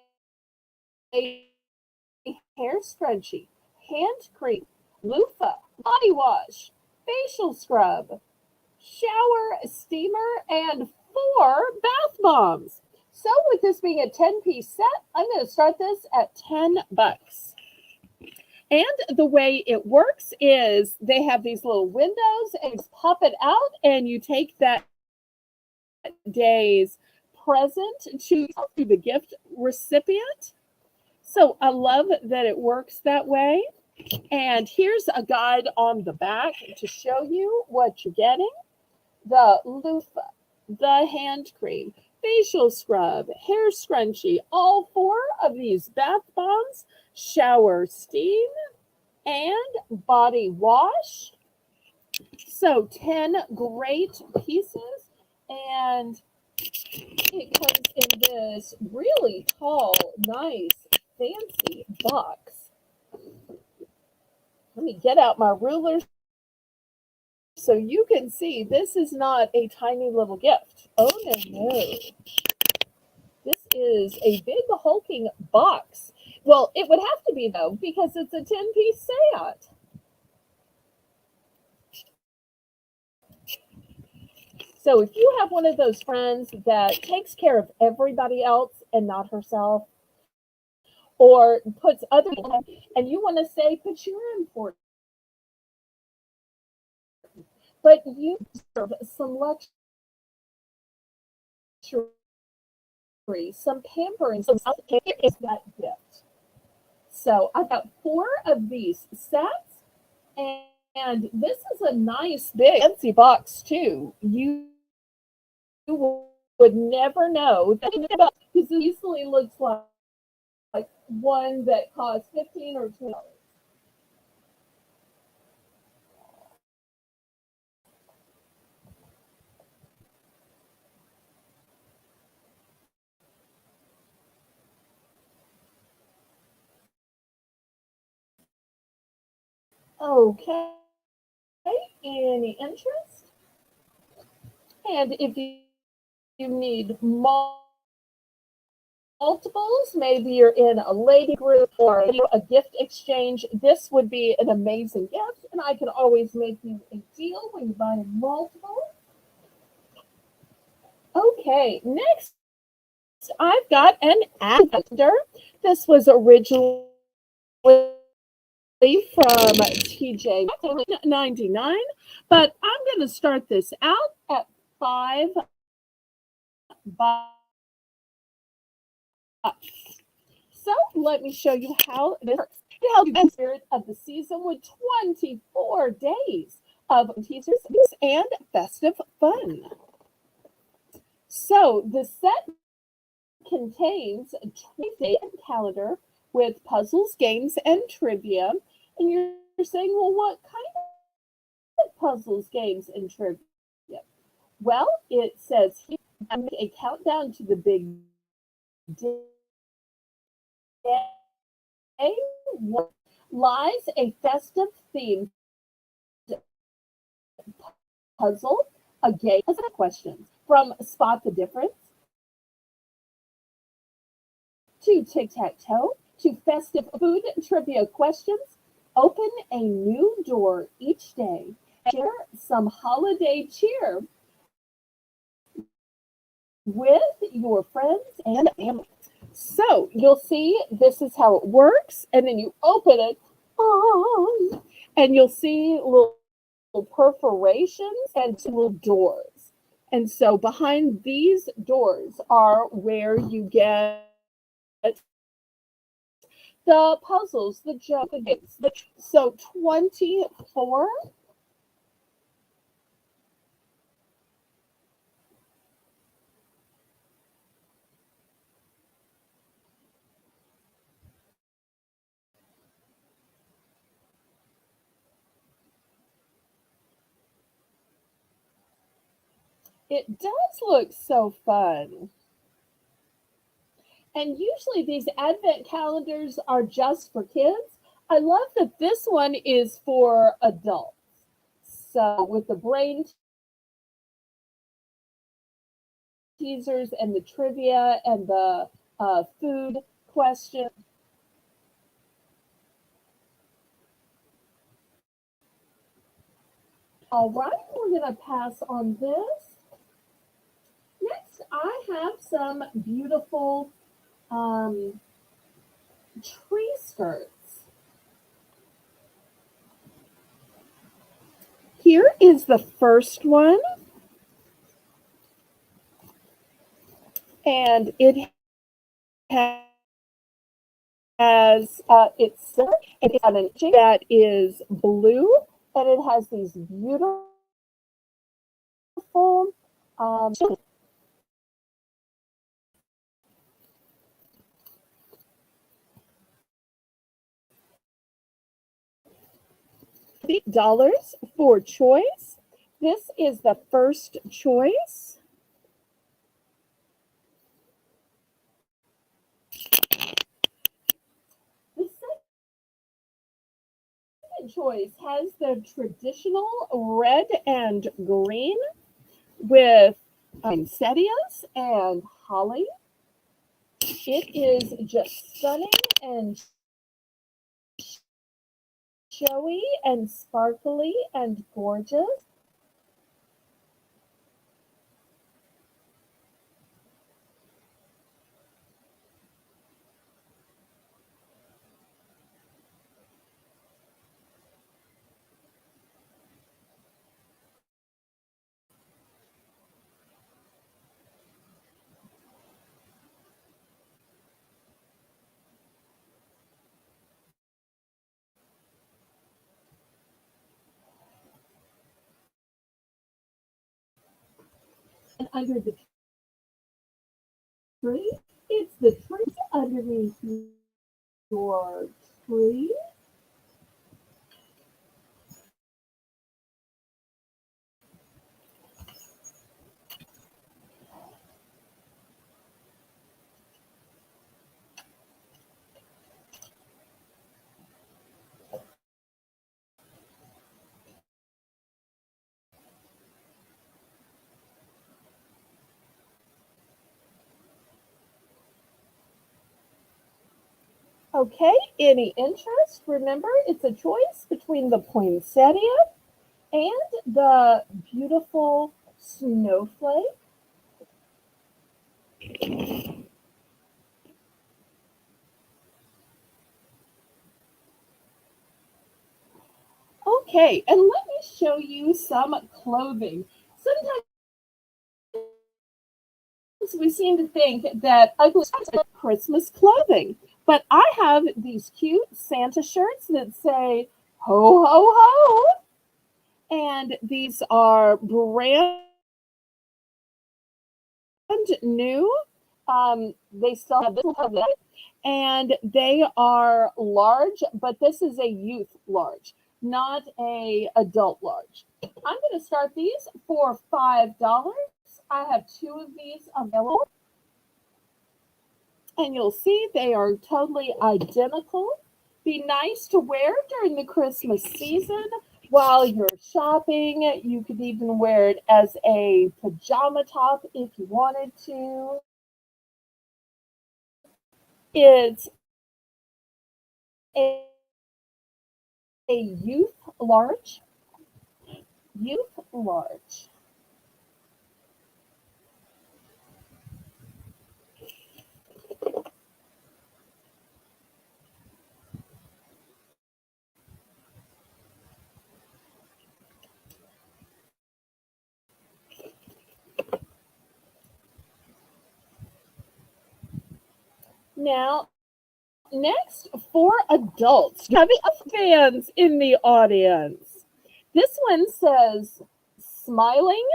S1: hair scrunchie, hand cream, loofah, body wash, facial scrub, shower steamer, and 4 bath bombs. So with this being a 10-piece set, I'm going to start this at $10. And the way it works is they have these little windows and you pop it out and you take that day's present to the gift recipient. So I love that it works that way. And here's a guide on the back to show you what you're getting. The loofah, the hand cream, facial scrub, hair scrunchie, all 4 of these bath bombs, shower steam, and body wash. So 10 great pieces, and it comes in this really tall, nice, fancy box. Let me get out my ruler so you can see this is not a tiny little gift. Oh, no, no. This is a big hulking box. Well, it would have to be, though, because it's a 10-piece set. So if you have one of those friends that takes care of everybody else and not herself, or puts other people, and you want to say, but you're important, but you deserve some luxury, some pampering, some self-care is that gift. So I've got 4 of these sets, and this is a nice big fancy box too. You would never know that because it easily looks like one that costs 15 or $20. Okay, any interest? And if you need multiples, maybe you're in a lady group or a gift exchange, this would be an amazing gift. And I can always make you a deal when you buy a multiple. Okay, next I've got an adventer. This was originally from TJ 99, but I'm going to start this out at $5. So let me show you how this works. It helps you in the spirit of the season with 24 days of teasers and festive fun. So the set contains a 20-day calendar with puzzles, games, and trivia. And you're saying, well, what kind of puzzles, games, and trivia? Well, it says here, a countdown to the big day lies a festive theme puzzle, a game of questions from Spot the Difference to tic tac toe to festive food trivia questions. Open a new door each day. Share some holiday cheer with your friends and family. So you'll see this is how it works, and then you open it, and you'll see little perforations and little doors. And so behind these doors are where you get the puzzles, the joke games. So 24. It does look so fun. And usually these advent calendars are just for kids. I love that this one is for adults. So with the brain teasers and the trivia and the food question. All right, we're going to pass on this. Next, I have some beautiful tree skirts. Here is the first one, and it has it's on an edge that is blue, and it has these beautiful um, $8 for choice. This is the first choice. The second choice has the traditional red and green with poinsettias and holly. It is just stunning and showy and sparkly and gorgeous. And under the tree, it's the tree underneath your tree. Okay, any interest? Remember, it's a choice between the poinsettia and the beautiful snowflake. Okay, and let me show you some clothing. Sometimes we seem to think that ugly is Christmas clothing, but I have these cute Santa shirts that say ho ho ho, and these are new. They still have this of it, and they are large, but this is a youth large, not a adult large. I'm going to start these for $5. I have two of these available, and you'll see they are totally identical. Be nice to wear during the Christmas season while you're shopping. You could even wear it as a pajama top if you wanted to. It's a, a large, youth large. Now, next for adults, you have fans in the audience. This one says, "Smiling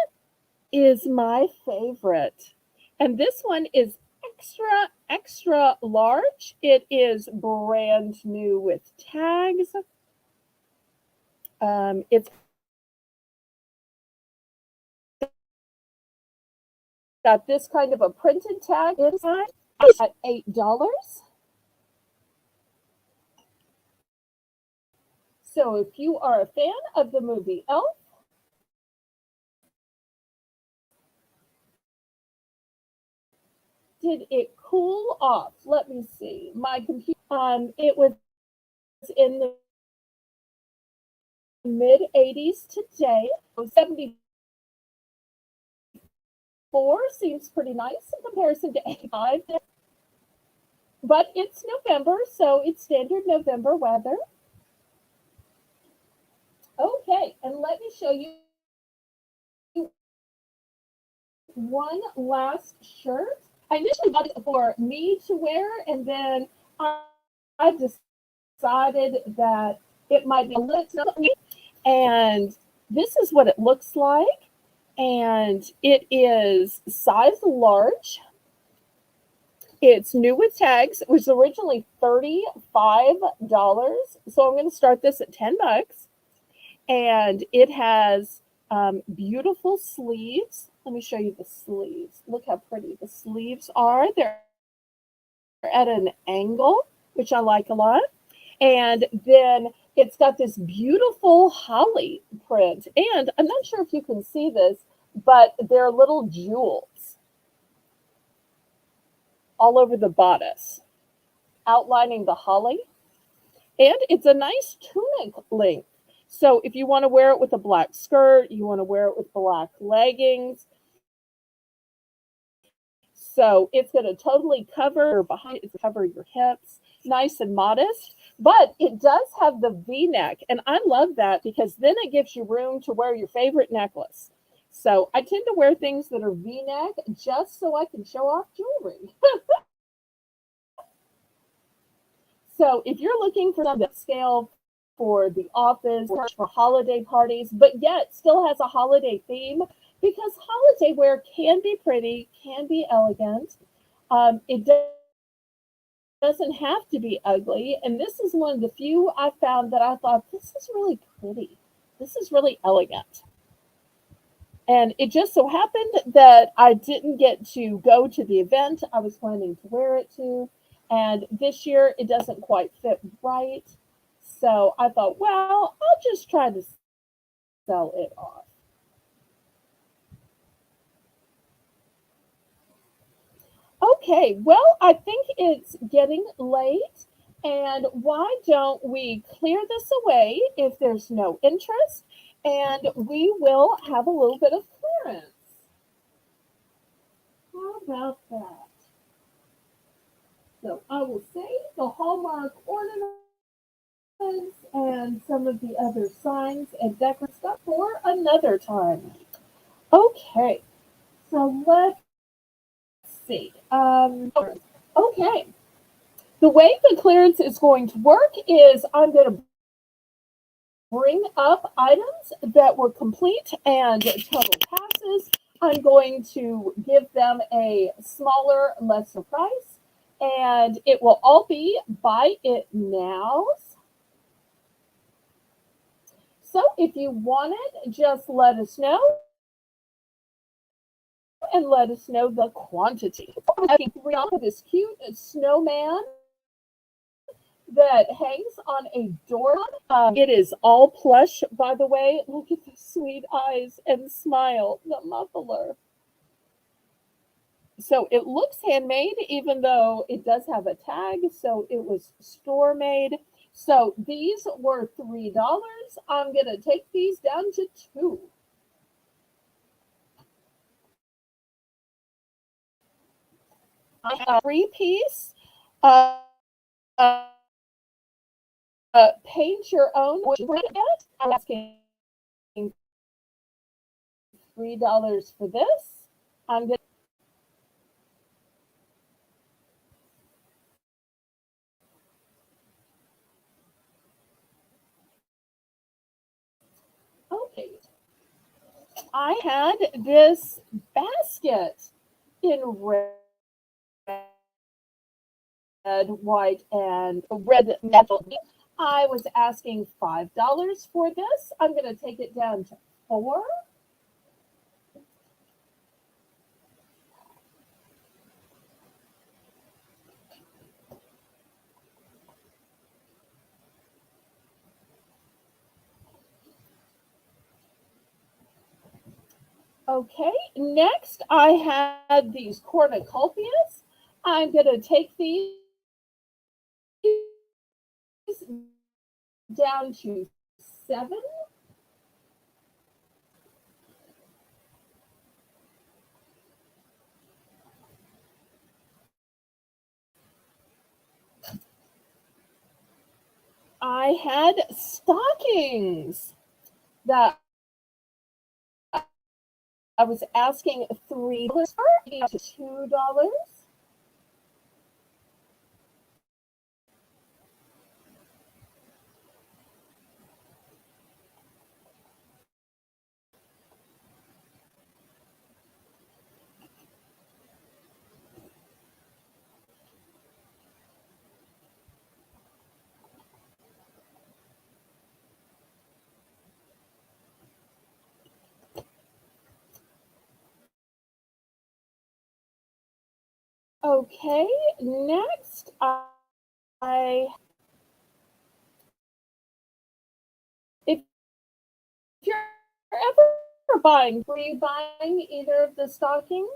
S1: is my favorite." And this one is extra, extra large. It is brand new with tags. It's got this kind of a printed tag inside at $8. So if you are a fan of the movie Elf, did it cool off? Let me see. My computer, it was in the mid 80s today. 74 seems pretty nice in comparison to 85. But it's November, so it's standard November weather. Okay, and let me show you one last shirt. I initially bought it for me to wear, and then I decided that it might be a little too, and this is what it looks like. And it is size large. It's new with tags. It was originally $35. So I'm going to start this at $10. And it has beautiful sleeves. Let me show you the sleeves. Look how pretty the sleeves are. They're at an angle, which I like a lot. And then it's got this beautiful holly print. And I'm not sure if you can see this, but they're little jewels all over the bodice, outlining the holly. And it's a nice tunic length. So if you want to wear it with a black skirt, you want to wear it with black leggings. So it's going to totally cover behind, it's cover your hips, nice and modest. But it does have the V-neck, and I love that because then it gives you room to wear your favorite necklace. So I tend to wear things that are V-neck just so I can show off jewelry. So if you're looking for some scale for the office or for holiday parties, but yet still has a holiday theme, because holiday wear can be pretty, can be elegant. It doesn't have to be ugly. And this is one of the few I found that I thought, this is really pretty. This is really elegant. And it just so happened that I didn't get to go to the event I was planning to wear it to. And this year it doesn't quite fit right. So I thought, well, I'll just try to sell it off. Okay, well, I think it's getting late. And why don't we clear this away if there's no interest? And we will have a little bit of clearance. How about that? So I will say the Hallmark ornaments and some of the other signs and decorative stuff for another time. Okay, so let's see. Okay, the way the clearance is going to work is I'm going to bring up items that were complete and total passes. I'm going to give them a smaller, lesser price, and it will all be buy it nows. So if you want it, just let us know and let us know the quantity. This cute snowman that hangs on a door. It is all plush, by the way. Look at the sweet eyes and smile, the muffler. So it looks handmade, even though it does have a tag. So it was store made. So these were $3. I'm going to take these down to 2. I have a 3-piece. Uh, paint your own. I'm asking $3 for this. I'm going okay. I had this basket in red, white, and red metal. I was asking $5 for this. I'm going to take it down to 4. Okay, next I had these cornucopias. I'm going to take these down to 7. I had stockings that I was asking $3 to $2. Okay, next I if you're ever buying, were you buying either of the stockings?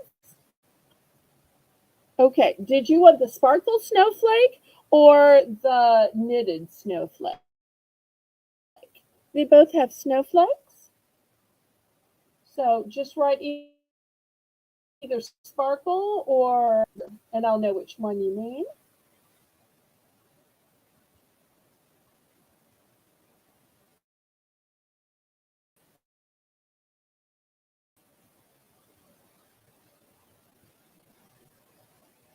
S1: Okay, did you want the sparkle snowflake or the knitted snowflake? They both have snowflakes. So just write either sparkle or, and I'll know which one you mean.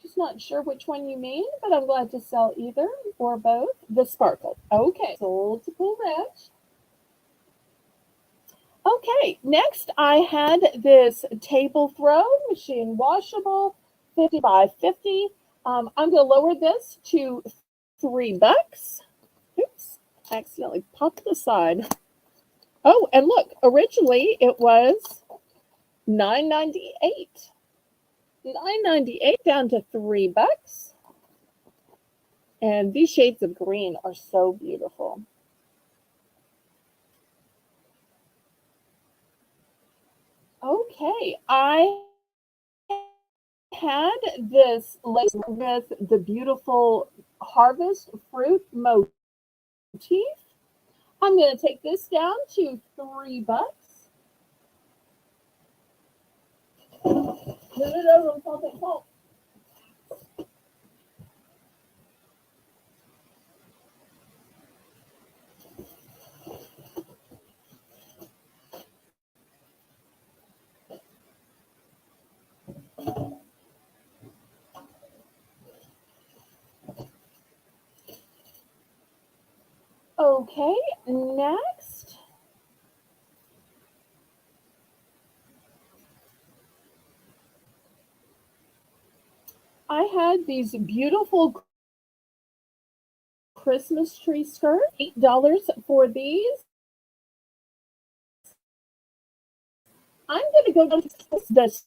S1: Just not sure which one you mean, but I'm glad to sell either or both. The sparkle. Okay, sold to Cool Ranch. Okay, next I had this table throw, machine washable, 50 by 50. I'm going to lower this to $3. Oops, accidentally popped the side. Oh, and look, originally it was $9.98. $9.98 down to $3. And these shades of green are so beautiful. Okay, I had this lace with the beautiful harvest fruit motif. I'm going to take this down to $3. Put it over on something cold. Okay, next. I had these beautiful Christmas tree skirts, $8 for these. I'm going to go down to the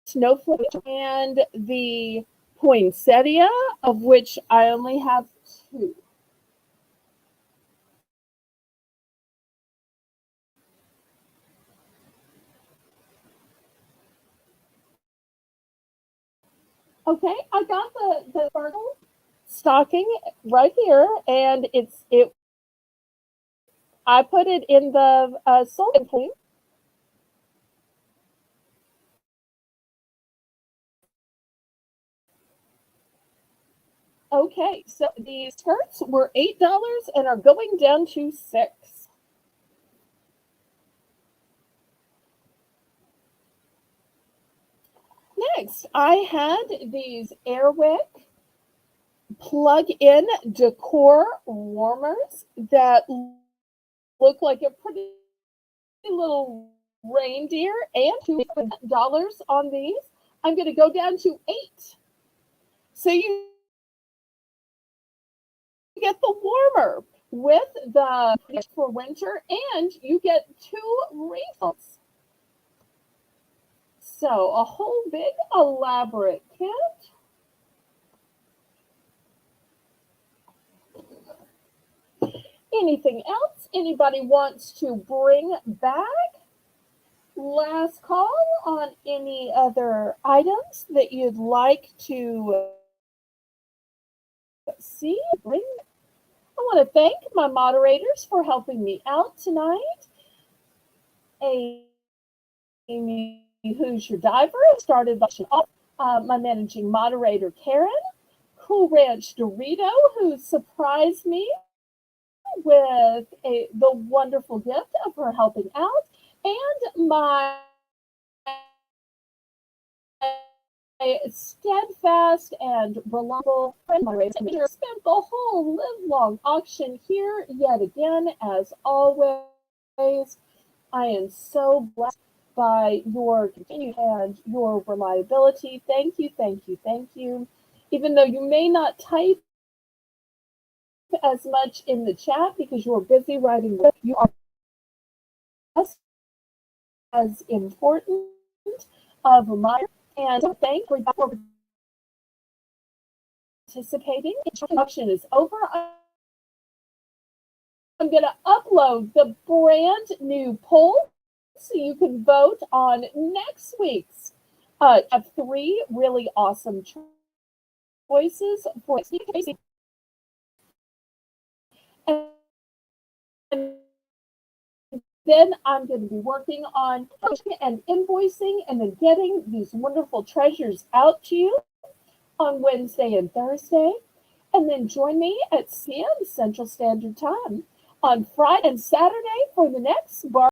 S1: snowflake and the poinsettia, of which I only have two. Okay, I got the sparkle stocking right here, and it. I put it in the sold clean. Okay, so the skirts were $8 and are going down to 6. Next, I had these Airwick plug-in Decor warmers that look like a pretty little reindeer, and $2 on these. I'm going to go down to 8. So you get the warmer with the for winter, and you get 2 refills. So a whole big elaborate kit. Anything else anybody wants to bring back? Last call on any other items that you'd like to see. Bring. I want to thank my moderators for helping me out tonight. Amy, who's your diver, started off. My managing moderator, Karen. Cool Ranch Dorito, who surprised me with the wonderful gift of her helping out, and my steadfast and reliable friend moderator spent the whole live-long auction here yet again. As always, I am so blessed by your continued and your reliability. Thank you, thank you, thank you. Even though you may not type as much in the chat because you're busy writing, you are just as important of a reminder. And thank you for participating. The auction is over. I'm going to upload the brand new poll so you can vote on next week's. I have 3 really awesome choices for and then I'm going to be working on and invoicing and then getting these wonderful treasures out to you on Wednesday and Thursday. And then join me at 6 p.m. Central Standard Time on Friday and Saturday for the next bar.